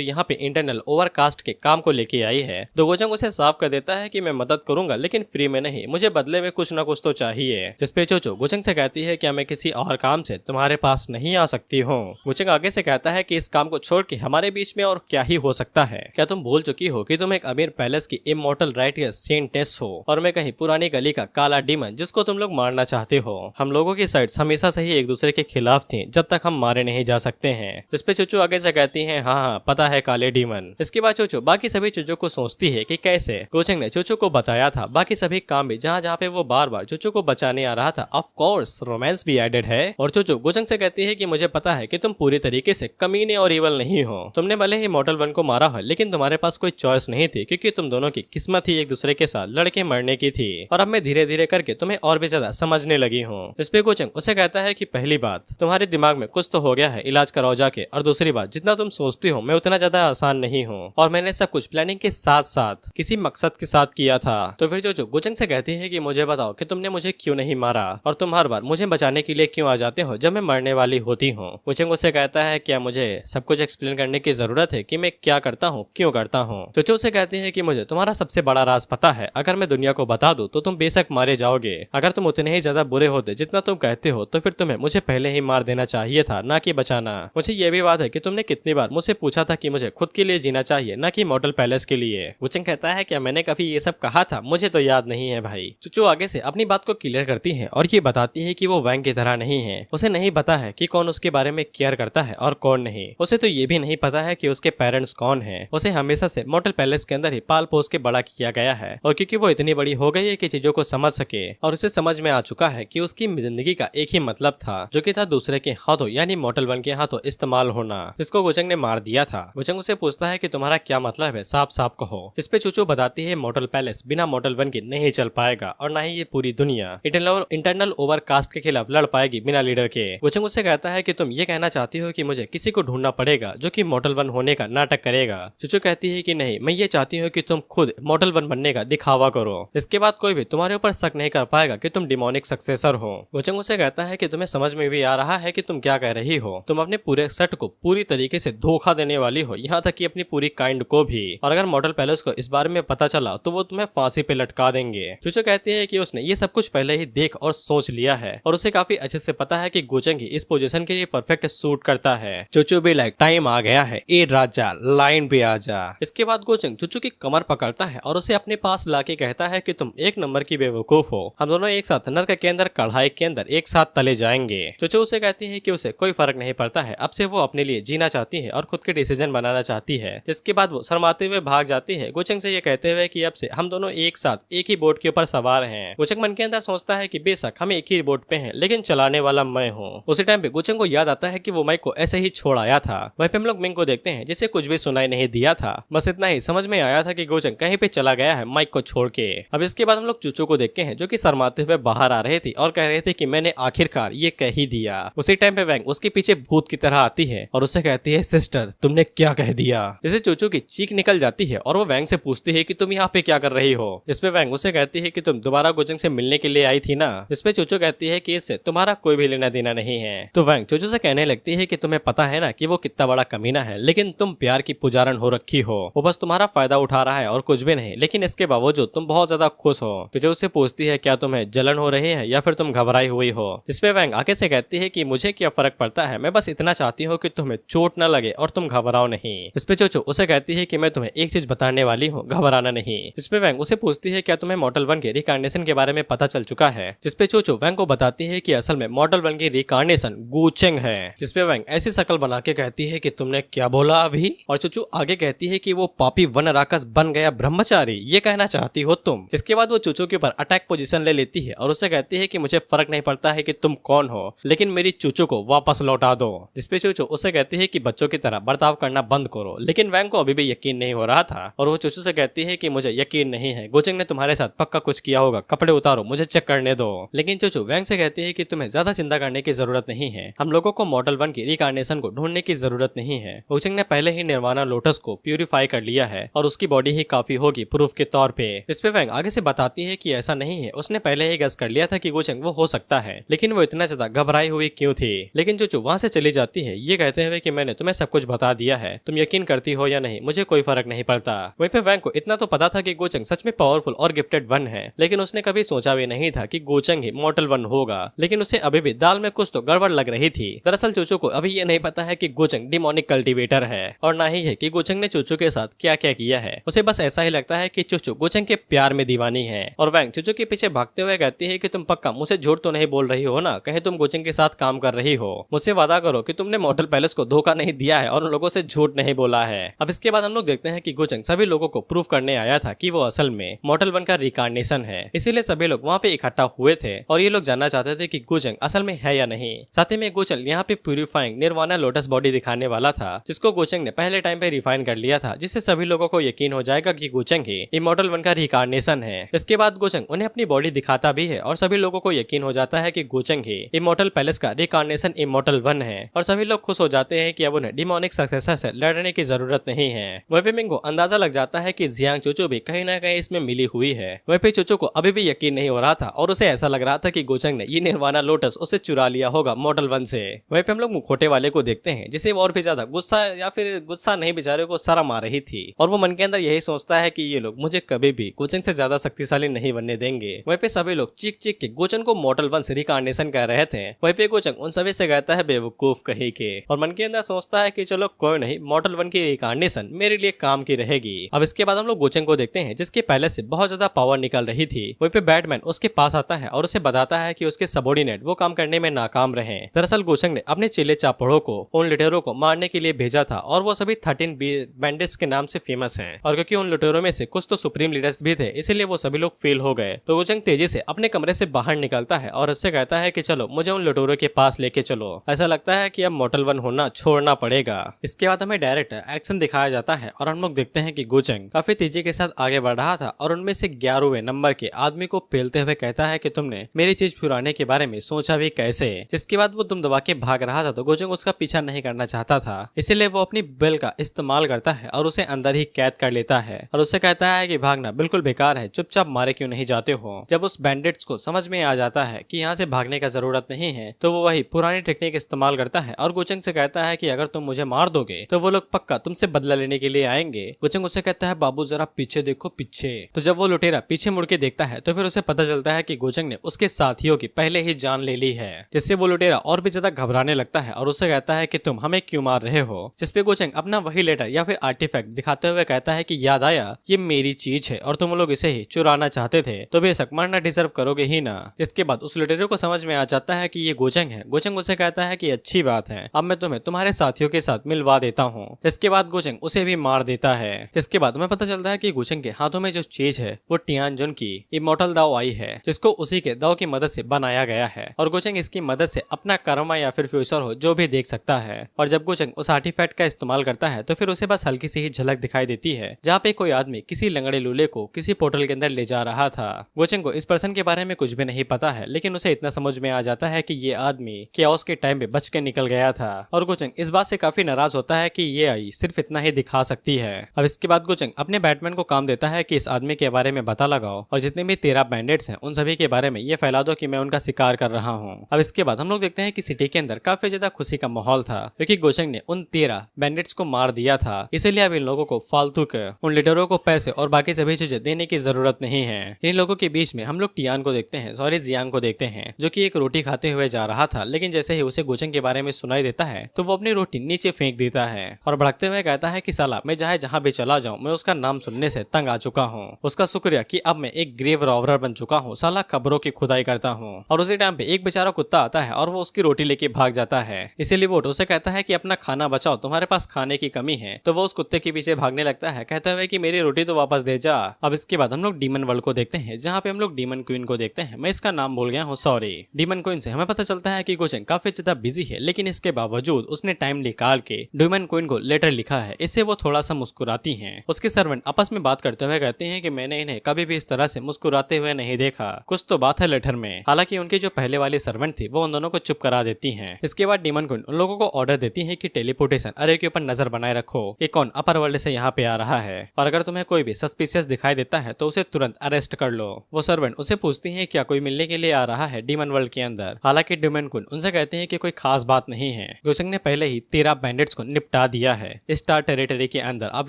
यहाँ पे इंटरनल ओवरकास्ट के काम को लेके आई है। तो गोचंग उसे साफ कर देता है कि मैं मदद करूंगा लेकिन फ्री में नहीं, मुझे बदले में कुछ न कुछ तो चाहिए। जिसपे चूचू गोचंग से कहती है क्या मैं किसी और काम से तुम्हारे पास नहीं आ सकती हूँ। गोचंग आगे से कहता है कि इस काम को छोड़ के हमारे बीच में और क्या ही हो सकता है। क्या तुम भूल चुकी हो कि तुम एक अमीर पैलेस की इमॉर्टल राइटियस सेंटेस हो और मैं कहीं पुरानी गली का काला डीमन जिसको तुम लोग मारना चाहते हो। हम लोगों की साइड्स हमेशा से ही एक दूसरे के खिलाफ थी जब तक हम मारे नहीं जा सकते हैं। इस पे चूचू आगे से कहती है हाँ हाँ पता है काले डीमन। इसके बाद चूचू बाकी सभी चीजों को सोचती है कि कैसे गोचंग ने चूचू को बताया था बाकी सभी काम भी जहाँ जहाँ पे वो बार बार चूचू को बचाने आ रहा था। ऑफ कोर्स रोमांस भी एडेड है। और चूचू गोचंग से कहती है कि मुझे पता है कि तुम पूरी तरीके से कमीने और इवल नहीं हो। तुमने भले ही मॉर्टल वन को मारा हो लेकिन तुम्हारे पास कोई चॉइस नहीं थी क्योंकि तुम दोनों की किस्मत ही एक दूसरे के साथ लड़के मरने की थी। और अब मैं धीरे धीरे करके तुम्हें और भी ज्यादा समझने लगी हूँ। इस पे गोचंग उसे कहता है कि पहली बात तुम्हारे दिमाग में कुछ तो हो गया है, इलाज कराओ जाके। और दूसरी बात जितना तुम सोचती हो मैं उतना ज्यादा आसान नहीं हूँ और मैंने सब कुछ प्लानिंग के साथ साथ किसी मकसद के साथ किया था। तो फिर जो गोचंग से कहती है कि मुझे बताओ कि तुमने मुझे क्यों नहीं मारा और तुम हर बार मुझे बचाने के लिए क्यों आ जाते हो जब मैं मरने वाली होती हूँ। गोचंग उसे कहता है क्या मुझे सब कुछ एक्सप्लेन करने की जरूरत है कि मैं क्या करता हूँ क्यों करता हूँ। चूचू से कहती है कि मुझे तुम्हारा सबसे बड़ा राज पता है, अगर मैं दुनिया को बता दूं तो तुम बेशक मारे जाओगे। अगर तुम उतने ही ज्यादा बुरे होते जितना तुम कहते हो तो फिर तुम्हें मुझे पहले ही मार देना चाहिए था, ना कि बचाना। मुझे ये भी बात है कि तुमने कितनी बार मुझसे पूछा था कि मुझे खुद के लिए जीना चाहिए ना कि मॉडल पैलेस के लिए। गोचंग कहता है क्या मैंने कभी ये सब कहा था, मुझे तो याद नहीं है भाई। चूचू आगे से अपनी बात को क्लियर करती है और ये बताती है कि वो वैंग की तरह नहीं है। उसे नहीं पता है कि कौन उसके बारे में केयर करता है और कौन नहीं। उसे तो ये भी नहीं पता है कि उसके पेरेंट्स कौन हैं। उसे हमेशा से मॉडल पैलेस के अंदर ही पाल पोस के बड़ा किया गया है और क्योंकि वो इतनी बड़ी हो गई है कि चीजों को समझ सके और उसे समझ में आ चुका है कि उसकी जिंदगी का एक ही मतलब था जो कि था दूसरे के हाथों यानी मॉडल वन के हाथों इस्तेमाल होना, जिसको गोचंग ने मार दिया था। गोचंग उसे पूछता है कि तुम्हारा क्या मतलब है, साफ साफ कहो। इस पे चूचू बताती है मॉडल पैलेस बिना मॉडल वन के नहीं चल पाएगा और न ही ये पूरी दुनिया इंटरनल ओवरकास्ट के खिलाफ लड़ पाएगी बिना लीडर के। गोचंग उससे कहता है कि तुम ये कहना चाहती हो कि मुझे किसी को ढूंढना पड़ेगा जो कि मॉडल वन होने का नाटक करेगा। चूचू कहती है कि नहीं, मैं ये चाहती हूँ कि तुम खुद मॉडल वन बनने का दिखावा करो। इसके बाद कोई भी तुम्हारे ऊपर शक नहीं कर पाएगा कि तुम डिमोनिक सक्सेसर हो। गोचंग उसे कहता है कि तुम्हें समझ में भी आ रहा है कि तुम क्या कह रही हो। तुम अपने पूरे सेट को पूरी तरीके से धोखा देने वाली हो, यहाँ तक कि अपनी पूरी काइंड को भी। और अगर मॉडल पैलेस को इस बारे में पता चला तो वो तुम्हें फांसी पे लटका देंगे। चूचू कहती है कि उसने ये सब कुछ पहले ही देख और सोच लिया है और उसे काफी अच्छे से पता है कि गोचंग ही इस पोजीशन के लिए परफेक्ट सूट करता है। चूचू भी लाइक टाइम आ गया है, ए राजा लाइन पे आ जा। इसके बाद गोचंग चूचू की कमर पकड़ता है और उसे अपने पास लाके कहता है कि तुम एक नंबर की बेवकूफ हो, हम दोनों एक साथ नर्क के अंदर कढ़ाई के अंदर एक साथ तले जाएंगे। चूचू उसे कहती है कि उसे कोई फर्क नहीं पड़ता है, अब से वो अपने लिए जीना चाहती है और खुद के डिसीजन बनाना चाहती है। इसके बाद वो शर्माते हुए भाग जाती है, गोचंग से ये कहते हुए कि अब से हम दोनों एक साथ एक ही बोट के ऊपर सवार हैं। गोचंग मन के अंदर सोचता है कि बेशक हम एक ही बोट पे हैं लेकिन चलाने वाला मैं हूँ। उसी टाइम पे गोचंग को याद आता है कि वो माइक को ऐसे ही छोड़ आया था। वहीं पे हम लोग मिंग को देखते हैं जिसे कुछ भी सुनाई नहीं दिया था, बस इतना ही समझ में आया था कि गोचंग कहीं पे चला गया है माइक को छोड़ के। अब इसके बाद हम लोग चूचू को देखते हैं जो कि शर्माते हुए बाहर आ रहे थे और कह रहे थे कि मैंने आखिरकार ये कह ही दिया। उसी टाइम पे वैंग उसके पीछे भूत की तरह आती है और उससे कहती है सिस्टर तुमने क्या कह दिया। इसे चूचू की चीख निकल जाती है और वो वैंग से पूछती है कि तुम यहाँ पे क्या कर रही हो। इसपे वैंग उसे कहती है कि तुम दोबारा गोचंग से मिलने के लिए आई थी ना। इसपे चूचू कहती है कि इससे तुम्हारा कोई भी लेना देना नहीं है। तो वैंग चूचू से कहने लगती है कि तुम्हें पता है ना कि वो कितना बड़ा कमीना है, लेकिन तुम प्यार की पुजारन हो रखी हो, वो बस तुम्हारा फायदा उठा रहा है और कुछ भी नहीं। लेकिन इसके बावजूद तुम बहुत ज्यादा खुश हो। चूचू उससे पूछती है क्या तुम्हें जलन हो रही है या फिर तुम घबराई हुई हो। जिसपे वैंग आगे से कहती है कि मुझे क्या फर्क पड़ता है, मैं बस इतना चाहती हूँ कि तुम्हें चोट न लगे और तुम घबराओ नहीं। इस पे चूचू उसे कहती है कि मैं तुम्हें एक चीज बताने वाली हूँ, घबराना नहीं। जिसपे वैंग उसे पूछती है क्या तुम्हें मॉडल 1 के रिकार्नेशन के बारे में पता चल चुका है। जिसपे चोचो वैंग को बताती है कि असल में मॉडल 1 की रिकार्नेशन गुचेंग है। जिसपे वैंग ऐसी शक्ल बना के कहती है कि तुमने क्या बोला अभी। और चोचो आगे कहती है कि वो पापी वन राक्षस बन गया ब्रह्मचारी, ये कहना चाहती हो तुम। इसके बाद वो चोचो के ऊपर अटैक पोजीशन ले लेती है और उसे कहती है कि मुझे फर्क नहीं पड़ता है कि तुम कौन हो, लेकिन मेरी चोचो को वापस लौटा दो। जिसपे चोचो उसे कहती है कि बच्चों की तरह बर्ताव करना बंद करो। लेकिन वैंग को अभी भी यकीन नहीं हो रहा था और वो चोचो से कहती है कि मुझे यकीन नहीं है, गुचेंग ने तुम्हारे साथ पक्का कुछ किया होगा, कपड़े उतारो, मुझे चेक करने दो। लेकिन चोचो वैंग से कहती है कि तुम्हें ज्यादा चिंता करने की जरूरत नहीं है, हम लोगों को मॉडल 1 की रिकार्नेशन को ढूंढने की जरूरत नहीं है। गुचेंग ने पहले ही निर्वाणा लोटस को प्यूरिफाई कर लिया है और उसकी बॉडी ही काफी होगी प्रूफ के तौर पे। इस पे वैंग आगे से बताती है कि ऐसा नहीं है, उसने पहले ही गेस कर लिया था कि गुचेंग वो हो सकता है, लेकिन वो इतना ज्यादा घबराई हुई क्यों थी। लेकिन चोचो वहां से चली जाती है ये कहते हुए कि मैंने तुम्हें सब कुछ बता दिया है, तुम यकीन करती हो या नहीं मुझे कोई फर्क नहीं पड़ता। वहीं पे वैंग को इतना तो पता था कि गुचेंग सच में पावरफुल और गिफ्टेड वन है, लेकिन उसने कभी सोचा भी नहीं था कि गुचेंग ही मॉडल 1 होगा। लेकिन उसे अभी भी दाल में कुछ तो गड़बड़ लग रही थी। दरअसल चोचो को अभी ये नहीं पता है कि गुचेंग डिमोनिक कल्टीवेटर है और ना ही है कि गुचेंग ने चोचो के साथ क्या क्या किया है। उसे बस ऐसा ही लगता है कि चोचो गुचेंग के प्यार में दीवानी है। और वैंग चोचो के पीछे भागते हुए कहती है कि तुम पक्का मुझसे झूठ तो नहीं बोल रही हो ना, कहीं तुम गुचेंग के साथ काम कर रही हो, मुझसे वादा करो कि तुमने मॉडल पैलेस को धोखा नहीं दिया है और उन लोगों से झूठ नहीं बोला है। अब इसके बाद हम लोग देखते हैं कि गुचेंग सभी लोगों को प्रूव करने आया था कि वो असल में मॉडल 1 का रिकार्नेशन है, इसीलिए सभी लोग वहाँ पे इकट्ठा हुए थे और ये लोग जानना चाहते थे कि गुचेंग असल में है या नहीं। साथ ही में गुचेंग यहाँ पे प्यूरिफाइंग निर्वाणा लोटस बॉडी दिखाने वाला था, जिसको गुचेंग ने पहले टाइम पे रिफाइन कर लिया था, जिससे सभी लोगों को यकीन हो जाएगा कि गुचेंग ही इमॉर्टल 1 का रिकार्नेशन है। इसके बाद गुचेंग उन्हें अपनी बॉडी दिखाता भी है और सभी लोगों को यकीन हो जाता है कि गुचेंग ही इमॉर्टल पैलेस का रिकार्नेशन इमॉर्टल 1 है और सभी लोग खुश हो जाते हैं कि अब उन्हें डिमोनिक सक्सेसर से लड़ने की जरूरत नहीं है। वहीं पे मिंग को अंदाजा लग जाता है कि जियांग चोचो भी कहीं ना कहीं इसमें मिली हुई है। वहीं पे चोचो को अभी भी यकीन नहीं हो रहा था और उसे ऐसा लग रहा था कि गुचेंग ने ये निर्वाणा लोटस उसे चुरा लिया होगा मॉडल 1 से। वहीं पे हम लोग मुखोटे वाले को देखते हैं जिसे और भी ज्यादा गुस्सा या फिर गुस्सा नहीं, बेचारे को शर्म आ रही थी और वो मन के अंदर यही सोचता है कि ये लोग मुझे कभी भी गुचेंग से ज्यादा शक्तिशाली नहीं बनने देंगे। वहीं पे सभी लोग चीख चीख के गुचेंग को मॉडल 1 से रिकार्नेशन कर रहे थे। वहीं पे गुचेंग उन सभी से कहता है बेवकूफ कहीं के और मन के अंदर सोचता है कि चलो कोई नहीं, मॉडल 1 की रिकार्नेशन मेरे लिए काम की रहेगी। अब इसके बाद हम लोग गुचेंग को देखते हैं जिसके पहले से बहुत ज्यादा पावर निकल रही थी। वहीं पे बैटमैन उसके पास आता है और उसे बताता है कि उसके सबॉर्डिनेट वो काम करने में नाकाम रहे। दरअसल गुचेंग ने अपने चेले चापड़ों को उन लुटेरों को मारने के लिए भेजा था और वो सभी 13 बैंडिट्स के नाम से फेमस हैं और क्योंकि उन लुटेरों में से कुछ तो सुप्रीम लीडर्स भी थे, इसीलिए वो सभी लोग फेल हो गए। तो गुचेंग तेजी से अपने कमरे से बाहर निकलता है और उससे कहता है कि चलो मुझे उन लुटेरों के पास लेके चलो, ऐसा लगता है कि अब मॉडल 1 होना छोड़ना पड़ेगा। इसके बाद हमें डायरेक्ट एक्शन दिखाया जाता है और हम लोग देखते हैं कि गुचेंग काफी तेजी के साथ आगे बढ़ रहा था और उनमें से 11वें नंबर के आदमी को पेलते हुए कहता है कि तुमने मेरी चीज चुराने के बारे में सोचा भी कैसे। जिसके बाद वो दुम दबा के भाग रहा था तो गुचेंग उसका पीछा नहीं करना चाहता था, इसीलिए वो अपनी बेल का इस्तेमाल करता है और उसे अंदर ही कैद कर लेता है और उससे कहता है कि भागना बिल्कुल बेकार है, चुपचाप मारे क्यों नहीं जाते हो। जब उस बैंडिट्स को समझ में आ जाता है कि यहाँ से भागने का जरूरत नहीं है तो वो वही पुरानी टेक्निक इस्तेमाल करता है और गुचेंग से कहता है कि अगर तुम मुझे मार दोगे तो वो लोग पक्का तुमसे बदला लेने के लिए आएंगे। गुचेंग उससे कहता है बाबू जरा पीछे देखो पीछे। तो जब वो लुटेरा पीछे मुड़ के देखता है तो फिर उसे पता चलता है कि गुचेंग ने उसके साथियों की पहले ही जान ले ली है, जिससे वो लुटेरा और भी ज्यादा घबराने लगता है और उससे कहता है कि तुम हमें क्यों मार रहे हो। जिसपे गुचेंग अपना वही लेटर या फिर आर्टिफैक्ट दिखाते हुए कहता है कि याद आया ये मेरी चीज है और तुम लोग इसे ही चुराना चाहते थे तो बेशक मरना डिजर्व करोगे ही ना। जिसके बाद उस लुटेरे को समझ में आ जाता है कि ये गुचेंग है। गुचेंग उसे कहता है कि अच्छी बात है, अब मैं तुम्हें तुम्हारे साथियों के साथ मिलवा देता हूँ। इसके बाद गुचेंग उसे भी मार देता है। जिसके बाद हमें पता चलता है कि गुचेंग के हाथों में जो चीज है वो टियानजुन की इमॉर्टल दाव आई है, जिसको उसी के दाव की मदद से बनाया गया है और गुचेंग इसकी मदद से अपना कर्मा या फिर फ्यूचर हो जो भी देख सकता है। और जब गुचेंग उस आर्टिफैक्ट का इस्तेमाल करता है तो फिर उसे बस हल्की सी ही झलक दिखाई देती है जहाँ पे कोई आदमी किसी लंगड़े लूले को किसी पोर्टल के अंदर ले जा रहा था। गुचेंग को इस पर्सन के बारे में कुछ भी नहीं पता है, लेकिन उसे इतना समझ में आ जाता है कि ये आदमी केओस के टाइम पे बच के निकल गया था और गुचेंग इस बात से काफी नाराज होता है कि ये आई सिर्फ इतना ही दिखा सकती है। अब इसके बाद गुचेंग अपने बैटमैन को काम देता है कि इस आदमी के बारे में पता लगाओ और जितने भी 13 बैंडिट्स हैं उन सभी के बारे में ये फैला दो कि मैं उनका शिकार कर रहा हूँ। अब इसके बाद हम लोग देखते हैं कि सिटी के अंदर काफी ज्यादा खुशी का माहौल था क्योंकि गुचेंग ने उन 13 बैंडिट्स को मार दिया था, इसीलिए अब इन लोगों को फालतू के उन लीडरों को पैसे और बाकी सभी चीजें देने की जरूरत नहीं है। इन लोगों के बीच में हम लोग टियान को देखते हैं, सॉरी जियांग को देखते हैं, जो कि एक रोटी खाते हुए जा रहा था, लेकिन जैसे ही उसे गुचेंग के बारे में सुनाई देता है तो वो अपनी रोटी नीचे फेंक देता है और भड़कते हुए कहता है कि साला मैं जहाँ जहाँ भी चला जाऊँ मैं उसका नाम सुनने से तंग आ चुका हूँ। उसका शुक्रिया कि अब मैं एक ग्रेव रॉबरर बन चुका हूँ, साला कब्रों की खुदाई करता हूँ। और उसी टाइम पे एक बेचारा कुत्ता आता है और वो उसकी रोटी लेके भाग जाता है। इसीलिए वो उसे कहता है कि अपना खाना बचाओ, तुम्हारे पास खाने की कमी है। तो वो उस कुत्ते के पीछे भागने लगता है, कहता है कि मेरी रोटी तो वापस दे जा। अब इसके बाद हम लोग डीमन वर्ल्ड को देखते हैं, जहाँ पे हम लोग डीमन क्वीन को देखते हैं। मैं इसका नाम भूल गया हूँ, सॉरी। डीमन क्वीन से हमें पता चलता है कि गोचेंग काफी ज्यादा बिजी है, लेकिन इसके बावजूद उसने टाइम निकाल के डीमन क्वीन को लेटर लिखा है। इससे वो थोड़ा सा मुस्कुराती हैं। उसके सर्वेंट आपस में बात करते हुए कहते हैं कि मैंने इन्हें कभी भी इस तरह से मुस्कुराते हुए नहीं देखा, कुछ तो बात है लेटर में। हालांकि उनकी जो पहले वाली सर्वेंट थी वो उन दोनों को चुप करा देती हैं। इसके बाद डीमन क्वीन उन लोगों को ऑर्डर देती है कि टेलीपोर्टेशन अरे के ऊपर नजर बनाए रखो, ये कौन अपर वर्ल्ड से यहाँ पे आ रहा है, और अगर तुम्हें कोई भी सस्पिशियस दिखाई देता है तो उसे तुरंत अरेस्ट कर लो। वो सर्वेंट उसे पूछती है क्या कोई मिलने के लिए आ रहा है डीमन वर्ल्ड के अंदर। हालांकि डीमन क्वीन उनसे कहते हैं कि कोई खास बात नहीं है, गोचेंग ने पहले ही 13 बैंडिट्स को निपटा दिया है स्टार टेरिटरी के अंदर। अब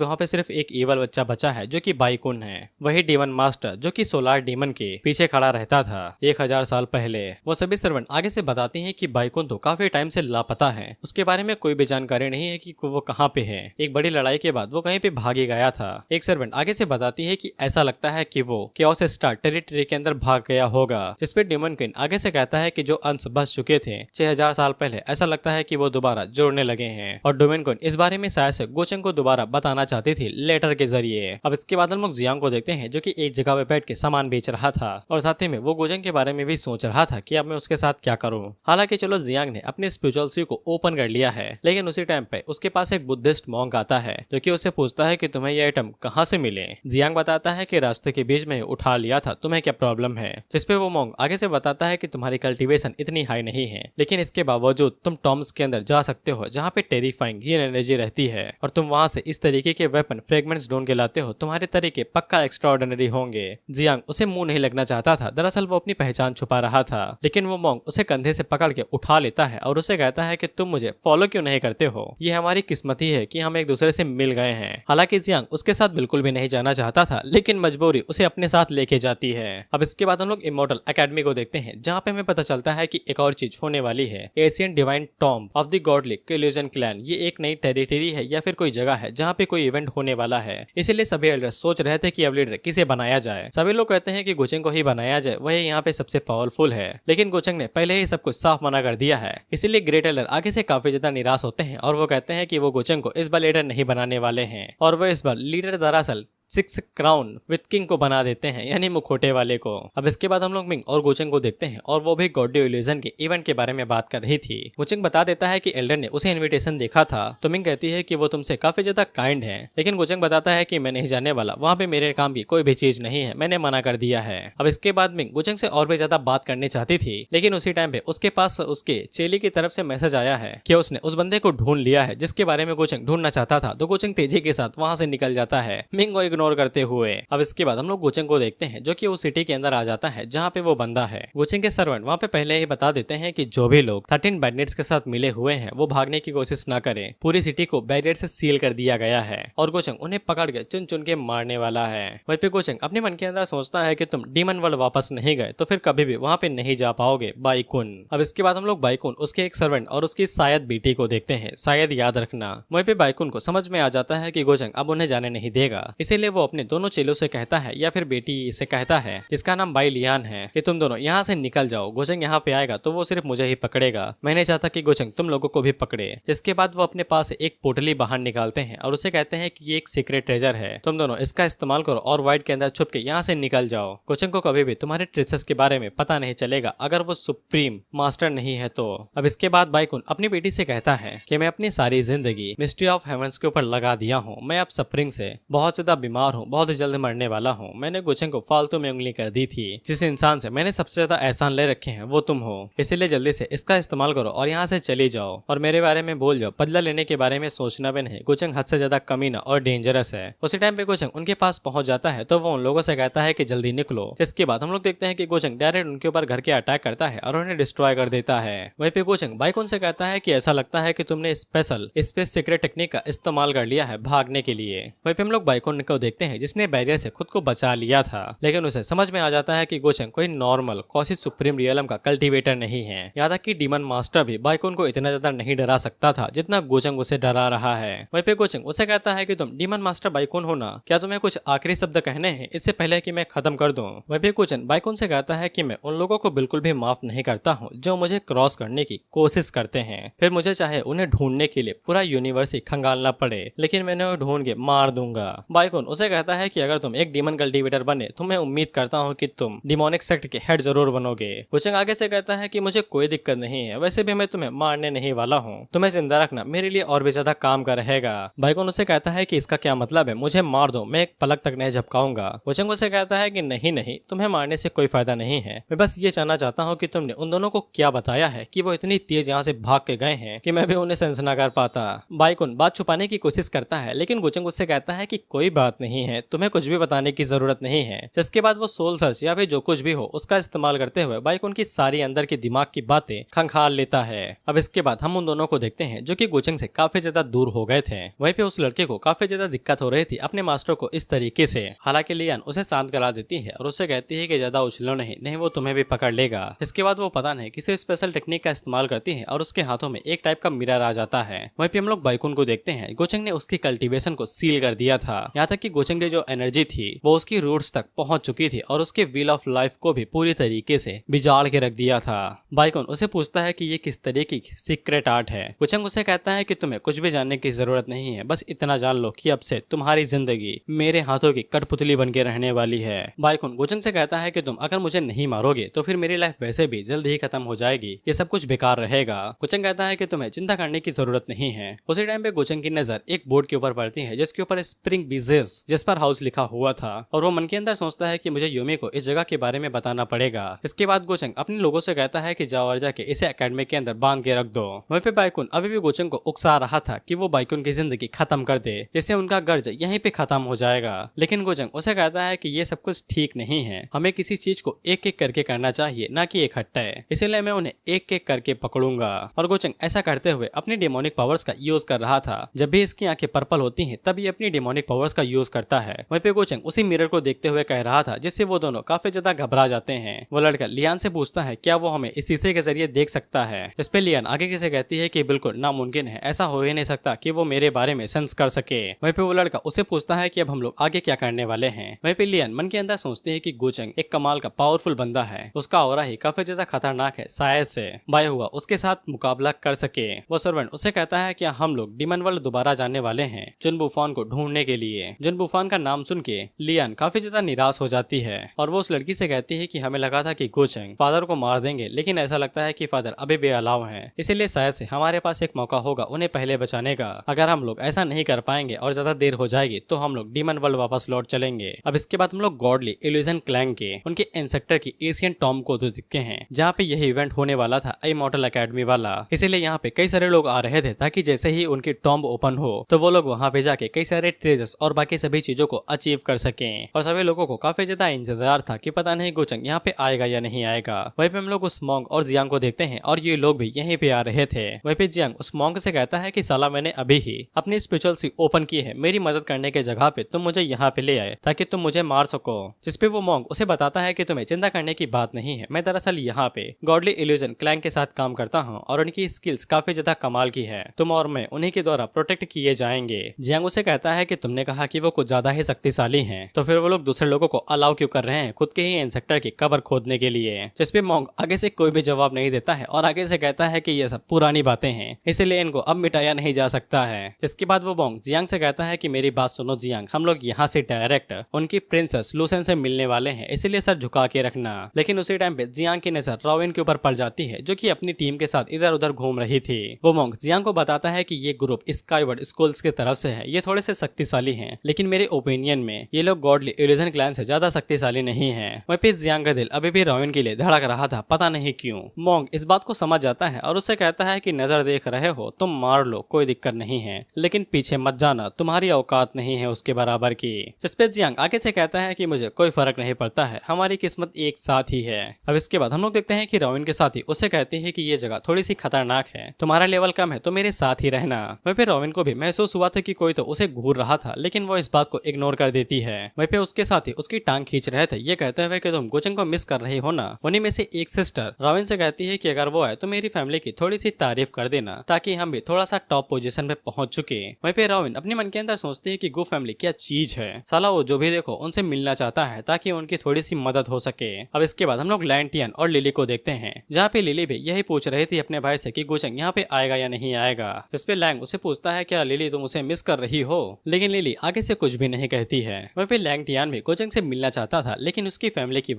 वहाँ पे सिर्फ एक ईवल बच्चा बचा है जो कि बाइकुन है, वही डीमन मास्टर जो कि सोलार डीमन के पीछे खड़ा रहता था 1000 साल पहले। वो सभी सर्वेंट आगे से बताते हैं कि बाइकुन तो काफी टाइम से लापता है, उसके बारे में कोई भी जानकारी नहीं है कि वो कहाँ पे है। एक बड़ी लड़ाई के बाद वो कहीं पे भागी गया था। एक सर्वेंट आगे से बताती है कि ऐसा लगता है कि वो केओस स्टार टेरिटरी के अंदर भाग गया होगा, जिसपे डीमन क्वीन आगे से कहता है कि जो अंश बच चुके थे 6000 साल पहले, ऐसा लगता है कि वो दोबारा जोड़ने लगे हैं। और डीमन क्वीन इस बारे में शायद से गोचेंग को दोबारा बताना चाहती थी लेटर के जरिए। अब इसके बाद हम लोग जियांग को देखते हैं जो कि एक जगह पे बैठ के सामान बेच रहा था, और साथ ही में वो गोचेंग के बारे में भी सोच रहा था कि अब मैं उसके साथ क्या करूं। हालांकि चलो जियांग ने अपने स्पिरिचुअल सी को ओपन कर लिया है, लेकिन उसी टाइम पे उसके पास एक बुद्धिस्ट मॉन्क आता है जो कि उससे पूछता है कि तुम्हें ये आइटम कहाँ से मिले। जियांग बताता है कि रास्ते के बीच में उठा लिया था, तुम्हें क्या प्रॉब्लम है। जिसपे वो मॉन्क आगे से बताता है कि तुम्हारी कल्टीवेशन इतनी हाई नहीं है, लेकिन इसके बावजूद तुम टॉम्स के अंदर जा सकते हो जहाँ पे टेरिफाइंग हील एनर्जी रहती है, और तुम वहाँ से इस तरीके के वेपन फ्रेगमेंट्स ढूंढ के लाते हो, तुम्हारे तरीके पक्का एक्स्ट्राऑर्डिनरी होंगे। जियांग उसे मुंह नहीं लगना चाहता था, दरअसल वो अपनी पहचान छुपा रहा था, लेकिन वो मॉन्क उसे कंधे से पकड़ के उठा लेता है और उसे कहता है कि तुम मुझे फॉलो क्यों नहीं करते हो, ये हमारी किस्मत ही है कि हम एक दूसरे से मिल गए हैं। हालांकि जियांग उसके साथ बिल्कुल भी नहीं जाना चाहता था, लेकिन मजबूरी उसे अपने साथ लेके जाती है। अब इसके बाद हम लोग इमॉर्टल एकेडमी को देखते हैं, जहाँ पे हमें पता चलता है कि एक और चीज होने वाली है, Asian divine tomb of the godly illusion clan. ये एक नई टेरिटरी है या फिर कोई जगह है जहाँ पे कोई इवेंट होने वाला है, इसीलिए सभी एल्डर्स सोच रहे थे कि अब लीडर किसे बनाया जाए। सभी लोग कहते हैं कि गोचेंग को ही बनाया जाए, वही यहाँ पे सबसे पावरफुल है, लेकिन गोचेंग ने पहले ही सब कुछ साफ मना कर दिया है। इसीलिए ग्रेट एल्डर आगे से काफी ज्यादा निराश होते हैं और वो कहते हैं कि वो गोचेंग को इस बार लीडर नहीं बनाने वाले हैं, और वो इस बार लीडर दरअसल 6 क्राउन विथ किंग को बना देते हैं, यानी मुखोटे वाले को। अब इसके बाद हम लोग मिंग और गोचेंग को देखते हैं, और वो भी गॉडली इल्यूजन के इवेंट के बारे में बात कर रही थी। गोचेंग बता देता है कि एल्डर ने उसे इनविटेशन देखा था, तो मिंग कहती है कि वो तुमसे काफी ज्यादा काइंड है, लेकिन गोचेंग बताता है कि मैं नहीं जाने वाला, वहाँ पे मेरे काम की कोई भी चीज नहीं है, मैंने मना कर दिया है। अब इसके बाद मिंग गोचेंग से और भी ज्यादा बात करनी चाहती थी, लेकिन उसी टाइम पे उसके पास उसके चेली की तरफ से मैसेज आया है कि उसने उस बंदे को ढूंढ लिया है जिसके बारे में गोचेंग ढूंढना चाहता था। तो गोचेंग तेजी के साथ वहाँ से निकल जाता है, मिंग को इग्नोर करते हुए। अब इसके बाद हम लोग गोचेंग को देखते हैं जो कि उस सिटी के अंदर आ जाता है जहाँ पे वो बंदा है। गोचेंग के सर्वेंट वहाँ पे पहले ही बता देते हैं कि जो भी लोग 13 बैंडिट्स के साथ मिले हुए हैं वो भागने की कोशिश ना करें, पूरी सिटी को बैरियर से सील कर दिया गया है, और गोचेंग उन्हें पकड़ के चुन चुन के मारने वाला है। वहीं पे गोचेंग अपने मन के अंदर सोचता है कि तुम डीमन वर्ल्ड वापस नहीं गए तो फिर कभी भी वहाँ पे नहीं जा पाओगे बाइकुन। अब इसके बाद हम लोग बाइकुन, उसके एक सर्वेंट और उसकी शायद बेटी को देखते हैं, शायद याद रखना। वहीं पे बाइकुन को समझ में आ जाता है कि गोचेंग अब उन्हें जाने नहीं देगा, इसीलिए वो अपने दोनों चेलों से कहता है या फिर बेटी से कहता है जिसका नाम बाई लियान है कि तुम दोनों यहाँ से निकल जाओ, गोचेंग यहाँ पे आएगा तो वो सिर्फ मुझे ही पकड़ेगा, मैं नहीं चाहता कि गोचेंग तुम लोगों को भी पकड़े। जिसके बाद वो अपने पास एक पोटली बाहर निकालते हैं और उसे कहते हैं कि ये एक सीक्रेट ट्रेजर है, तुम दोनों इसका इस्तेमाल करो और वाइट के अंदर छुप के यहाँ से निकल जाओ। गोचेंग को कभी भी तुम्हारे ट्रेसेस के बारे में पता नहीं चलेगा अगर वो सुप्रीम मास्टर नहीं है तो। अब इसके बाद बाइकुन अपनी बेटी से कहता है कि मैं अपनी सारी जिंदगी मिस्ट्री ऑफ हेवंस के ऊपर लगा दिया हूँ, मैं अब सफरिंग से बहुत ज्यादा बीमार हूँ, बहुत जल्द मरने वाला हूँ। मैंने गोचेंग को फालतू में उंगली कर दी थी, जिस इंसान से मैंने सबसे ज्यादा एहसान ले रखे हैं वो तुम हो, इसीलिए जल्दी से इसका इस्तेमाल करो और यहाँ से चली जाओ और मेरे बारे में भूल जाओ, बदला लेने के बारे में सोचना भी नहीं। गोचेंग हद से ज्यादा कमीना और डेंजरस है। उसी टाइम पे गोचेंग उनके पास पहुंच जाता है तो वो उन लोगों से कहता है कि जल्दी निकलो। जिसके बाद हम लोग देखते हैं कि गोचेंग डायरेक्ट उनके ऊपर घर के अटैक करता है और उन्हें डिस्ट्रॉय कर देता है। वहीं पे गोचेंग बाइकुन से कहता है कि ऐसा लगता है कि तुमने स्पेशल स्पेस सीक्रेट टेक्निक का इस्तेमाल कर लिया है भागने के लिए। वहीं पे हम लोग बाइकुन को देखते हैं जिसने बैरियर से खुद को बचा लिया था, लेकिन उसे समझ में आ जाता है कि गोचंग कोई नॉर्मल कॉसिस सुप्रीम रियलम का कल्टीवेटर नहीं है। यहाँ तक कि डीमन मास्टर भी बाइकोन को इतना ज्यादा नहीं डरा सकता था जितना गोचंग उसे डरा रहा है। वहीं पे गोचंग उसे कहता है कि तुम डीमन मास्टर बाइकोन हो ना, क्या तुम्हें कुछ आखिरी शब्द कहने हैं इससे पहले कि मैं खत्म कर दूं। वहीं पे गोचंग बाइकोन से कहता है कि मैं उन लोगों को बिल्कुल भी माफ नहीं करता हूँ जो मुझे क्रॉस करने की कोशिश करते हैं, फिर मुझे चाहे उन्हें ढूंढने के लिए पूरा यूनिवर्स ही खंगालना पड़े, लेकिन मैंने उन्हें ढूंढ के मार दूंगा। बाइकोन उसे कहता है कि अगर तुम एक डीमन कल्टीवेटर बने तो मैं उम्मीद करता हूँ कि तुम डिमोनिक सेक्ट के हेड जरूर बनोगे। गोचंग आगे से कहता है कि मुझे कोई दिक्कत नहीं है, वैसे भी मैं तुम्हें मारने नहीं वाला हूँ, तुम्हें जिंदा रखना मेरे लिए और भी ज्यादा काम का रहेगा। बाइकोन उसे कहता है कि इसका क्या मतलब है, मुझे मार दो, मैं एक पलक तक नहीं झपकाऊंगा। गोचंग उसे कहता है कि नहीं नहीं, तुम्हें मारने से कोई फायदा नहीं है, मैं बस ये जानना चाहता हूँ कि तुमने उन दोनों को क्या बताया है कि वो इतनी तेज यहाँ से भाग के गए हैं कि मैं भी उन्हें सेंस ना कर पाता। बाइकोन बात छुपाने की कोशिश करता है, लेकिन गोचंग उससे कहता है कि कोई बात नहीं है, तुम्हें कुछ भी बताने की जरूरत नहीं है। जिसके बाद वो सोल सर्च या फिर जो कुछ भी हो उसका इस्तेमाल करते हुए बाइकोन की सारी अंदर की दिमाग की बातें खंगाल लेता है। अब इसके बाद हम उन दोनों को देखते हैं जो कि गोचंग से काफी ज्यादा दूर हो गए थे। वहीं पे उस लड़के को काफी ज्यादा दिक्कत हो रही थी अपने मास्टर को इस तरीके से। हालांकि लियान उसे शांत करा देती है और उसे कहती है कि ज्यादा उछलो नहीं वो तुम्हें भी पकड़ लेगा। इसके बाद वो पता नहीं किसी स्पेशल टेक्निक का इस्तेमाल करती है और उसके हाथों में एक टाइप का मिरर आ जाता है। वहीं पे हम लोग बाइकोन को देखते हैं, गोचंग ने उसकी कल्टीवेशन को सील कर दिया था। यहाँ तक कि गोचंग की जो एनर्जी थी वो उसकी रूट्स तक पहुंच चुकी थी और उसके व्हील ऑफ लाइफ को भी पूरी तरीके से बिगाड़ के रख दिया था। बाइकोन उसे पूछता है कि ये किस तरीके की सीक्रेट आर्ट है। गोचंग उसे कहता है कि तुम्हें कुछ भी जानने की जरूरत नहीं है, बस इतना जान लो कि अब से तुम्हारी जिंदगी मेरे हाथों की कठपुतली बन के रहने वाली है। बाइकोन गोचंग से कहता है कि तुम अगर मुझे नहीं मारोगे तो फिर मेरी लाइफ वैसे भी जल्द ही खत्म हो जाएगी, ये सब कुछ बेकार रहेगा। गोचंग कहता है कि तुम्हें चिंता करने की जरूरत नहीं है। उसी टाइम पे गोचंग की नजर एक बोर्ड के ऊपर पड़ती है जिसके ऊपर स्प्रिंग बीजेस जेस्पर हाउस लिखा हुआ था और वो मन के अंदर सोचता है कि मुझे यूमी को इस जगह के बारे में बताना पड़ेगा। इसके बाद गोचंग अपने लोगों से कहता है कि जाओ और जाके इसे एकेडमी के अंदर बांध के रख दो। वहीं पे बाइकोन अभी भी गोचंग को उकसा रहा था कि वो बाइकोन की जिंदगी खत्म कर दे, जिससे उनका गर्ज यहीं पे खत्म हो जाएगा। लेकिन गोचंग उसे कहता है कि ये सब कुछ ठीक नहीं है, हमें किसी चीज को एक एक करके करना चाहिए ना कि इकट्ठे, इसलिए मैं उन्हें एक एक करके पकड़ूंगा। और गोचंग ऐसा करते हुए अपनी डेमोनिक पावर्स का यूज कर रहा था। जब भी इसकी आंखें पर्पल होती हैं तब ये अपनी डेमोनिक पावर्स का यूज करता है। वहीं पे गोचंग उसी मिरर को देखते हुए कह रहा था, जिससे वो दोनों काफी ज्यादा घबरा जाते हैं। वो लड़का लियान से पूछता है क्या वो हमें इस शीशे के जरिए देख सकता है। इस पे लियान आगे से कहती है कि बिल्कुल नामुमकिन है, ऐसा हो ही नहीं सकता कि वो मेरे बारे में सेंस कर सके। वहीं पे वो लड़का उसे पूछता है कि अब हम लोग आगे क्या करने वाले हैं। वहीं पे लियान मन के अंदर सोचते हैं कि गोचंग एक कमाल का पावरफुल बंदा है, उसका ऑरा ही काफी ज्यादा खतरनाक है, शायद से बाय हुआ उसके साथ मुकाबला कर सके। वो सर्वेंट उसे कहता है कि हम लोग डिमन वर्ल्ड दोबारा जाने वाले हैं जुन बुफॉन को ढूंढने के लिए। जुन बुफॉन का नाम सुन के लियान काफी ज्यादा निराश हो जाती है और वो उस लड़की से कहती है कि हमें लगा था कि गोचंग फादर को मार देंगे, लेकिन ऐसा लगता है कि फादर अभी भी अलाव हैं, इसीलिए शायद से हमारे पास एक मौका होगा उन्हें पहले बचाने का। अगर हम लोग ऐसा नहीं कर पाएंगे और ज्यादा देर हो जाएगी तो हम लोग डिमन वर्ल्ड वापस लौट चलेंगे। अब इसके बाद हम लोग गॉडली इल्यूजन क्लैंग के उनके इंसेक्टर की एशियन टॉम को दिखते हैं, जहाँ पे यह इवेंट होने वाला था इमॉर्टल एकेडमी वाला। इसीलिए यहाँ पे कई सारे लोग आ रहे थे ताकि जैसे ही उनकी टॉम्ब ओपन हो तो वो लोग वहाँ पे जाके कई सारे ट्रेजर्स और बाकी सभी चीजों को अचीव कर सकें। और सभी लोगों को काफी ज्यादा इंतजार था कि पता नहीं गोचंग यहाँ पे आएगा या नहीं आएगा। वहीं पे हम लोग उस मॉन्क और जियांग को देखते हैं और ये लोग भी यहीं पे आ रहे थे। वहीं पे जियांग उस मॉन्क से कहता है कि साला मैंने अभी ही अपनी स्पिरिचुअल सी ओपन की है, मेरी मदद करने के जगह पे तुम मुझे यहाँ पे ले आए ताकि तुम मुझे मार सको। जिसपे वो मॉन्क उसे बताता है कि तुम्हें चिंता करने की बात नहीं है, मैं दरअसल यहाँ पे गॉडली इल्यूजन क्लैंग के साथ काम करता हूँ और उनकी स्किल्स काफी ज्यादा कमाल की है, तुम और मैं उन्हीं के द्वारा प्रोटेक्ट किए जाएंगे। जियांग उसे कहता है कि तुमने कहा कि वो कुछ ज्यादा ही शक्तिशाली हैं, तो फिर वो लोग दूसरे लोगों को अलाउ क्यों कर रहे हैं खुद के ही इंसेक्टर की कब्र खोदने के लिए। जिसपे मॉन्क आगे से कोई भी जवाब नहीं देता है और आगे से कहता है कि ये सब पुरानी बातें हैं, इसलिए इनको अब मिटाया नहीं जा सकता है। जिसके बाद वो मॉन्क जियांग से कहता है कि मेरी बात सुनो जियांग, हम लोग यहाँ से डायरेक्ट उनकी प्रिंसेस लूसेन से मिलने वाले हैं, इसलिए सर झुका के रखना। लेकिन उसी टाइम पे जियांग की नजर रोविन के ऊपर पड़ जाती है जो कि अपनी टीम के साथ इधर उधर घूम रही थी। वो मॉन्क जियांग को बताता है कि ये ग्रुप स्काईवर्ड स्कूल्स की तरफ से है, ये थोड़े से शक्तिशाली हैं, लेकिन मेरे ओपिनियन में ये लोग गॉडली इल्यूजन क्लैन से ज्यादा शक्तिशाली नहीं है। वहीं पे जियांग का दिल अभी भी रोविन के लिए धड़क रहा था, पता नहीं क्यों। मॉन्क इस बात को समझ जाता है और उससे कहता है कि नजर देख रहे हो तुम मार लो, कोई दिक्कत नहीं है, लेकिन पीछे मत जाना, तुम्हारी औकात नहीं है उसके बराबर की। जिसपे जियांग आगे से कहता है कि मुझे कोई फर्क नहीं पड़ता है, हमारी किस्मत एक साथ ही है। अब इसके बाद हम लोग देखते हैं कि रोविन के साथी उससे कहते हैं कि ये जगह थोड़ी सी खतरनाक है, तुम्हारा लेवल कम है तो मेरे साथ ही रहना। वहीं पे रोविन को भी महसूस हुआ था कि कोई तो उसे घूर रहा था, लेकिन वो इस इस बात को इग्नोर कर देती है। वहीं पे उसके साथ ही उसकी टांग खींच रहे थे, ये कहते हुए कि तुम गोचंग को मिस कर रही हो ना। उन्हीं में से एक सिस्टर रॉबिन से कहती है कि अगर वो आए तो मेरी फैमिली की थोड़ी सी तारीफ कर देना, ताकि हम भी थोड़ा सा टॉप पोजीशन पे पहुंच चुके। वहीं पे रॉबिन अपने मन के अंदर सोचती है कि गो फैमिली क्या चीज है, साला वो जो भी देखो उनसे मिलना चाहता है ताकि उनकी थोड़ी सी मदद हो सके। अब इसके बाद हम लोग लैंटियन और लिली को देखते हैं, जहाँ पे लिली भी यही पूछ रही थी अपने भाई से कि गोचंग यहाँ पे आएगा या नहीं आएगा। जिसपे लैंग उसे पूछता है क्या लिली तुम उसे मिस कर रही हो, लेकिन लिली आगे से कुछ भी नहीं कहती है। वहीं पे लैंटियन भी गोचंग से मिलना चाहता था, लेकिन उसकी फैमिली की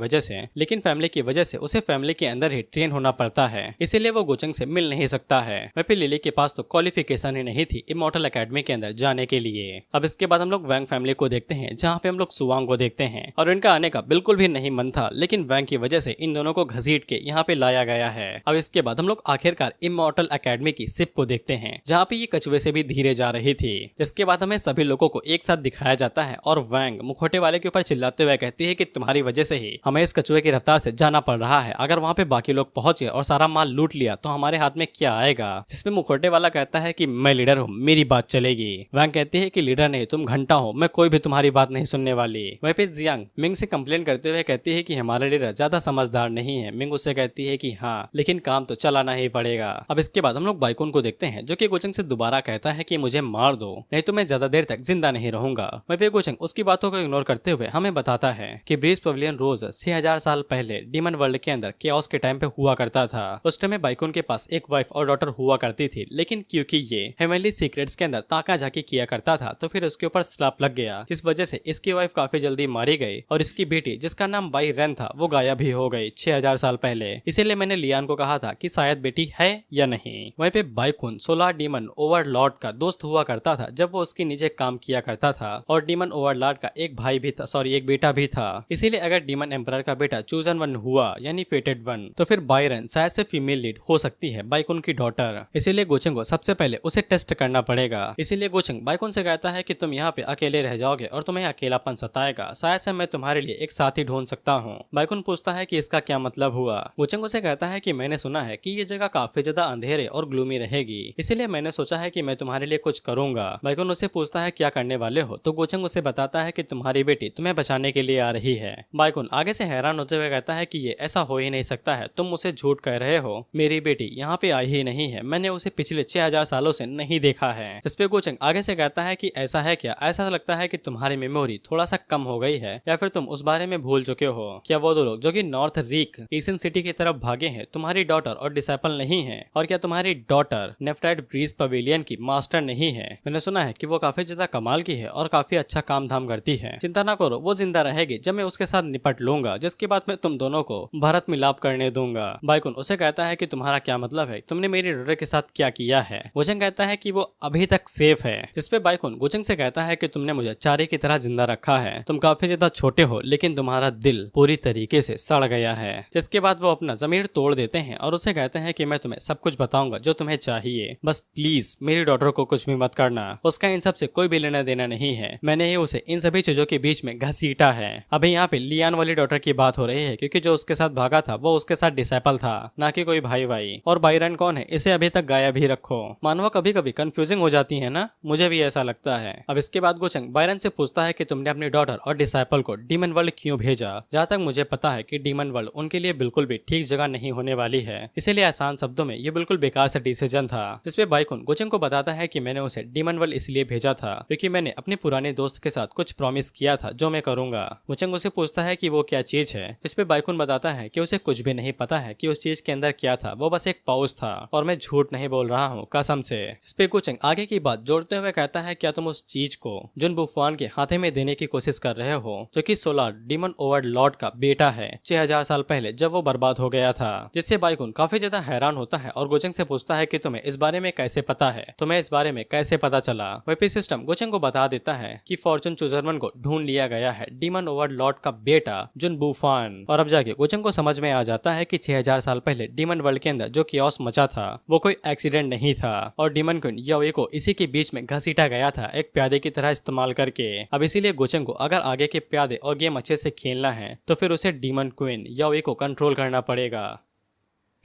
वजह से उसे फैमिली के अंदर ही ट्रेन होना पड़ता है, इसीलिए वो गोचंग से मिल नहीं सकता है। वहीं पे लिली के पास तो क्वालिफिकेशन ही नहीं थी इमॉर्टल एकेडमी के अंदर जाने के लिए। अब इसके बाद हम लोग वैंग फैमिली को देखते हैं, जहाँ पे हम लोग सुवांग को देखते हैं और इनका आने का बिल्कुल भी नहीं मन था, लेकिन वैंग की वजह से इन दोनों को घसीट के यहाँ पे लाया गया है। अब इसके बाद हम लोग आखिरकार इमॉर्टल एकेडमी की शिप को देखते हैं, जहाँ पे ये कछुए से भी धीरे जा रही थी। जिसके बाद हमें सभी लोगों को एक साथ दिखाया जाता है और वैंग मुखौटे वाले के ऊपर चिल्लाते हुए कहती है कि तुम्हारी वजह से ही हमें इस कछुए की रफ्तार से जाना पड़ रहा है, अगर वहाँ पे बाकी लोग पहुंचे और सारा माल लूट लिया तो हमारे हाथ में क्या आएगा। जिसमें मुखौटे वाला कहता है कि मैं लीडर हूँ, मेरी बात चलेगी। वैंग कहती है कि लीडर नहीं तुम घंटा हो, मैं कोई भी तुम्हारी बात नहीं सुनने वाली। वहीं पे जियांग मिंग से कंप्लेन करते हुए कहती है कि हमारा लीडर ज्यादा समझदार नहीं है। मिंग उससे कहती है कि हाँ, लेकिन काम तो चलाना ही पड़ेगा। अब इसके बाद हम लोग बाइकुन को देखते हैं, जो कि गोचंग से दोबारा कहता है कि मुझे मार दो, नहीं तो मैं ज्यादा देर तक जिंदा नहीं रहूंगा। वहीं पे गोचंग उसकी बातों को इग्नोर करते हुए हमें बताता है कि ब्रीज पवेलियन रोज 6000 साल पहले डीमन वर्ल्ड के अंदर केओस के टाइम पे हुआ करता था। उस टाइम में बाइकुन के पास एक वाइफ और डॉटर हुआ करती थी, लेकिन क्योंकि ये हेवनली सीक्रेट्स के अंदर ताका झाकी किया करता था तो फिर उसके ऊपर स्लैप लग गया, जिस वजह से इसकी वाइफ काफी जल्दी मारी गई और इसकी बेटी जिसका नाम बाई रेन था वो गायब भी हो गई 6000 साल पहले। इसीलिए मैंने लियान को कहा था कि शायद बेटी है या नहीं। वहीं पे बाइकुन 16 डीमन ओवरलॉर्ड का दोस्त हुआ करता था जब वो उसके नीचे काम किया करता था, और डीमन ओवरलॉर्ड का एक भाई भी था, एक बेटा भी था। इसीलिए अगर डीमन एम्परर का बेटा चूजन वन हुआ यानी फेटेड वन, तो फिर बायरन शायद से फीमेल लीड हो सकती है, बाइकुन की डॉटर। इसीलिए गोचंग को सबसे पहले उसे टेस्ट करना पड़ेगा। इसीलिए गोचंग बाइकुन से कहता है कि तुम यहाँ पे अकेले रह जाओगे और तुम्हें अकेलापन सताएगा, शायद से मैं तुम्हारे लिए एक साथी ढूंढ सकता हूँ। बाइकुन पूछता है कि इसका क्या मतलब हुआ। गोचंग उसे कहता है कि मैंने सुना है कि ये जगह काफी ज्यादा अंधेरे और ग्लूमी रहेगी, इसीलिए मैंने सोचा है कि मैं तुम्हारे लिए कुछ करूंगा। बाइकुन उसे पूछता है क्या करने वाले हो, तो गोचंग उसे बताता है कि तुम्हारी बेटी तुम्हें बचाने के लिए आ रही है। बाइकुन आगे से हैरान होते हुए कहता है कि ये ऐसा हो ही नहीं सकता है, तुम मुझे झूठ कह रहे हो, मेरी बेटी यहाँ पे आई ही नहीं है, मैंने उसे पिछले 6000 सालों से नहीं देखा है। जिसपे गोचंग आगे से कहता है कि ऐसा है क्या, ऐसा लगता है कि तुम्हारी मेमोरी थोड़ा सा कम हो गई है या फिर तुम उस बारे में भूल चुके हो। क्या वो दो लोग जो कि नॉर्थ रीक ईसन सिटी की तरफ भागे हैं तुम्हारी डॉटर और डिसाइपल नहीं है? और क्या तुम्हारी डॉटर नेफ्टाइड ब्रीज पवेलियन की मास्टर नहीं है? मैंने सुना है कि वो काफी ज्यादा कमाल की है और काफी अच्छा काम धाम करती है। चिंता ना करो, वो जिंदा रहेगी जब मैं उसके साथ निपट लूंगा, जिसके बाद मैं तुम दोनों को भारत मिलाप करने दूंगा। बाइकुन उसे कहता है कि तुम्हारा क्या मतलब है, तुमने मेरी डॉटर के साथ क्या किया है? गोचंग कहता है कि वो अभी तक सेफ है। जिसपे बाइकुन गोचंग से कहता है कि तुमने मुझे चारे की तरह जिंदा रखा है, तुम काफी ज्यादा छोटे हो लेकिन तुम्हारा दिल पूरी तरीके से सड़ गया है। जिसके बाद वो अपना जमीर तोड़ देते हैं और उसे कहते हैं कि मैं तुम्हें सब कुछ बताऊंगा जो तुम्हें चाहिए, बस प्लीज मेरी डॉटर को कुछ भी मत करना, उसका इन सब से कोई भी लेना देना नहीं है, मैंने ही उसे इन सभी चीजों के बीच में घसीटा है। अभी यहाँ पे लियान वाली डॉटर की बात हो रही है, क्योंकि जो उसके साथ भागा था वो उसके साथ डिसाइपल था, ना कि कोई भाई। और बायरन कौन है, इसे अभी तक गायब ही रखो। मानवा कभी कभी कंफ्यूजिंग हो जाती है ना, मुझे भी ऐसा लगता है। अब इसके बाद गोचंग बायरन से पूछता है कि तुमने अपनी डॉटर और डिसाइपल को डीमन वर्ल्ड क्यों भेजा? जहाँ तक मुझे पता है कि डीमन वर्ल्ड उनके लिए बिल्कुल भी ठीक जगह नहीं होने वाली है, इसीलिए आसान शब्दों में ये बिल्कुल बेकार सा डिसीजन था। जिसपे बाइकुन गोचंग को बताता है कि मैंने उसे डीमन वर्ल्ड इसलिए भेजा था क्योंकि मैंने अपने पुराने दोस्त के साथ कुछ प्रॉमिस किया था जो मैं करूंगा। गोचंग उसे पूछता है कि वो क्या चीज है, जिसपे बाइकुन बताता है कि उसे कुछ भी नहीं पता है कि उस चीज के अंदर क्या था, वो बस एक पाउच था और मैं झूठ नहीं बोल रहा हूँ कसम से। जिसपे गोचंग आगे की बात जोड़ते हुए कहता है क्या तुम उस चीज को जुन बुफान के हाथे में देने की कोशिश कर रहे हो, जो कि सोलार डीमन ओवरलॉर्ड का बेटा है 6000 साल पहले जब वो बर्बाद हो गया था। जिससे बाइकुन काफी ज्यादा हैरान होता है और गोचंग से पूछता है कि तुम्हें इस बारे में कैसे पता है, तुम्हें इस बारे में कैसे पता चला? वेपी सिस्टम गोचंग को बता देता है कि फॉर्चून चूजरमन को ढूंढ लिया गया है डीमन ओवरलॉर्ड का बेटा जुन बुफान। और अब जाके गोचंग को समझ में आ जाता है कि 6000 साल पहले डीमन वर्ल्ड के अंदर जो कियोस मचा था वो कोई एक्सीडेंट नहीं था और डीमन क्वीन याओई को इसी के बीच में घसीटा गया था एक प्यादे की तरह इस्तेमाल करके। अब इसीलिए गोचंग को अगर आगे के प्यादे और गेम अच्छे से खेलना है तो फिर उसे डीमन क्वीन याओई को कंट्रोल करना पड़ेगा।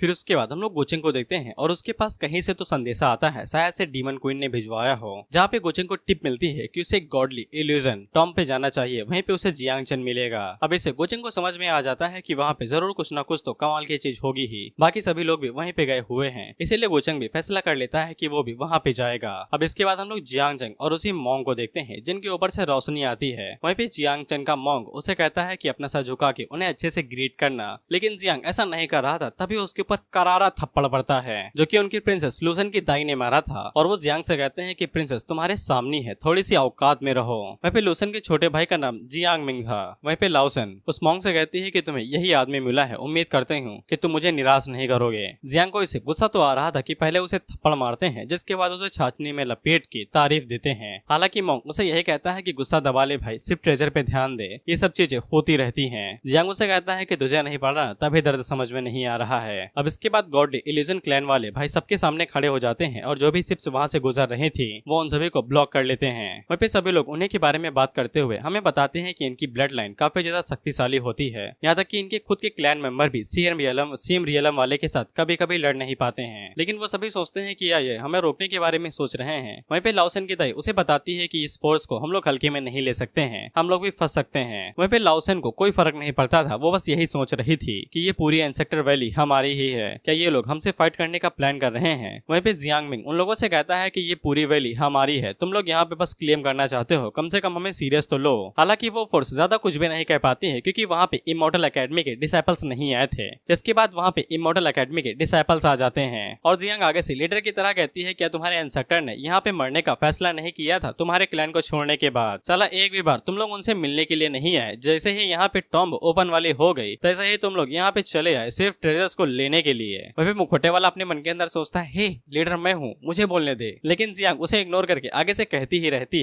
फिर उसके बाद हम लोग गोचेंग को देखते हैं और उसके पास कहीं से तो संदेशा आता है, शायद से डीमन क्वीन ने भिजवाया हो, जहाँ पे गोचेंग को टिप मिलती है कि उसे गॉडली इल्यूजन टॉम पे जाना चाहिए, वहीं पे उसे जियांग चन मिलेगा। अब इसे गोचेंग को समझ में आ जाता है कि वहाँ पे जरूर कुछ ना कुछ तो कमाल की चीज होगी ही, बाकी सभी लोग भी वहीं पे गए हुए हैं, इसीलिए गोचेंग भी फैसला कर लेता है कि वो भी वहाँ पे जाएगा। अब इसके बाद हम लोग जियांग चन और उसी मोंग को देखते हैं जिनके ऊपर से रोशनी आती है। वहीं पे जियांग चन का मोंग उसे कहता है कि अपना सर झुका के उन्हें अच्छे से ग्रीट करना, लेकिन जियांग ऐसा नहीं कर रहा था। तभी उसके ऊपर करारा थप्पड़ पड़ता है जो कि उनकी प्रिंसेस लूसन की दाई ने मारा था, और वो जियांग से कहते हैं कि प्रिंसेस तुम्हारे सामने है, थोड़ी सी औकात में रहो। वहीं पे लूसन के छोटे भाई का नाम जियांग मिंग था। वहीं पे लाओसन उस मोंग से कहती है कि तुम्हें यही आदमी मिला है, उम्मीद करते हूँ कि तुम मुझे निराश नहीं करोगे। जियांग को इसे गुस्सा तो आ रहा था कि पहले उसे थप्पड़ मारते हैं, जिसके बाद उसे छाछनी में लपेट के तारीफ देते हैं। हालांकि मोंग उसे यही कहता है कि गुस्सा दबा ले भाई, सिर्फ ट्रेजर पे ध्यान दे, ये सब चीजें होती रहती हैं। जियांग उसे कहता है कि तुझे नहीं पड़ रहा, तभी दर्द समझ में नहीं आ रहा है। अब इसके बाद गॉडली इल्यूजन क्लैन वाले भाई सबके सामने खड़े हो जाते हैं और जो भी शिप्स वहाँ से गुजर रही थी वो उन सभी को ब्लॉक कर लेते हैं। वहीं पे सभी लोग उन्हीं के बारे में बात करते हुए हमें बताते हैं कि इनकी ब्लड लाइन काफी ज्यादा शक्तिशाली होती है, यहाँ तक कि इनके खुद के क्लैन मेंबर भी सीएम रियलम वाले के साथ कभी कभी लड़ नहीं पाते हैं, लेकिन वो सभी सोचते हैं कि ये हमें रोकने के बारे में सोच रहे हैं। वहीं पे लाओसन की दाई उसे बताती है कि इस फोर्स को हम लोग हल्के में नहीं ले सकते हैं, हम लोग भी फंस सकते हैं। वहीं पे लाओसन को कोई फर्क नहीं पड़ता था, वो बस यही सोच रही थी कि ये पूरी इंसेक्टर वैली हमारी ही है, क्या ये लोग हमसे फाइट करने का प्लान कर रहे हैं। वहीं पे जियांग मिंग उन लोगों से कहता है कि ये पूरी वैली हमारी है, तुम लोग यहाँ पे बस क्लेम करना चाहते हो, कम से कम हमें सीरियस तो लो। हालांकि वो फोर्स ज्यादा कुछ भी नहीं कह पाती है क्योंकि वहाँ पे इमॉर्टल एकेडमी के डिसाइपल्स नहीं आए थे। जिसके बाद वहाँ पे इमॉर्टल एकेडमी के डिसाइपल्स आ जाते हैं और जियांग आगे से लीडर की तरह कहती है, क्या तुम्हारे इंसेक्टर ने यहाँ पे मरने का फैसला नहीं किया था तुम्हारे क्लैन को छोड़ने के बाद? साला एक भी बार तुम लोग उनसे मिलने के लिए नहीं आए, जैसे ही यहाँ पे टॉम्ब ओपन वाली हो गई तैसे ही तुम लोग यहाँ पे चले आए सिर्फ ट्रेजर्स को लेने के लिए। वहीं पे मुखौटे वाला अपने मन के अंदर सोचता है, हे लीडर मैं हूँ, मुझे बोलने दे, लेकिन जियांग उसे इग्नोर करके आगे से कहती ही रहती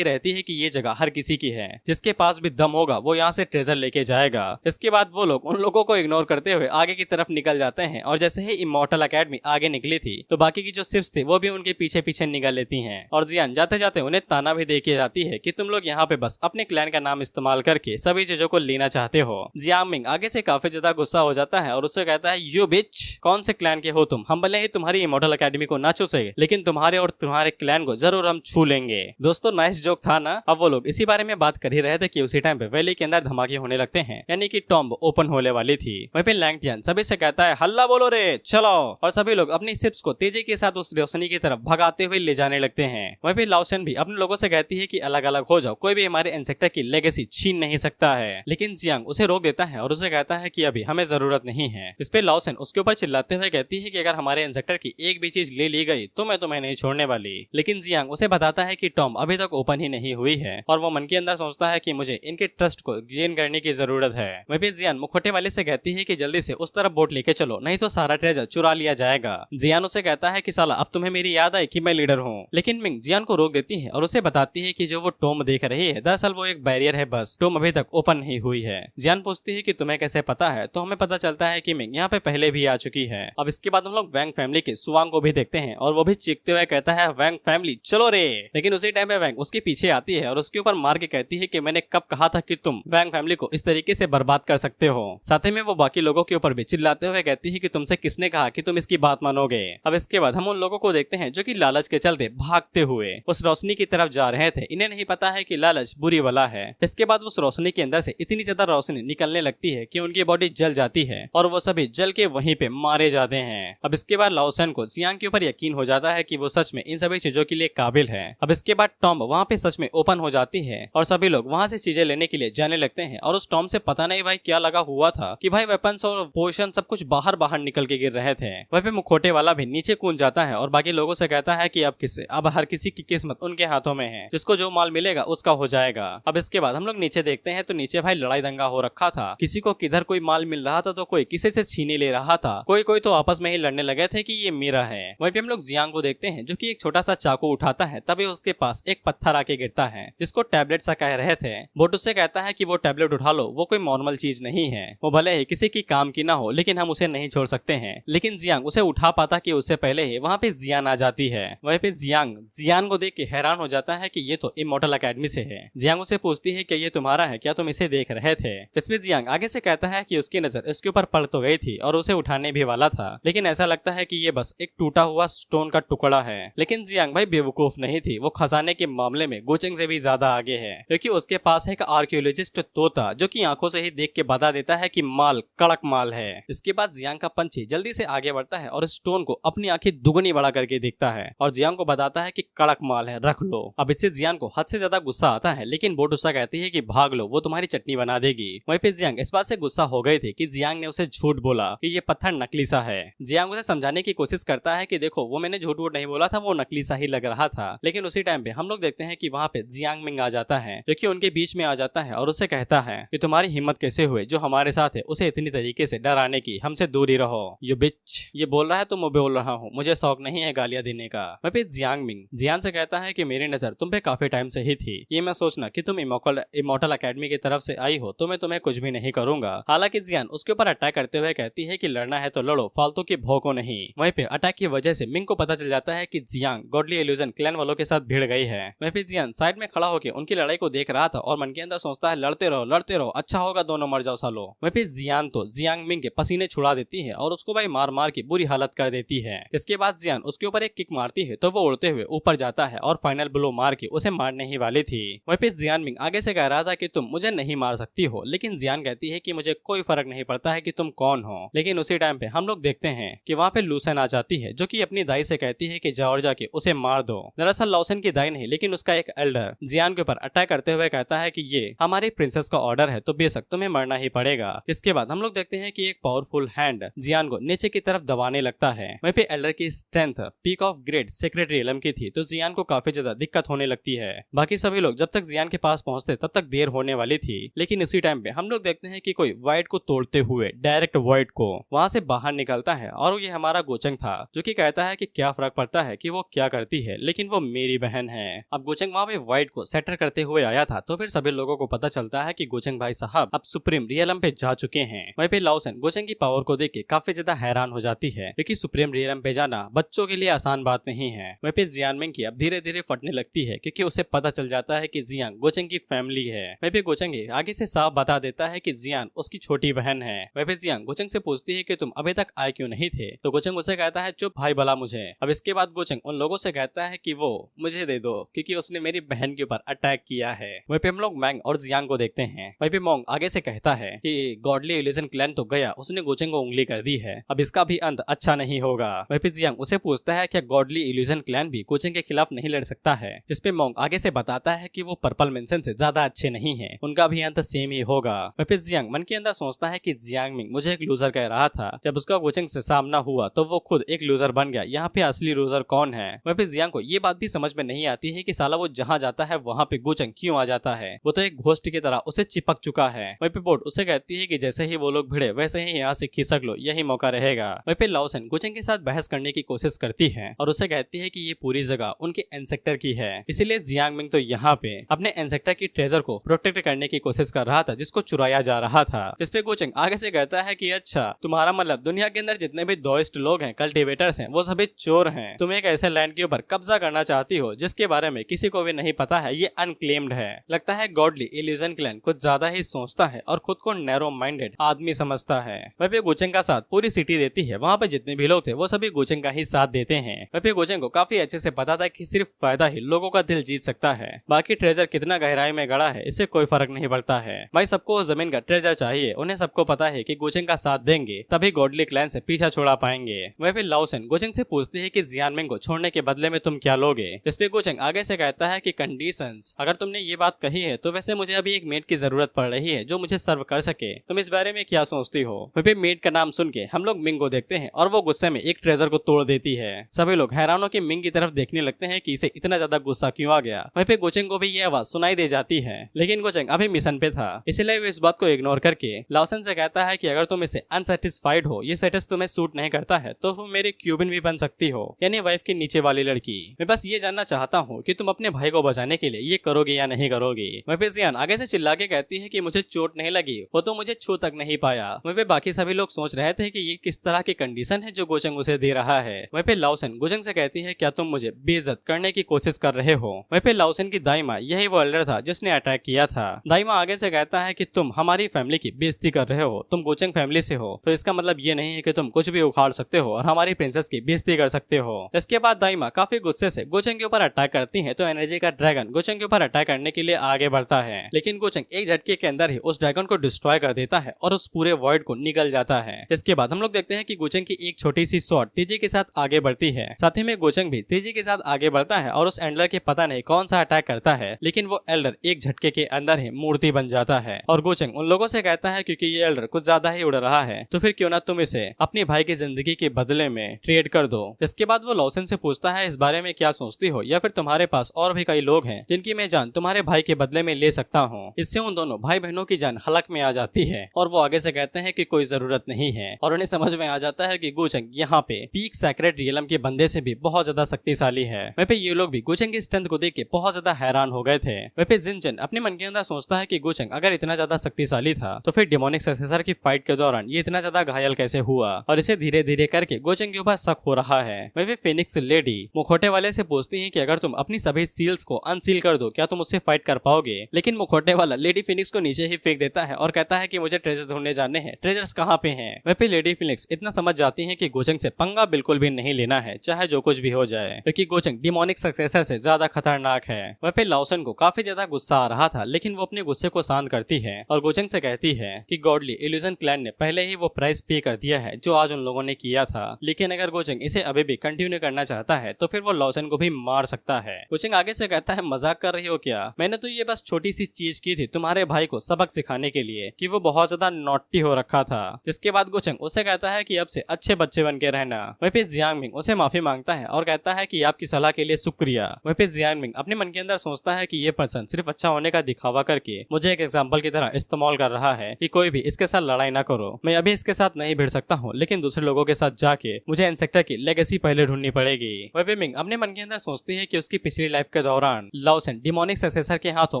है कि ये जगह हर किसी की है, जिसके पास भी दम होगा वो यहाँ से ट्रेजर लेके जाएगा। इसके बाद वो लोग उन लोगों को इग्नोर करते हुए आगे की तरफ निकल जाते हैं और जैसे ही इमॉर्टल एकेडमी आगे निकली थी तो बाकी की जो शिप्स थे वो भी उनके पीछे पीछे निकल लेती हैं और जियान जाते जाते उन्हें ताना भी दे के जाती है कि तुम लोग यहाँ पे बस अपने क्लैन का नाम इस्तेमाल करके सभी चीजों को लेना चाहते हो। जियांग मिंग आगे से काफी ज्यादा गुस्सा हो जाता है और उससे कहता है, यू बिच, कौन से क्लैन के हो तुम? हम भले ही तुम्हारी इमॉर्टल एकेडमी को ना छू सके, लेकिन तुम्हारे और तुम्हारे क्लैन को जरूर हम छू लेंगे। दोस्तों नाइस जोक था ना। अब वो लोग इसी बारे में बात कर ही रहे थे कि उसी टाइम पे वैली के अंदर धमाके होने लगते हैं, यानी कि टॉम्ब ओपन होने वाली थी। वहीं पे लैंगटियन सभी से कहता है, हल्ला बोलो रे, चलो, और सभी लोग अपनी शिप्स को तेजी के साथ उस रोशनी की तरफ भगाते हुए ले जाने लगते हैं। वहीं पे लाओसन भी अपने लोगों से कहती है कि अलग अलग हो जाओ, कोई भी हमारे इंसेक्टर की लेगेसी छीन नहीं सकता है, लेकिन जियांग उसे रोक देता है और उसे कहता है कि अभी हमें जरूरत नहीं है। इस पे लाओसन उसके ऊपर चिल्लाते हुए कहती है कि अगर हमारे इंसेक्टर की एक भी चीज ले ली गई तो मैं तुम्हें नहीं छोड़ने वाली, लेकिन जियांग उसे बताता है कि टॉम अभी तक ओपन ही नहीं हुई है और वो मन के अंदर सोचता है कि मुझे इनके ट्रस्ट को गेन करने की जरूरत है। वहीं पे जियान मुखौटे वाले से कहती है कि जल्दी से उस तरफ बोट लेके चलो, नहीं तो सारा ट्रेजर चुरा लिया जाएगा। जियान उसे कहता है कि साला अब तुम्हें मेरी याद आई कि मैं लीडर हूँ, लेकिन मिंग जियान को रोक देती है और उसे बताती है कि जो वो टॉम देख रही है दरअसल वो एक बैरियर है, बस टॉम अभी तक ओपन नहीं हुई है। जियान पूछती है कि तुम्हें कैसे पता है, तो हमें पता चलता है कि मिंग यहाँ पे पहले भी आ चुकी है। अब इसके बाद हम लोग वैंग फैमिली के सुवांग को भी देखते हैं और वो भी चीखते हुए कहता है, वैंग फैमिली चलो रे, लेकिन उसी टाइम पे वैंग उसके पीछे आती है और उसके ऊपर मार के कहती है कि मैंने कब कहा था कि तुम वैंग फैमिली को इस तरीके से बर्बाद कर सकते हो। साथ ही में वो बाकी लोगों के ऊपर भी चिल्लाते हुए कहती है कि तुमसे किसने कहा कि तुम इसकी बात मानोगे। अब इसके बाद हम उन लोगों को देखते हैं जो कि लालच के चलते भागते हुए उस रोशनी की तरफ जा रहे थे। इन्हें नहीं पता है कि लालच बुरी वाला है। इसके बाद उस रोशनी के अंदर से इतनी ज्यादा रोशनी निकलने लगती है कि उनकी बॉडी जल जाती है और वो सभी जल के वहीं पे मारे जाते हैं। अब इसके बाद लाओसन को जियांग के ऊपर यकीन हो जाता है कि वो सच में इन सभी चीजों के लिए काबिल है। अब इसके बाद टॉम्ब वहाँ पे सच में ओपन हो जाती है और सभी लोग वहाँ से चीजें लेने के लिए जाने लगते हैं और उस टॉम्ब से पता नहीं भाई क्या लगा हुआ था कि भाई वेपन्स और पोशन सब कुछ बाहर बाहर निकल के गिर रहे थे। वहीं पे मुखौटे वाला भी नीचे कूद जाता है और बाकी लोगों से कहता है कि अब हर किसी की किस्मत उनके हाथों में है, जिसको जो माल मिलेगा उसका हो जाएगा। अब इसके बाद हम लोग नीचे देखते हैं तो नीचे भाई लड़ाई दंगा हो रखा था, किसी को किधर कोई माल मिल रहा था तो कोई किसी से छीने ले रहा था, कोई तो आपस में ही लड़ने लगे थे कि ये मेरा है। वहीं पे हम लोग जियांग को देखते हैं जो कि एक छोटा सा चाकू उठाता है, तभी उसके पास एक पत्थर आके गिरता है जिसको टैबलेट सा कह रहे थे। बोट उससे कहता है कि वो टैबलेट उठा लो, वो कोई नॉर्मल चीज नहीं है, वो भले ही किसी की काम की ना हो लेकिन हम उसे नहीं छोड़ सकते हैं। लेकिन जियांग उसे उठा पाता कि उससे पहले ही वहाँ पे जियान आ जाती है। वहीं पे जियांग को देख के हैरान हो जाता है कि ये तो इमॉर्टल एकेडमी से है। जियांग उसे पूछती है कि ये तुम्हारा है क्या, तुम इसे देख रहे थे? जिसमें जियांग आगे से कहता है कि उसकी नजर इसके ऊपर पड़ तो गई थी और उसे उठाने भी वाला था, लेकिन ऐसा लगता है कि ये बस एक टूटा हुआ स्टोन का टुकड़ा है। लेकिन जियांग भाई बेवकूफ नहीं थी, वो खजाने के मामले में गोचेंग से भी ज्यादा आगे है, क्योंकि उसके पास एक आर्कियोलॉजिस्ट तोता जो कि आंखों से ही देख के बता देता है कि माल कड़क माल है। इसके बाद जियांग का पंछी जल्दी से आगे बढ़ता है और स्टोन को अपनी आंखें दुगनी बढ़ा करके देखता है और जियांग को बताता है कि कड़क माल है, रख लो। अब इससे जियांग को हद से ज्यादा गुस्सा आता है, लेकिन बोटुसा कहती है कि भाग लो, वो तुम्हारी चटनी बना देगी। वहीं पे जियांग इस बात से गुस्सा हो गए थे कि जियांग ने उसे झूठ बोला कि ये पत्थर नकली सा है। जियांग उसे समझाने की कोशिश करता है कि देखो वो मैंने झूठ नहीं बोला था, वो नकली सा ही लग रहा था। लेकिन उसी टाइम पे हम लोग देखते हैं कि वहाँ पे जियांग मिंग आ जाता है, जो कि उनके बीच में आ जाता है और उससे कहता है कि तुम्हारी हिम्मत कैसे हुई जो हमारे साथ है उसे इतनी तरीके से डराने की, हमसे दूर ही रहो यू बिच। ये बोल रहा है तो मैं बोल रहा हूँ, मुझे शौक नहीं है गालियां देने का। वहीं पे जियांग मिंग जियान से कहता है कि मेरी नजर तुम पे काफी टाइम से ही थी, ये मैं सोचना कि तुम इमोर्टल एकेडमी की तरफ से आई हो तो मैं तुम्हें कुछ भी नहीं करूंगा। हालांकि जियान उसके ऊपर अटैक करते हुए कहती है कि लड़ना है तो लड़ो, फालतू की भौंको नहीं। वहीं पे अटैक की वजह से मिंग को पता चल जाता है कि जियांग गॉडली इल्यूजन क्लैन वालों के साथ भिड़ गई है। वहीं पे जियान साइड में खड़ा होकर उनकी लड़ाई को देख रहा था और मन के अंदर सोचता है लड़ते रहो, अच्छा होगा दोनों मर जाओ सालो। वहीं पे जियान तो जियांग मिंग के पसीने छुड़ा देती है और उसको भाई मार मार के बुरी हालत कर देती है। इसके बाद जियान उसके ऊपर एक किक मारती है तो वो उड़ते हुए ऊपर जाता है और फाइनल ब्लो मार के उसे मारने ही वाली थी। वहीं पे जियान मिंग आगे से कह रहा था कि तुम मुझे नहीं मार सकती हो, लेकिन जियान कहती है कि मुझे कोई फर्क नहीं पड़ता है कि तुम कौन हो। लेकिन उसी टाइम पे हम लोग देखते हैं कि वहाँ पे लूसेन आ जाती है, जो कि अपनी दाई से कहती है कि जाओ और जाके उसे मार दो। दरअसल लूसेन की दाई नहीं, लेकिन उसका एक एल्डर जियान के ऊपर अटैक करते हुए कहता है कि ये हमारी प्रिंसेस का ऑर्डर है तो बेशक तुम्हें मरना ही पड़ेगा। इसके बाद हम लोग देखते हैं कि एक पावरफुल हैंड जियान को नीचे की तरफ दबाने लगता है। वहीं पे एल्डर की strength peak of great secret realm की थी तो जियान को काफी ज्यादा दिक्कत होने लगती है। बाकी सभी लोग जब तक जियान के पास पहुंचते तब तक देर होने वाली थी, लेकिन इसी टाइम पे हम लोग देखते हैं कि कोई वाइड को तोड़ते हुए डायरेक्ट वाइड को वहां से बाहर निकलता है और ये हमारा गोचंग था, जो कि कहता है कि क्या फर्क पड़ता है कि वो क्या करती है, लेकिन वो मेरी बहन है। अब गोचंग वहाँ पे वाइड को सेटर करते हुए आया था तो फिर सभी लोगों को पता चलता है कि गोचंग भाई साहब अब सुप्रीम रियलम पे जा चुके हैं। वहीं पे लॉसन गोचंग की पावर को देख के काफी ज्यादा हैरान हो जाती है, क्योंकि सुप्रीम रियलम पे जाना बच्चों के लिए आसान बात नहीं है। वहीं पे जियान मिंग की अब धीरे धीरे फटने लगती है, क्योंकि उसे पता चल जाता है कि जियांग गोचंग की फैमिली है। वहीं पे गोचंग आगे से साफ बता देता है कि जियान उसकी छोटी बहन है। वहीं पे जियांग गोचंग से पूछती है कि तुम अभी तक आए क्यों नहीं थे, तो गोचंग उसे कहता है चुप भाई भला मुझे। अब इसके बाद गोचंग उन लोगों से कहता है कि वो मुझे दे दो क्योंकि उसने मेरी बहन के ऊपर अटैक किया है। वहीं पे हम लोग मैंग और जियांग को देखते हैं। वहीं पे मोंग आगे से कहता है कि गॉडली इल्यूजन क्लैन तो गया, उसने गोचंग को उंगली कर दी है, अब इसका भी अंत अच्छा नहीं होगा। वहीं पे जियांग उसे पूछता है कि गॉडली इल्यूजन क्लैन भी गोचंग के खिलाफ नहीं लड़ सकता है, जिसपे मोंग आगे से बताता है कि वो पर्पल मेंशन से ज्यादा अच्छे नहीं है, उनका भी अंत सेम ही होगा। वहीं पे जियांग मन के अंदर सोचता है कि जियांग मिंग मुझे एक लूजर कह रहा था, जब उसका गोचंग से सामना हुआ तो वो खुद एक लूजर बन गया, यहाँ पे असली लूजर कौन है। वहीं पे जियांग को ये बात भी समझ में नहीं आती है कि साला वो जहाँ जाता है वहाँ पे गोचंग क्यों आ जाता है, वो तो एक घोस्ट की तरह उसे चिपक चुका है। वहीं पे बोट उसे कहती है कि जैसे ही वो लोग भिड़े वैसे ही यहाँ से खिसक लो, यही मौका रहेगा। वहीं पे लॉसन गोचंग के साथ बहस करने की कोशिश करती है और उसे कहती है कि ये पूरी जगह उनके एंसेक्टर की है, इसीलिए जियांग मिंग तो यहाँ पे अपने एंसेक्टर की ट्रेजर को प्रोटेक्ट करने की कोशिश कर रहा था जिसको चुराया जा रहा था। इस पे गोचंग आगे से कहता है कि अच्छा तुम्हारा मतलब दुनिया के अंदर जितने भी दोइस्ट लोग हैं, कल्टिवेटर्स हैं, वो सभी चोर हैं, तुम एक ऐसे लैंड के ऊपर कब्जा करना चाहती हो जिसके बारे में किसी को भी नहीं पता है, ये अनक्लेम्ड है। लगता है गॉडली इल्यूजन क्लैन कुछ ज्यादा ही सोचता है और खुद को नैरो माइंडेड आदमी समझता है। वहीं पे गोचंग का साथ पूरी सिटी देती है, वहाँ पे जितने भी लोग थे वो सभी गोचंग का ही साथ देते हैं। वहीं पे गोचंग को काफी अच्छे से पता था कि सिर्फ फायदा ही लोगों का दिल जीत सकता है, बाकी ट्रेजर कितना गहराई में गड़ा है इससे कोई फर्क नहीं पड़ता है। भाई सबको जमीन का ट्रेजर चाहिए, उन्हें सबको पता है कि गोचंग का साथ देंगे तभी गॉडली क्लैन से पीछा छुड़ा पाएंगे। वहीं पे लॉसन गोचंग से पूछती है कि जियान मिंग को छोड़ने के बदले में तुम क्या लोगे। इस पे गोचंग आगे से कहता है कि कंडीशंस, अगर तुमने ये बात कही है तो वैसे मुझे अभी एक मेड की जरूरत पड़ रही है जो मुझे सर्व कर सके, तुम इस बारे में क्या सोचती हो। वहीं पे मेड का नाम सुन के हम लोग मिंग को देखते हैं और वो गुस्से में एक ट्रेजर को तोड़ देती है। सभी लोग हैरान होकर मिंग की तरफ देखने लगते हैं कि इसे इतना ज्यादा गुस्सा क्यों आ गया। वहीं पे गोचंग को भी ये आवाज सुनाई दे जाती है, लेकिन गोचंग अभी मिशन पे था, इसलिए वो इस बात को इग्नोर करके लॉसन से कहता है कि अगर तुम इसे अनसेटिस्फाइड हो, ये स्टेटस तुम्हें सूट नहीं करता है, तो तुम मेरी क्यूबिन भी बन सकती हो, यानी वाइफ की नीचे वाली लड़की। मैं बस ये जानना चाहता हूँ कि तुम अपने भाई को बचाने के लिए ये करोगे या नहीं करोगे। वहीं पे जियान आगे से चिल्ला के कहती है कि मुझे चोट नहीं लगी, वो तो मुझे छू तक नहीं पाया। वहीं पे बाकी सभी लोग सोच रहे थे कि ये किस तरह की कंडीशन है जो गोचंग उसे दे रहा है। वहीं पे लॉसन गोचंग से कहती है क्या तुम मुझे बेइज्जत करने की कोशिश कर रहे हो। वहीं पे लॉसन की दाईमा यही वो एल्डर था जिसने अटैक किया था। दाईमा आगे से कहता है कि तुम हमारी फैमिली की बेइज्जती कर रहे हो, तुम गोचंग गोचंग फैमिली से हो तो इसका मतलब ये नहीं है कि तुम कुछ भी उखाड़ सकते हो और हमारी प्रिंसेस की बेइज्जती कर सकते हो। इसके बाद दाइमा काफी गुस्से से गोचंग के ऊपर अटैक करती है तो एनर्जी का ड्रैगन गोचंग के ऊपर अटैक करने के लिए आगे बढ़ता है, लेकिन गोचंग एक झटके के अंदर ही उस ड्रैगन को डिस्ट्रॉय कर देता है और उस पूरे वॉइड को निगल जाता है। इसके बाद हम लोग देखते हैं कि गोचंग की एक छोटी सी स्वॉर्ड तेजी के साथ आगे बढ़ती है, साथ ही में गोचंग भी तेजी के साथ आगे बढ़ता है और उस एल्डर के पता नहीं कौन सा अटैक करता है, लेकिन वो एल्डर एक झटके के अंदर ही मूर्ति बन जाता है। और गोचंग उन लोगों से कहता है क्योंकि ये एल्डर कुछ ज्यादा ही उड़ रहा है तो फिर क्यों ना तुम इसे अपने भाई की जिंदगी के बदले में ट्रेड कर दो। इसके बाद वो लॉसन से पूछता है इस बारे में क्या सोचती हो या फिर तुम्हारे पास और भी कई लोग हैं जिनकी मैं जान तुम्हारे भाई के बदले में ले सकता हूँ। इससे उन दोनों भाई बहनों की जान हलक में आ जाती है और वो आगे से कहते हैं कि कोई जरूरत नहीं है और उन्हें समझ में आ जाता है कि गोचंग यहाँ पे पीक सैक्रेड रियलम के बंदे से भी बहुत ज्यादा शक्तिशाली है। वहीं पे ये लोग भी गोचंग की स्ट्रेंथ को देख के बहुत ज्यादा हैरान हो गए थे। वहीं पे जिनचन अपने मन के अंदर सोचता है कि गोचंग अगर इतना ज्यादा शक्तिशाली था तो फिर डिमोनिक सक्सेसर की फाइट के दौरान ये इतना ज्यादा घायल कैसे हुआ और इसे धीरे धीरे करके गोचंग के ऊपर शक हो रहा है। वहीं पे फिनिक्स लेडी मुखौटे वाले से पूछती है कि अगर तुम अपनी सभी सील्स को अनसील कर दो क्या तुम उससे फाइट कर पाओगे, लेकिन मुखौटे वाला लेडी फिनिक्स को नीचे ही फेंक देता है और कहता है कि मुझे ट्रेजर ढूंढने जाने हैं, ट्रेजर्स कहाँ पे हैं। वहीं पे लेडी फिनिक्स इतना समझ जाती है कि गोचंग से पंगा बिल्कुल भी नहीं लेना है चाहे जो कुछ भी हो जाए, क्योंकि गोचंग डिमोनिक सक्सेसर से ज्यादा खतरनाक है। वहीं पे लाओसन को काफी ज्यादा गुस्सा आ रहा था लेकिन वो अपने गुस्से को शांत करती है और गोचंग से कहती है कि गॉडली इल्यूजन क्लैन ने पहले ही वो प्राइस पे कर दिया है जो आज उन लोगों ने किया था, लेकिन अगर गोचंग इसे अभी भी कंटिन्यू करना चाहता है तो फिर वो लाओसन को भी मार सकता है। गोचंग आगे से कहता है मजाक कर रही हो क्या, मैंने तो ये बस छोटी सी चीज की थी तुम्हारे भाई को सबक सिखाने के लिए कि वो बहुत ज्यादा नॉटी हो रखा था। इसके बाद गोचंग उसे कहता है कि अब से अच्छे बच्चे बन के रहना। वहीं पे जियांग मिंग उसे माफी मांगता है और कहता है कि आपकी सलाह के लिए शुक्रिया। वहीं पे जियांग मिंग अपने मन के अंदर सोचता है कि ये पर्सन सिर्फ अच्छा होने का दिखावा करके मुझे एक एग्जाम्पल की तरह इस्तेमाल कर रहा है कि कोई भी इसके साथ लड़ाई ना करो। मैं अभी इसके साथ नहीं भिड़ सकता हूँ लेकिन दूसरे लोगों के साथ जाके मुझे इंसेक्टर की लेगेसी पहले ढूंढनी पड़ेगी। वहीं पे मिंग अपने मन के अंदर सोचती है कि उसकी पिछली लाइफ के दौरान लाओसन डिमोनिक सक्सेसर के हाथों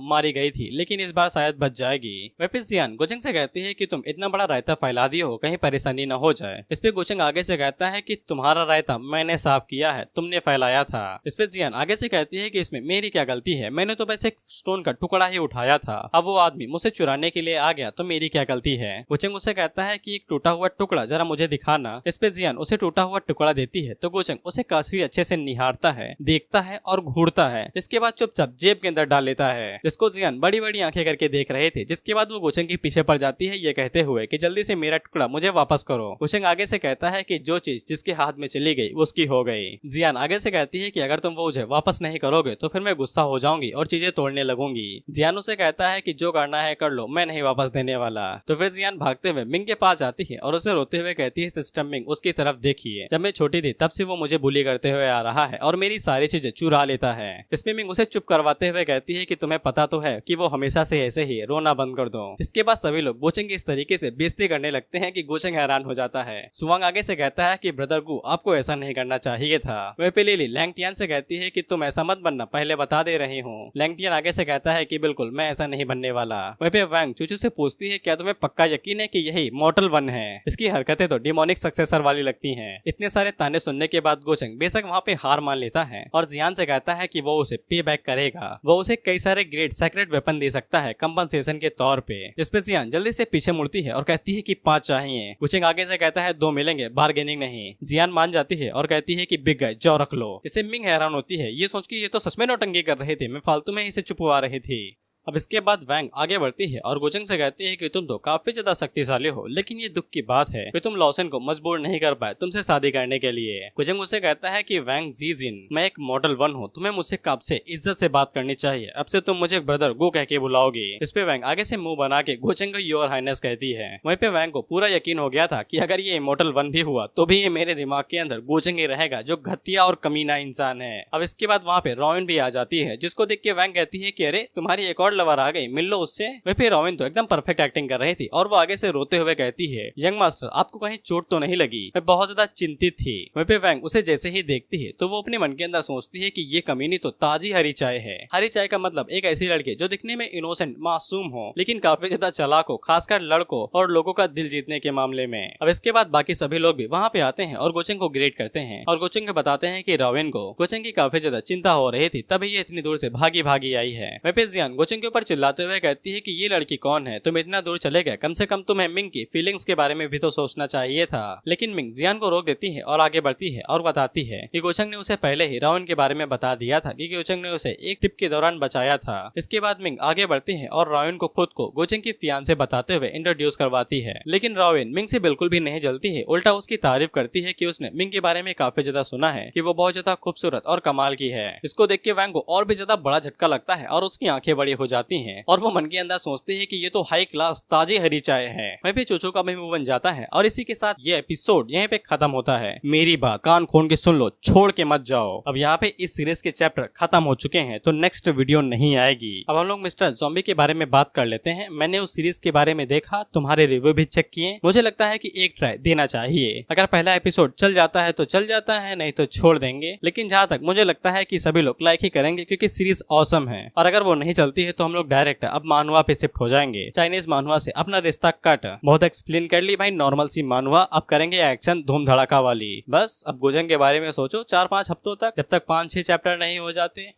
मारी गई थी लेकिन इस बार शायद बच जाएगी। वहीं पे जियान गोचंग से कहती है कि तुम इतना बड़ा रायता फैला दिए हो कहीं परेशानी न हो जाए। इस पे गोचंग आगे से कहता है कि तुम्हारा रायता मैंने साफ किया है तुमने फैलाया था। इस पे जियान आगे से कहती है कि इसमें मेरी क्या गलती है, मैंने तो बस एक स्टोन का टुकड़ा ही उठाया था, अब वो आदमी मुझसे चुराने के लिए आ गया तो मेरी क्या गलती है। गोचंग उसे कहता है कि एक टूटा हुआ टुकड़ा जरा मुझे दिखाना। इस पे जियान उसे टूटा हुआ टुकड़ा देती है तो गोचंग उसे काफी अच्छे से निहारता है, देखता है और घूरता है। इसके बाद चुपचाप जेब के अंदर डाल लेता है जिसको जियान बड़ी बड़ी आंखें करके देख रहे थे। जिसके बाद वो गोचंग के पीछे पड़ जाती है ये कहते हुए कि जल्दी से मेरा टुकड़ा मुझे वापस करो। गोचंग आगे से कहता है कि जो चीज जिसके हाथ में चली गई उसकी हो गई। जियान आगे से कहती है कि अगर तुम वो मुझे वापस नहीं करोगे तो फिर मैं गुस्सा हो जाऊंगी और चीजें तोड़ने लगूंगी। जियान उसे कहता है कि जो करना है कर लो, मैं नहीं वापस देने वाला। तो फिर जियान भागते हुए मिंग के पास जाती है और उसे रोते हुए कहती है सिस्टर मिंग उसकी तरफ देखिए, जब मैं छोटी थी तब से वो मुझे बुली करते हुए आ रहा है और मेरी सारी चीजें चुरा लेता है। इसमें मिंग उसे चुप करवाते हुए कहती है कि तुम्हें पता तो है कि वो हमेशा से ऐसे ही रोना बंद कर दो। इसके बाद सभी लोग गोचंग की इस तरीके से बेइज्जती करने लगते हैं कि गोचंग हैरान हो जाता है। सुवांग आगे से कहता है कि ब्रदर गु आपको ऐसा नहीं करना चाहिए था। वहीं पे लिली लैंगटियन से कहती है कि तुम ऐसा मत बनना, पहले बता दे रही हूँ। लैंगटियन आगे से कहता है कि बिल्कुल मैं ऐसा नहीं बनने वाला। वहीं पे वैंग चूचू से पूछती है क्या तुम्हें पक्का यकीन है कि यही मॉर्टल वन है, इसकी हरकतें तो डिमोनिक सक्सेसर वाली लगती हैं। इतने सारे ताने सुनने के बाद गोचंग बेशक वहाँ पे हार मान लेता है और जियान से कहता है कि वो उसे पे बैक करेगा, वो उसे कई सारे ग्रेट सेक्रेट वेपन दे सकता है कंपनसेशन के तौर पे। जिसपे जियान जल्दी से पीछे मुड़ती है और कहती है कि 5 चाहिए। गोचंग आगे से कहता है 2 मिलेंगे, बार्गेनिंग नहीं। जियान मान जाती है और कहती है कि बिक गए, जाओ रख लो। इसे मिंग हैरान होती है, ये सोच के ये तो सच में नौटंकी कर रहे थे, मैं फालतू में इसे चुपवा रही थी। अब इसके बाद वैंग आगे बढ़ती है और गोचंग से कहती है कि तुम तो काफी ज्यादा शक्तिशाली हो लेकिन ये दुख की बात है कि तुम लॉसन को मजबूर नहीं कर पाए तुमसे शादी करने के लिए। गोचंग उसे कहता है कि वैंग जी जिन मैं एक मॉडल 1 हूँ, तुम्हें मुझसे कब से इज्जत से बात करनी चाहिए, अब से तुम मुझे ब्रदर गो कह के बुलाओगी। इस पे वैंग आगे से मुंह बना के गोचंग को योर हाइनेस कहती है। वहीं पे वैंग को पूरा यकीन हो गया था कि अगर ये इमॉर्टल 1 भी हुआ तो भी ये मेरे दिमाग के अंदर गोचंग ही रहेगा जो घटिया और कमीना इंसान है। अब इसके बाद वहाँ पे रॉबिन भी आ जाती है जिसको देख के वैंग कहती है कि अरे तुम्हारी एक और लवर आ गई, मिल लो उससे। वहीं पे रॉबिन तो एकदम परफेक्ट एक्टिंग कर रही थी और वो आगे से रोते हुए कहती है यंग मास्टर आपको कहीं चोट तो नहीं लगी, मैं बहुत ज्यादा चिंतित थी। वहीं पे वैंग उसे जैसे ही देखती है तो वो अपने मन के अंदर सोचती है कि ये कमीनी तो ताजी हरी चाय है। हरी चाय का मतलब एक ऐसी लड़की जो दिखने में इनोसेंट मासूम हो लेकिन काफी ज्यादा चालाक हो, खासकर लड़कों और लोगों का दिल जीतने के मामले में। अब इसके बाद बाकी सभी लोग भी वहाँ पे आते हैं और गोचंग को ग्रेट करते हैं और गोचंग को बताते हैं कि रॉबिन को गोचंग की काफी ज्यादा चिंता हो रही थी तभी ये इतनी दूर से भागी भागी आई है। वहीं पे जियान गोचंग के ऊपर चिल्लाते हुए कहती है कि ये लड़की कौन है, तुम इतना दूर चले गए, कम से कम तुम्हें मिंग की फीलिंग्स के बारे में भी तो सोचना चाहिए था। लेकिन मिंग जियान को रोक देती है और आगे बढ़ती है और बताती है कि गोचंग ने उसे पहले ही राउन के बारे में बता दिया था कि गोचंग ने उसे एक ट्रिप के दौरान बचाया था। इसके बाद मिंग आगे बढ़ती है और राउन को खुद को गोचंग की फियांसे बताते हुए इंट्रोड्यूस करवाती है। लेकिन राउन मिंग से बिल्कुल भी नहीं जलती है, उल्टा उसकी तारीफ करती है कि उसने मिंग के बारे में काफी ज्यादा सुना है कि वो बहुत ज्यादा खूबसूरत और कमाल की है। इसको देख के वैंग को और भी ज्यादा बड़ा झटका लगता है और उसकी आंखें बड़ी हो जाती हैं और वो मन के अंदर सोचती है कि ये तो हाई क्लास ताजी हरी चाय है। वहीं पे चोचो का भी मुंह बन जाता है और इसी के साथ ये एपिसोड यहीं पे खत्म होता है। मेरी बात कान खोल के सुन लो, छोड़ के मत जाओ। अब यहाँ पे इस सीरीज के चैप्टर खत्म हो चुके हैं तो नेक्स्ट वीडियो नहीं आएगी। अब हम लोग मिस्टर ज़ॉम्बी के बारे में बात कर लेते हैं। मैंने उस सीरीज के बारे में देखा, तुम्हारे रिव्यू भी चेक किए, मुझे लगता है कि एक ट्राई देना चाहिए। अगर पहला एपिसोड चल जाता है तो चल जाता है, नहीं तो छोड़ देंगे। लेकिन जहाँ तक मुझे लगता है कि सभी लोग लाइक ही करेंगे क्योंकि सीरीज ऑसम है। और अगर वो नहीं चलती है तो हम लोग डायरेक्ट अब मानुआ पे शिफ्ट हो जाएंगे। चाइनीज मानुआ से अपना रिश्ता कट। बहुत एक्सप्लेन कर ली भाई, नॉर्मल सी मानुआ, अब करेंगे एक्शन धूम धड़ाका वाली। बस अब गोचंग के बारे में सोचो 4-5 हफ्तों तक, जब तक 5-6 चैप्टर नहीं हो जाते।